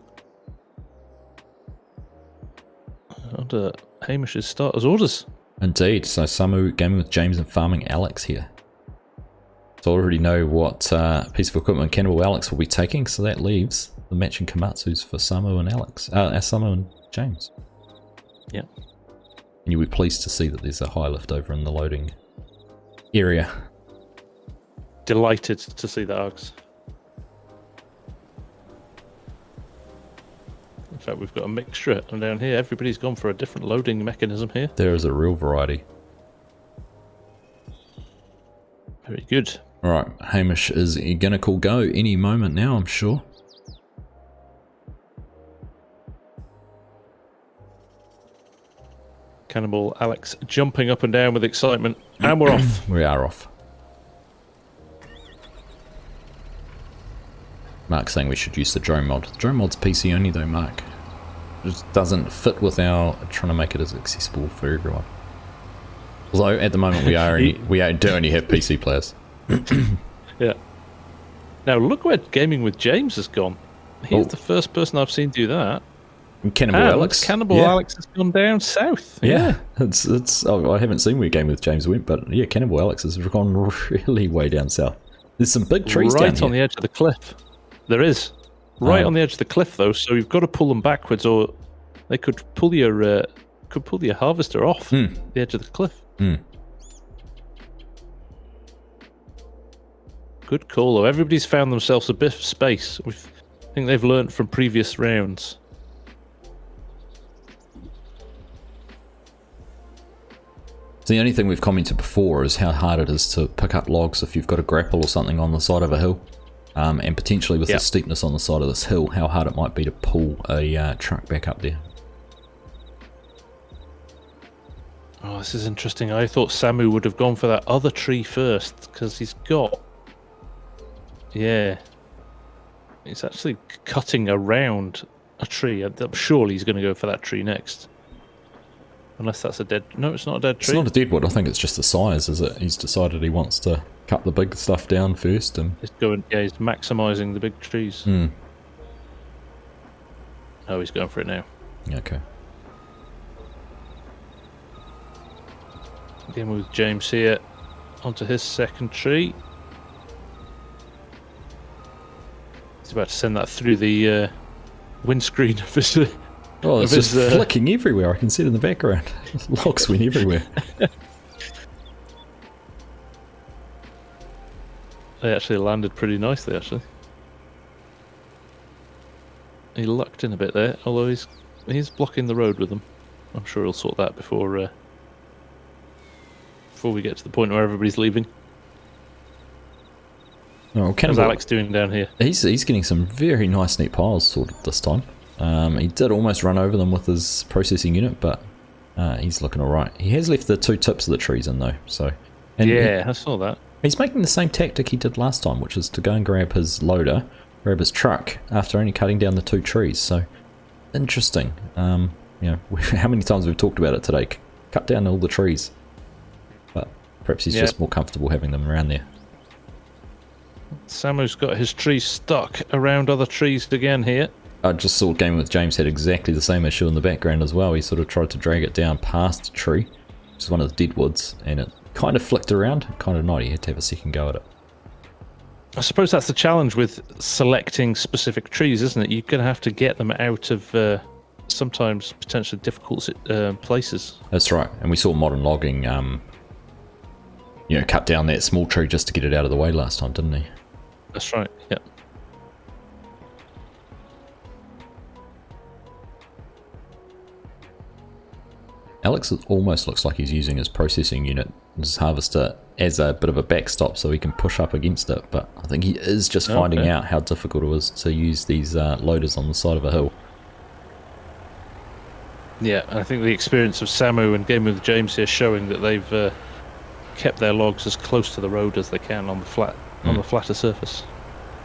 Under Hamish's starter's orders. Indeed. So Samu gaming with James and farming Alex here. So I already know what piece of equipment Cannibal Alex will be taking, so that leaves the matching Komatsus for Samu and Alex. Samu and James. Yeah. And you'll be pleased to see that there's a high lift over in the loading area. Delighted to see the Args. In fact, we've got a mixture down here. Everybody's gone for a different loading mechanism here. There is a real variety. Very good. All right, Hamish is going to call go any moment now, I'm sure. Cannibal Alex jumping up and down with excitement. And we're off. We are off. Mark's saying we should use the drone mod. The drone mod's PC only though, Mark. It just doesn't fit with our trying to make it as accessible for everyone. Although at the moment we do only have PC players. Yeah. Now look where gaming with James has gone. He's the first person I've seen do that. And Cannibal Alex. Cannibal Alex has gone down south. Yeah. It's. I haven't seen where Game with James went, but yeah, Cannibal Alex has gone really way down south. There's some big trees down here. Right on the edge of the cliff. There is. Right on the edge of the cliff, though, so you've got to pull them backwards, or they could pull your harvester off the edge of the cliff. Good call, though. Everybody's found themselves a bit of space. I think they've learnt from previous rounds. The only thing we've commented before is how hard it is to pick up logs if you've got a grapple or something on the side of a hill. And potentially with the steepness on the side of this hill, how hard it might be to pull a truck back up there. Oh, this is interesting. I thought Samu would have gone for that other tree first, because he's got... Yeah. He's actually cutting around a tree. Surely he's going to go for that tree next. Unless that's a dead... No, it's not a dead tree. It's not a dead wood. I think it's just the size, is it? He's decided he wants to cut the big stuff down first. And he's going... Yeah, he's maximising the big trees. Oh, he's going for it now. Okay. Again with James here. Onto his second tree. He's about to send that through the windscreen of his... Oh, it's just flicking everywhere. I can see it in the background. Logs went everywhere. They actually landed pretty nicely, actually. He lucked in a bit there, although he's blocking the road with them. I'm sure he'll sort that before we get to the point where everybody's leaving. Oh, how's Alex doing down here? He's getting some very nice neat piles sorted this time. He did almost run over them with his processing unit, but he's looking alright. He has left the 2 tips of the trees in though, so... Yeah, I saw that. He's making the same tactic he did last time, which is to go and grab his loader, grab his truck, after only cutting down the 2 trees, so... Interesting. You know, how many times we've talked about it today? Cut down all the trees. But perhaps he's just more comfortable having them around there. Samu's got his tree stuck around other trees again here. I just saw Game with James had exactly the same issue in the background as well. He sort of tried to drag it down past a tree, which is one of the dead woods, and it kind of flicked around, kind of not. He had to have a second go at it. I suppose that's the challenge with selecting specific trees, isn't it? You're going to have to get them out of sometimes potentially difficult places. That's right. And we saw Modern Logging, you know, cut down that small tree just to get it out of the way last time, didn't he? That's right, yeah. Alex almost looks like he's using his processing unit, his harvester, as a bit of a backstop so he can push up against it, but I think he is just finding out how difficult it is to use these loaders on the side of a hill. Yeah, I think the experience of Samu and Game with James here showing that they've kept their logs as close to the road as they can on the flatter surface.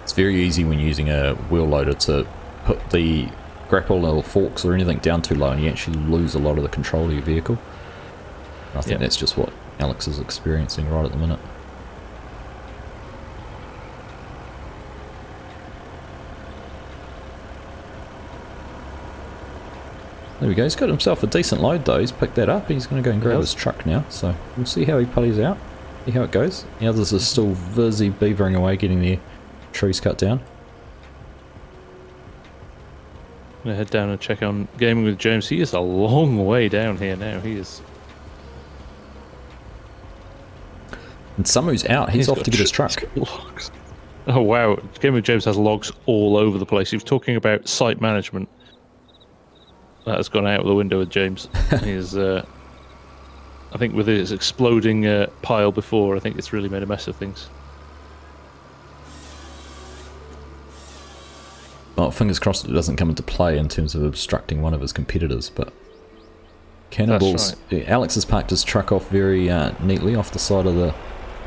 It's very easy when using a wheel loader to put the grapple or forks or anything down too low and you actually lose a lot of the control of your vehicle. I think that's just what Alex is experiencing right at the minute. There we go, he's got himself a decent load though. He's picked that up, he's going to go and grab his truck now, so we'll see how he pulleys out, see how it goes. The others are still busy beavering away getting their trees cut down. I'm going to head down and check on Gaming with James. He is a long way down here now. He is. And Samu's out. He's off to get his truck. Logs. Oh wow! Gaming with James has logs all over the place. He was talking about site management. That has gone out of the window with James. He's, I think, with his exploding pile before, I think it's really made a mess of things. Well, fingers crossed it doesn't come into play in terms of obstructing one of his competitors, but... Cannibals... Right. Alex has parked his truck off very neatly off the side of the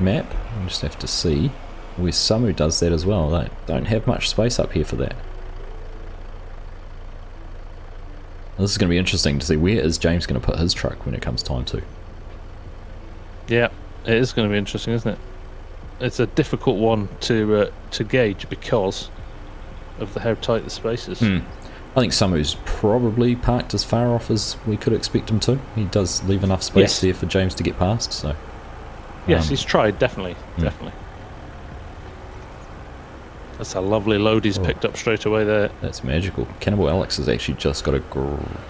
map. We just have to see where Samu does that as well. They don't have much space up here for that. This is going to be interesting to see where is James going to put his truck when it comes time to. Yeah, it is going to be interesting, isn't it? It's a difficult one to gauge because of how tight the space is. I think Samu's probably parked as far off as we could expect him to. He does leave enough space there for James to get past, so... Yes, he's tried, definitely. Definitely. That's a lovely load he's picked up straight away there. That's magical. Cannibal Alex has actually just got a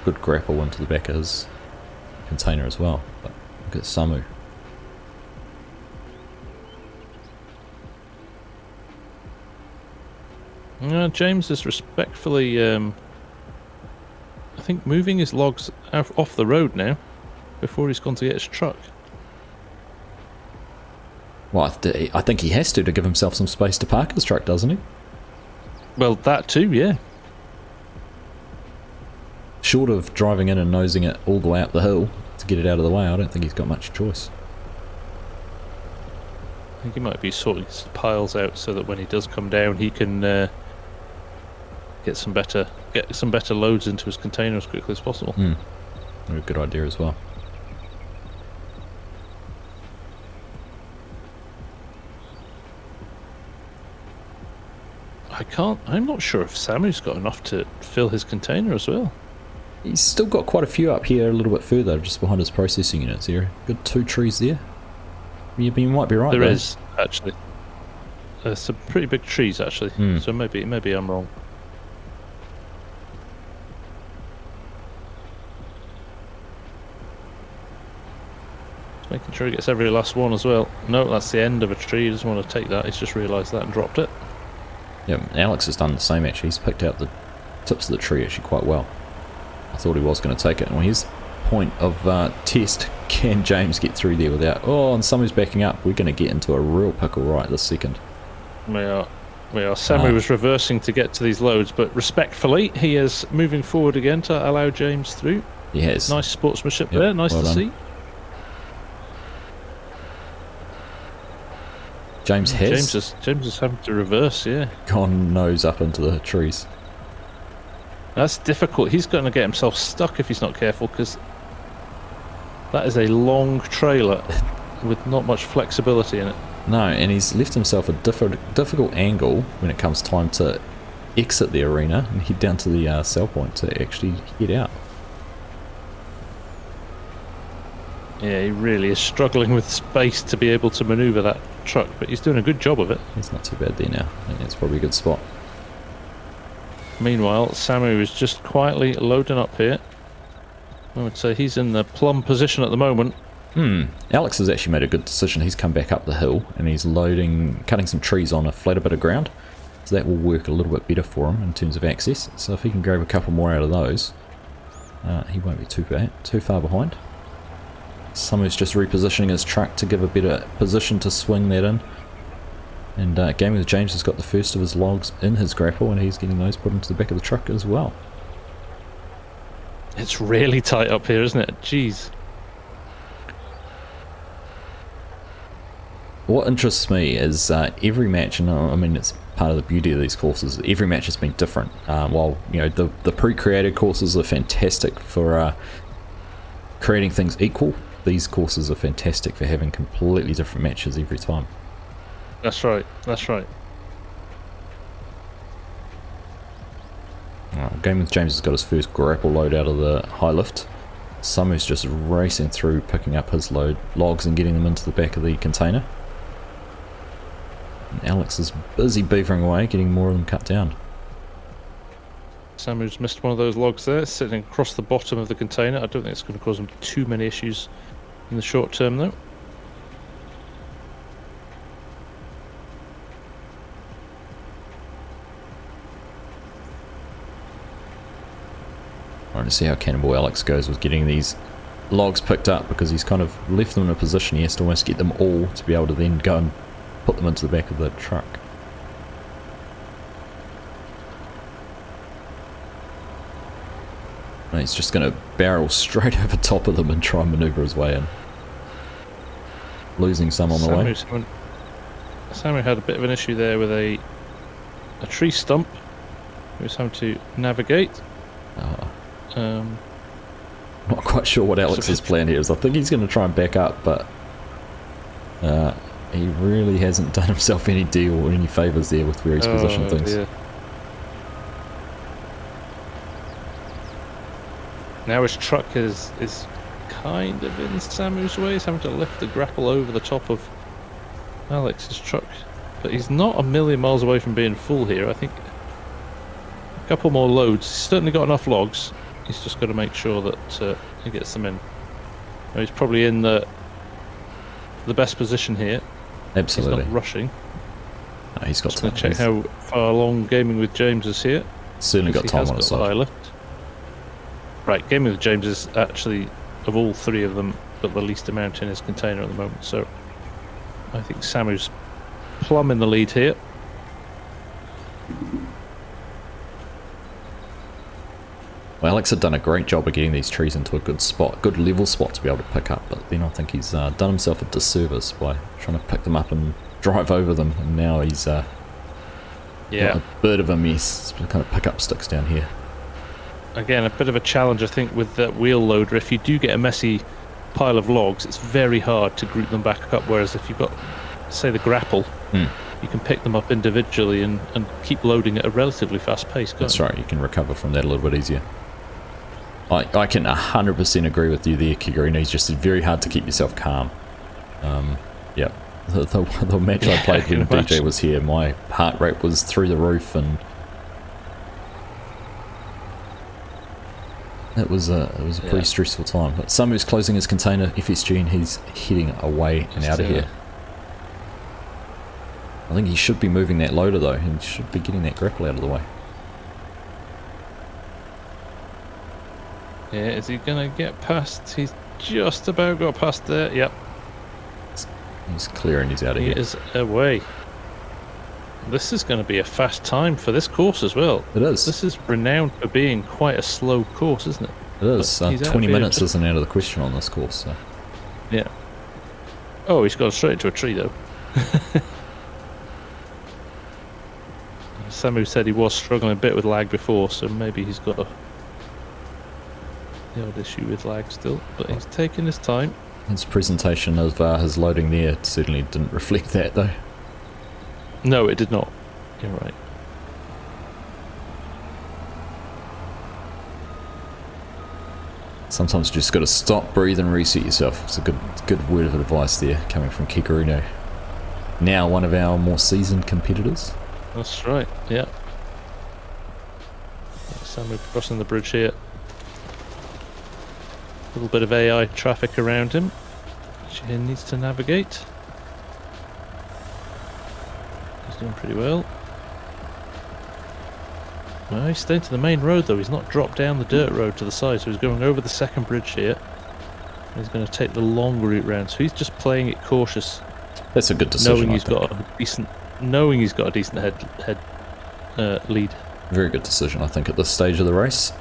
good grapple into the back of his container as well. But look at Samu. James is respectfully, I think, moving his logs off the road now, before he's gone to get his truck. Well, I think he has to give himself some space to park his truck, doesn't he? Well, that too, yeah. Short of driving in and nosing it all the way up the hill to get it out of the way, I don't think he's got much choice. I think he might be sorting his piles out so that when he does come down, he can get some better loads into his container as quickly as possible. A good idea as well. I'm not sure if Samu's got enough to fill his container as well. He's still got quite a few up here a little bit further, just behind his processing units here. Good 2 trees there. Yeah, but you might be right. There is, actually. There's some pretty big trees, actually. So maybe I'm wrong. Just making sure he gets every last one as well. No, that's the end of a tree. He doesn't want to take that. He's just realised that and dropped it. Yeah, Alex has done the same, actually. He's picked out the tips of the tree, actually, quite well. I thought he was going to take it. And here's the point of test. Can James get through there without... Oh, and Samu's backing up. We're going to get into a real pickle right this second. We are. Samu was reversing to get to these loads, but respectfully, he is moving forward again to allow James through. He has. Nice sportsmanship there. Nice to see. James has. James is having to reverse, yeah. Gone nose up into the trees. That's difficult. He's going to get himself stuck if he's not careful, because that is a long trailer with not much flexibility in it. No, and he's left himself a difficult angle when it comes time to exit the arena and head down to the sell point to actually head out. Yeah, he really is struggling with space to be able to manoeuvre that truck, but he's doing a good job of it. He's not too bad there now. I think that's probably a good spot. Meanwhile, Samu is just quietly loading up here. I would say he's in the plum position at the moment. Alex has actually made a good decision. He's come back up the hill and he's cutting some trees on a flatter bit of ground. So that will work a little bit better for him in terms of access. So if he can grab a couple more out of those, he won't be too far behind. Samu's just repositioning his truck to give a better position to swing that in. And Gaming with James has got the first of his logs in his grapple, and he's getting those put into the back of the truck as well. It's really tight up here, isn't it? Jeez. What interests me is every match, and I mean it's part of the beauty of these courses, every match has been different. While the pre-created courses are fantastic for creating things equal, these courses are fantastic for having completely different matches every time. That's right, that's right. Game with James has got his first grapple load out of the high lift. Samu's just racing through, picking up his logs and getting them into the back of the container. And Alex is busy beavering away, getting more of them cut down. Samu's missed one of those logs there, sitting across the bottom of the container. I don't think it's going to cause him too many issues in the short term, though. I want to see how Cannonball Alex goes with getting these logs picked up, because he's kind of left them in a position he has to almost get them all to be able to then go and put them into the back of the truck. And he's just going to barrel straight over top of them and try and manoeuvre his way in. Losing some on the way. Samu had a bit of an issue there with a tree stump. He was having to navigate. Not quite sure what Alex's plan here is. I think he's going to try and back up, but he really hasn't done himself any deal or any favours there with where he's positioned things. Dear. Now his truck is kind of in Samu's way. He's having to lift the grapple over the top of Alex's truck, but he's not a million miles away from being full here. I think a couple more loads. He's certainly got enough logs. He's just got to make sure that he gets them in. Now he's probably in the best position here. Absolutely. He's not rushing. No, he's got time. Check how far along Gaming with James is here. Certainly got time on his side. Lift. Right, Gaming with James is actually, of all three of them, got the least amount in his container at the moment. So I think Samu's plumb in the lead here. Well, Alex had done a great job of getting these trees into a good spot, good level spot to be able to pick up, but then I think he's done himself a disservice by trying to pick them up and drive over them, and now he's got a bit of a mess. He's kind of pick up sticks down here. Again, a bit of a challenge, I think, with that wheel loader. If you do get a messy pile of logs, it's very hard to group them back up, whereas if you've got, say, the grapple, you can pick them up individually and keep loading at a relatively fast pace. That's right, you can recover from that a little bit easier. I can 100% agree with you there, Kigarino. It's just very hard to keep yourself calm. Yeah, the match I played when DJ was here, my heart rate was through the roof, and it was a pretty stressful time. But Samu's closing his container FSG, and he's heading away and out of here. I think he should be moving that loader though. He should be getting that grapple out of the way. Yeah, is he gonna get past? He's just about got past there. Yep. He's clear and he's out of here. He is away. This is going to be a fast time for this course as well. It is. This is renowned for being quite a slow course, isn't it? It is. 20 minutes isn't out of the question on this course. So. Yeah. Oh, he's gone straight into a tree though. Samu said he was struggling a bit with lag before, so maybe he's got the old issue with lag still, but he's taking his time. His presentation of his loading there certainly didn't reflect that though. No, it did not. You're right. Sometimes you just got to stop, breathe and reset yourself. It's a good word of advice there coming from Kigarino. Now one of our more seasoned competitors. That's right, yeah. Samu crossing the bridge here. A little bit of AI traffic around him, which he needs to navigate. He's doing pretty well. Well, he's staying to the main road though. He's not dropped down the dirt road to the side, so he's going over the second bridge here. He's going to take the long route round, so he's just playing it cautious. That's a good decision. Knowing he's got a decent head lead. Very good decision, I think, at this stage of the race.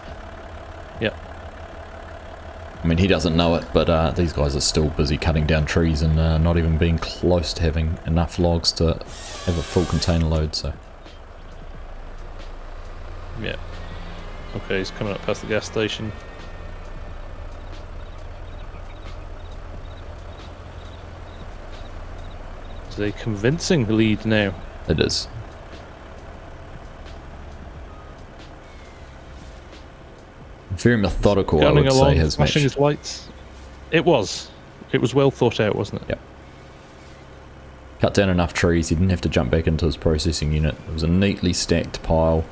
Yep. I mean, he doesn't know it, but these guys are still busy cutting down trees and not even being close to having enough logs to have a full container load, so... Yeah. Okay, he's coming up past the gas station. Is a convincing lead now. It is. Very methodical, I would say, his match. Flashing his lights. It was well thought out, wasn't it? Yep. Cut down enough trees, he didn't have to jump back into his processing unit. It was a neatly stacked pile,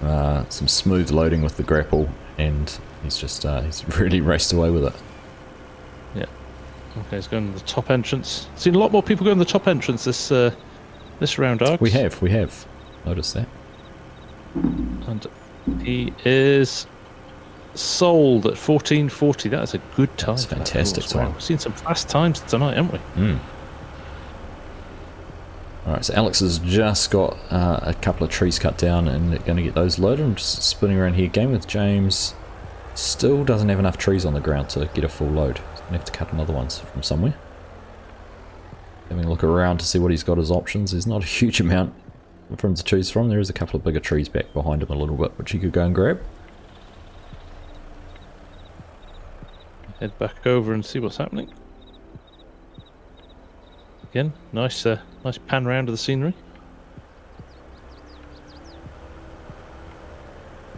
some smooth loading with the grapple, and he's just he's really raced away with it. Yeah. Okay, he's going to the top entrance. Seen a lot more people going to the top entrance this round, Args. We have noticed that. And he is sold at 14:40. That is a good time. That's a fantastic time. We've seen some fast times tonight, haven't we? Alright, so Alex has just got a couple of trees cut down and they're going to get those loaded. I'm just spinning around here again with James. Still doesn't have enough trees on the ground to get a full load. He's going to have to cut another one from somewhere. Having a look around to see what he's got as options. There's not a huge amount for him to choose from. There is a couple of bigger trees back behind him a little bit, which he could go and grab. Head back over and see what's happening. Again, nice pan round of the scenery.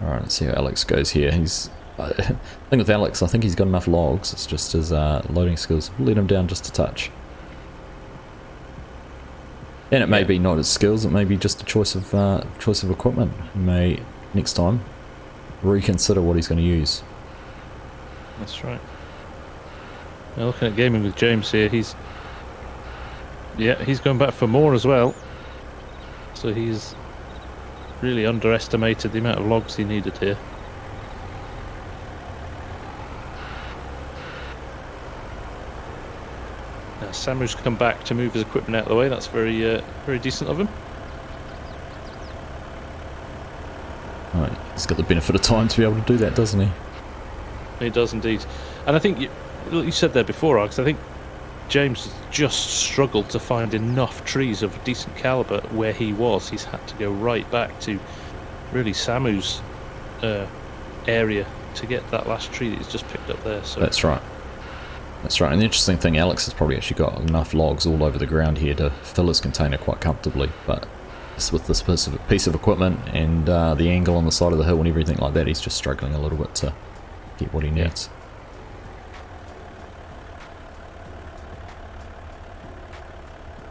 Alright, let's see how Alex goes here. He's... I think with Alex, I think he's got enough logs. It's just his loading skills let him down just a touch. And it may be not his skills, it may be just a choice of equipment. He may, next time, reconsider what he's going to use. That's right. Now looking at gaming with James here, he's going back for more as well. So he's really underestimated the amount of logs he needed here. Now Samu's come back to move his equipment out of the way. That's very decent of him. Right, he's got the benefit of time to be able to do that, doesn't he? He does indeed. And I think you said there before, Args, I think James just struggled to find enough trees of decent caliber where he was. He's had to go right back to really Samu's area to get that last tree that he's just picked up there. So that's right. That's right, and the interesting thing, Alex has probably actually got enough logs all over the ground here to fill his container quite comfortably, but with this piece of equipment and the angle on the side of the hill and everything like that, he's just struggling a little bit to get what he needs.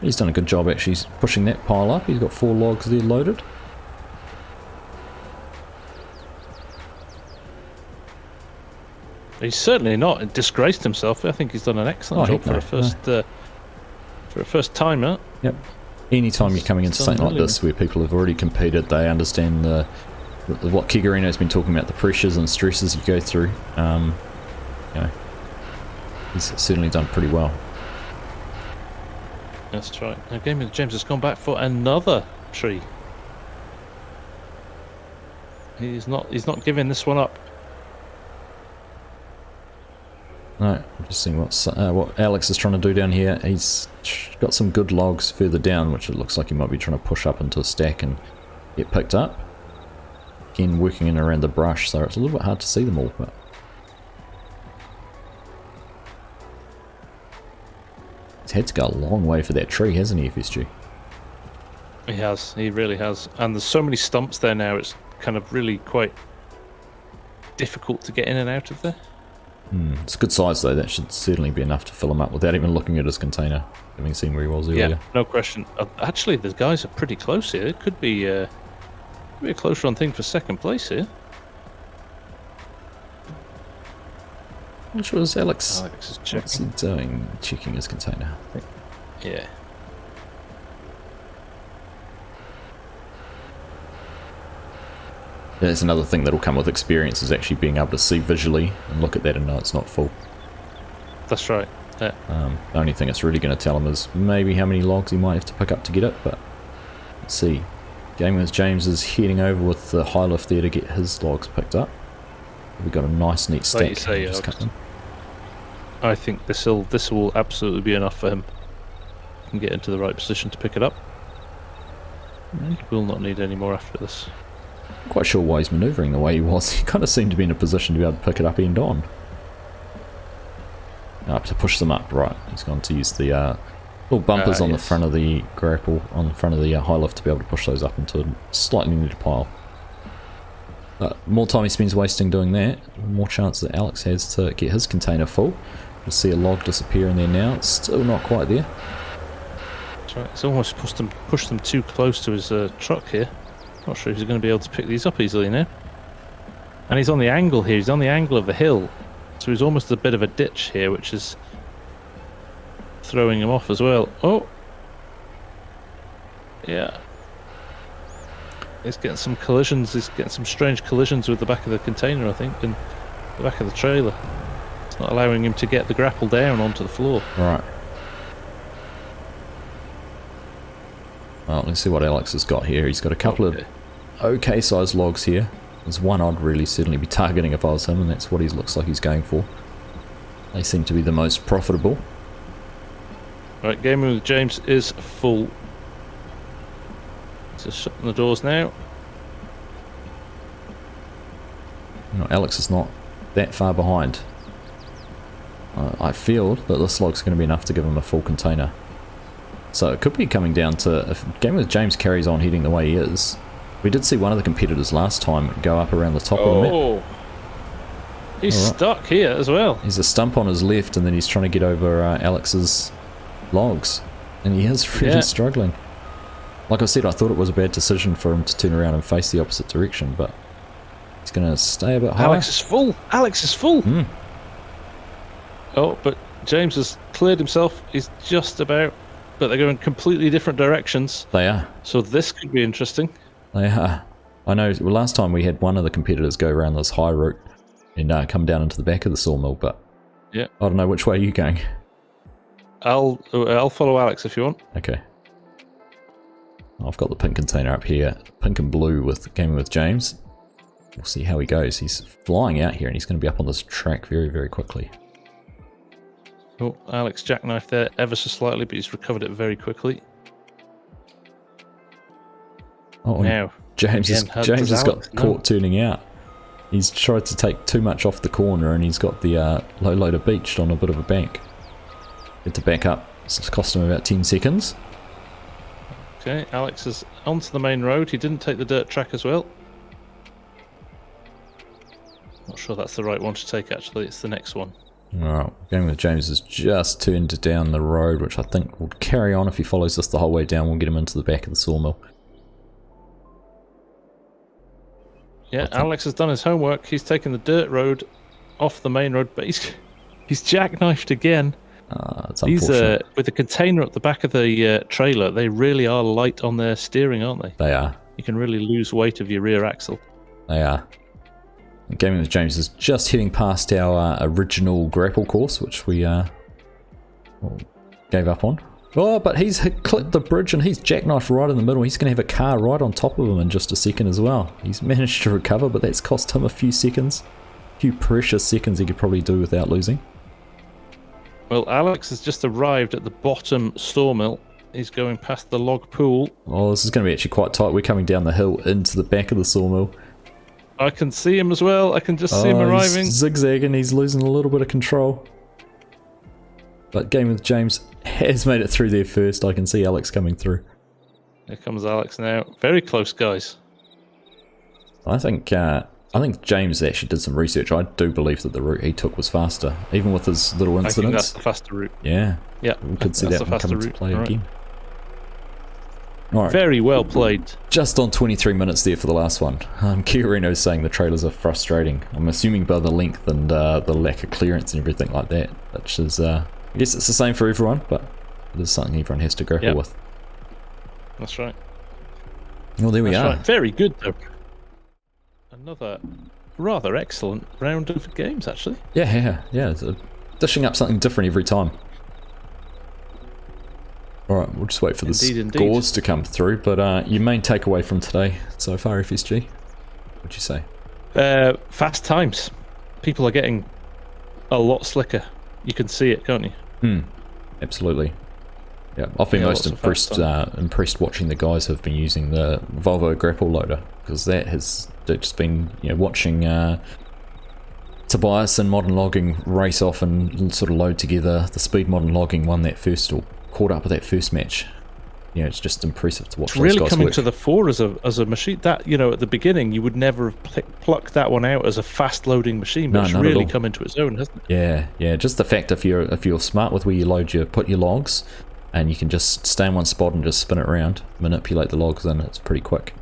He's done a good job actually pushing that pile up. He's got 4 logs there loaded. He's certainly not disgraced himself. I think he's done an excellent job for a first timer. Yep. Anytime you're coming into something like this where people have already competed, they understand what Kigarino has been talking about, the pressures and stresses you go through. You know, he's certainly done pretty well. That's right. Now, Game with James has gone back for another tree. He's not giving this one up. No, I'm just seeing what Alex is trying to do down here. He's got some good logs further down, which it looks like he might be trying to push up into a stack and get picked up. Again, working in around the brush, so it's a little bit hard to see them all. But he's had to go a long way for that tree, hasn't he, FSG? He has. He really has. And there's so many stumps there now, it's kind of really quite difficult to get in and out of there. It's a good size though. That should certainly be enough to fill him up without even looking at his container, having seen where he was earlier. Yeah, no question. Actually, the guys are pretty close here. It could be a close run thing for second place here. Which was Alex. Alex is checking. What's he doing? Checking his container. Yeah. That's another thing that'll come with experience, is actually being able to see visually and look at that and know it's not full. That's right. Yeah. The only thing it's really going to tell him is maybe how many logs he might have to pick up to get it, but let's see. Game with James is heading over with the high lift there to get his logs picked up. We've got a nice neat stack. Like you say, I think this will absolutely be enough for him. He can get into the right position to pick it up. He will not need any more after this. I'm quite sure why he's manoeuvring the way he was. He kind of seemed to be in a position to be able to pick it up end on. To push them up, right. He's going to use the little bumpers on the front of the grapple, on the front of the high lift, to be able to push those up into a slightly neater pile. More time he spends wasting doing that, more chance that Alex has to get his container full. We'll see a log disappear in there now. It's still not quite there. That's right. He's almost pushed them too close to his truck here. Not sure if he's going to be able to pick these up easily now. And he's on the angle here. He's on the angle of the hill. So he's almost a bit of a ditch here, which is throwing him off as well. Oh! Yeah. He's getting some collisions. He's getting some strange collisions with the back of the container, I think, and the back of the trailer. It's not allowing him to get the grapple down onto the floor. Right. Well, let's see what Alex has got here. He's got a couple of okay sized logs here. There's one I'd really certainly be targeting if I was him, and that's what he looks like he's going for. They seem to be the most profitable. Right, gaming with James is full. Just shutting the doors now. You know, Alex is not that far behind. I feel that this log's going to be enough to give him a full container. So it could be coming down to, if Game with James carries on heading the way he is. We did see one of the competitors last time go up around the top of the map. Oh, he's stuck here as well. He's a stump on his left, and then he's trying to get over Alex's logs. And he is really struggling. Like I said, I thought it was a bad decision for him to turn around and face the opposite direction, but he's going to stay a bit higher. Alex is full. Alex is full. Oh, but James has cleared himself. He's just about... But they're going completely different directions. They are. So this could be interesting. They are. I know, well, last time we had one of the competitors go around this high route and come down into the back of the sawmill, but I don't know which way are you going. I'll follow Alex if you want. Okay. I've got the pink container up here, pink and blue with Gaming with James. We'll see how he goes. He's flying out here and he's going to be up on this track very, very quickly. Oh, Alex jackknifed there ever so slightly, but he's recovered it very quickly. Oh, now James has got caught turning out. He's tried to take too much off the corner and he's got the low loader beached on a bit of a bank. Had to back up. It's cost him about 10 seconds. Okay, Alex is onto the main road. He didn't take the dirt track as well. Not sure that's the right one to take, actually. It's the next one. Alright, Game with James has just turned down the road, which I think will carry on if he follows this the whole way down. We'll get him into the back of the sawmill. Yeah, Alex has done his homework. He's taken the dirt road off the main road, but he's jackknifed again. It's unfortunate. With the container at the back of the trailer, they really are light on their steering, aren't they? They are. You can really lose weight of your rear axle. They are. Gaming with James is just heading past our original grapple course, which we gave up on. Oh, but he's clipped the bridge and he's jackknifed right in the middle. He's going to have a car right on top of him in just a second as well. He's managed to recover, but that's cost him a few seconds. A few precious seconds he could probably do without losing. Well, Alex has just arrived at the bottom sawmill. He's going past the log pool. Oh, this is going to be actually quite tight. We're coming down the hill into the back of the sawmill. I can see him as well. I can just see him arriving. He's zigzagging. He's losing a little bit of control. But Game with James has made it through there first. I can see Alex coming through. Here comes Alex now. Very close, guys. I think James actually did some research. I do believe that the route he took was faster, even with his little incidents. I think that's the faster route. Yeah. Yeah. We could see that one come into play again. All right. Very well played. Just on 23 minutes there for the last one. Kiorino's saying the trailers are frustrating. I'm assuming by the length and the lack of clearance and everything like that, which is, I guess it's the same for everyone, but it is something everyone has to grapple with. That's right. Well, there we are. Right. Very good, though. Another rather excellent round of games, actually. Yeah. It's dishing up something different every time. Alright, we'll just wait for the scores to come through, but your main takeaway from today so far, FSG? What'd you say? Fast times. People are getting a lot slicker. You can see it, can't you? Absolutely. Yeah, I've been most impressed watching the guys who've been using the Volvo grapple loader, because that has just been, watching Tobias and Modern Logging race off and sort of load together. The Speed Modern Logging won that first, or caught up with that first match. It's just impressive to watch those guys work. It's really coming to the fore as a machine. That, at the beginning, you would never have plucked that one out as a fast-loading machine, but it's really come into its own, hasn't it? Yeah. Just the fact if you're smart with where you put your logs, and you can just stay in one spot and just spin it around, manipulate the logs in, it's pretty quick.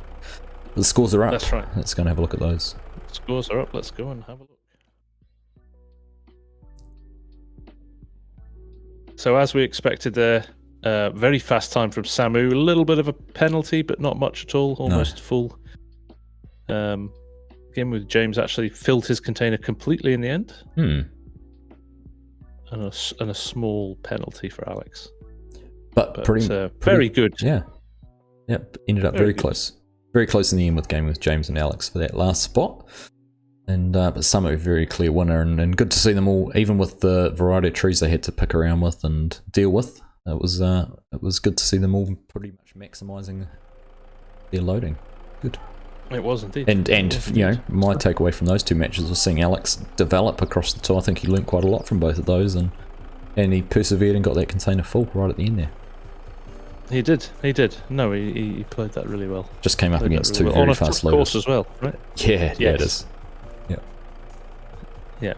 The scores are up. That's right. Let's go and have a look at those. The scores are up. Let's go and have a look. So as we expected there, very fast time from Samu. A little bit of a penalty, but not much at all. Almost full. Game with James actually filled his container completely in the end. And a small penalty for Alex. But very good. Yeah. Yep. Ended up very close. Very close in the end with Game with James and Alex for that last spot. And but Samu, very clear winner, and good to see them all, even with the variety of trees they had to pick around with and deal with. It was good to see them all pretty much maximising their loading. Good. It was indeed. And my takeaway from those two matches was seeing Alex develop across the two. I think he learnt quite a lot from both of those, and he persevered and got that container full right at the end there. He did. No, he played that really well. Just came up against two very fast loaders. On a tough course as well, right? Yeah, it is. Yeah.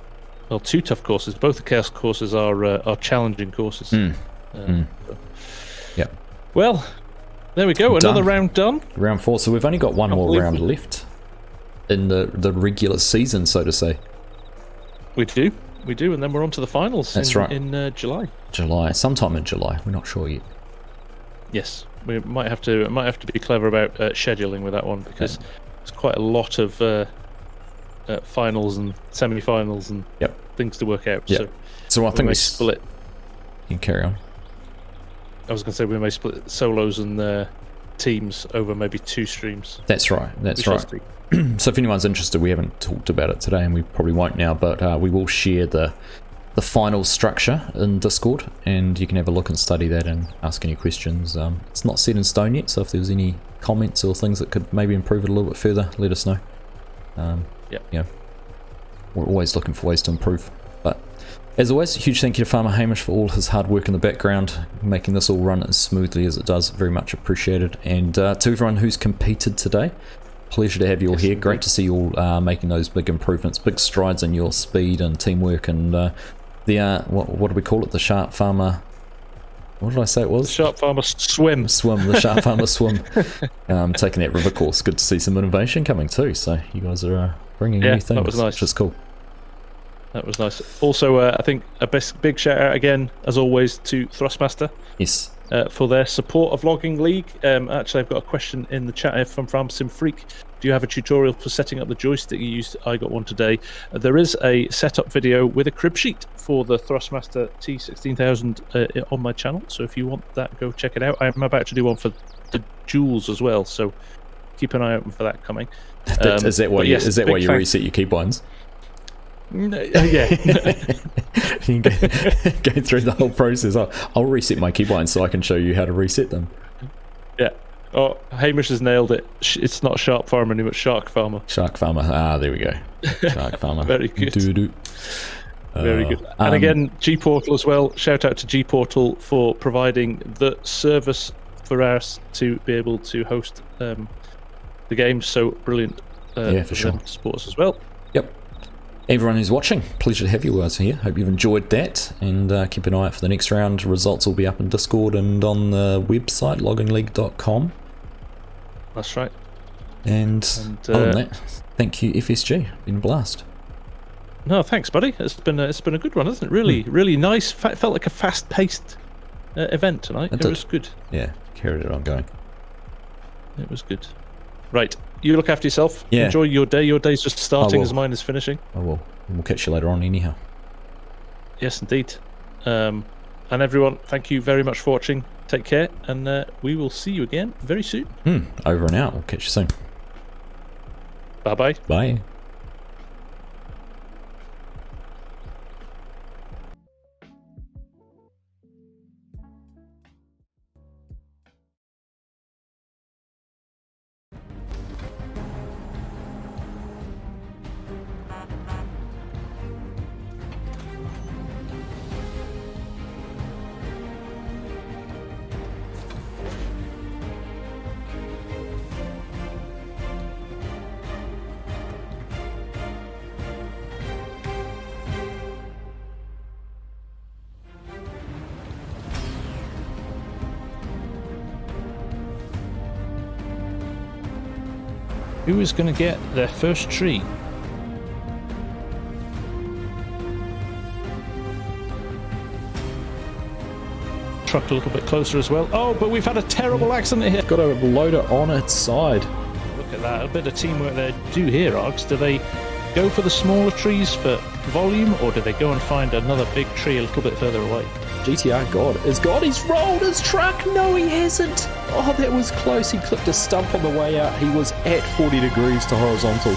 Well, two tough courses. Both the chaos courses are challenging courses. Yeah. Well, there we go. Another round done. Round 4. So we've only got one more round left in the regular season, so to say. We do, and then we're on to the finals. That's right. In July. Sometime in July. We're not sure yet. Yes, we might have to be clever about scheduling with that one, because there's quite a lot of finals and semi-finals and things to work out. So I think we split. You can carry on. I was going to say we may split solos and teams over maybe 2 streams. That's right. So if anyone's interested, we haven't talked about it today, and we probably won't now, but we will share the final structure in Discord, and you can have a look and study that and ask any questions. It's not set in stone yet, so if there's any comments or things that could maybe improve it a little bit further, let us know. we're always looking for ways to improve. But as always, a huge thank you to Farmer Hamish for all his hard work in the background, making this all run as smoothly as it does. Very much appreciated. And to everyone who's competed today, pleasure to have you all here. Great to see you all making those big improvements, big strides in your speed and teamwork, and what do we call it? The Sharp Farmer. What did I say it was? Sharp Farmer Swim. The Sharp Farmer Swim. Taking that river course. Good to see some innovation coming too. So you guys are bringing new things, that was nice. Which is cool. That was nice. Also, I think a big shout out again, as always, to THRUSTMASTER. Yes. For their support of Logging League. Actually, I've got a question in the chat here from SimFreak. Do you have a tutorial for setting up the joystick you used? I got one today. There is a setup video with a crib sheet for the THRUSTMASTER T16000 on my channel. So if you want that, go check it out. I'm about to do one for the Jewels as well. So keep an eye open for that coming. Is that why you reset your keybinds? Yeah. You go through the whole process. I'll reset my keybinds so I can show you how to reset them. Yeah. Oh, Hamish has nailed it. It's not Sharp Farmer anymore, it's Shark Farmer. Shark Farmer. Ah, there we go. Shark Farmer. Very good. Very good. And again, G-Portal as well. Shout out to G-Portal for providing the service for us to be able to host the game. So brilliant. Yeah, for sure. To support us as well. Yep. Everyone who's watching, pleasure to have you guys here. Hope you've enjoyed that, and keep an eye out for the next round. Results will be up in Discord and on the website, loggingleague.com. That's right. And other than that, thank you, FSG. Been a blast. No, thanks, buddy. It's been a good one, hasn't it? Really nice. Felt like a fast-paced event tonight. It was good. Yeah, carried it on going. It was good. Right. You look after yourself. Yeah. Enjoy your day. Your day's just starting as mine is finishing. I will. We'll catch you later on anyhow. Yes, indeed. And everyone, thank you very much for watching. Take care, and we will see you again very soon. Over and out. We'll catch you soon. Bye-bye. Bye. Who is going to get their first tree? Truck a little bit closer as well. Oh, but we've had a terrible accident here. Got a loader on its side. Look at that. A bit of teamwork there. Do here, Args. Do they go for the smaller trees for volume, or do they go and find another big tree a little bit further away? GTR God is God. He's rolled his truck. No, he hasn't. Oh, that was close. He clipped a stump on the way out. He was at 40 degrees to horizontal.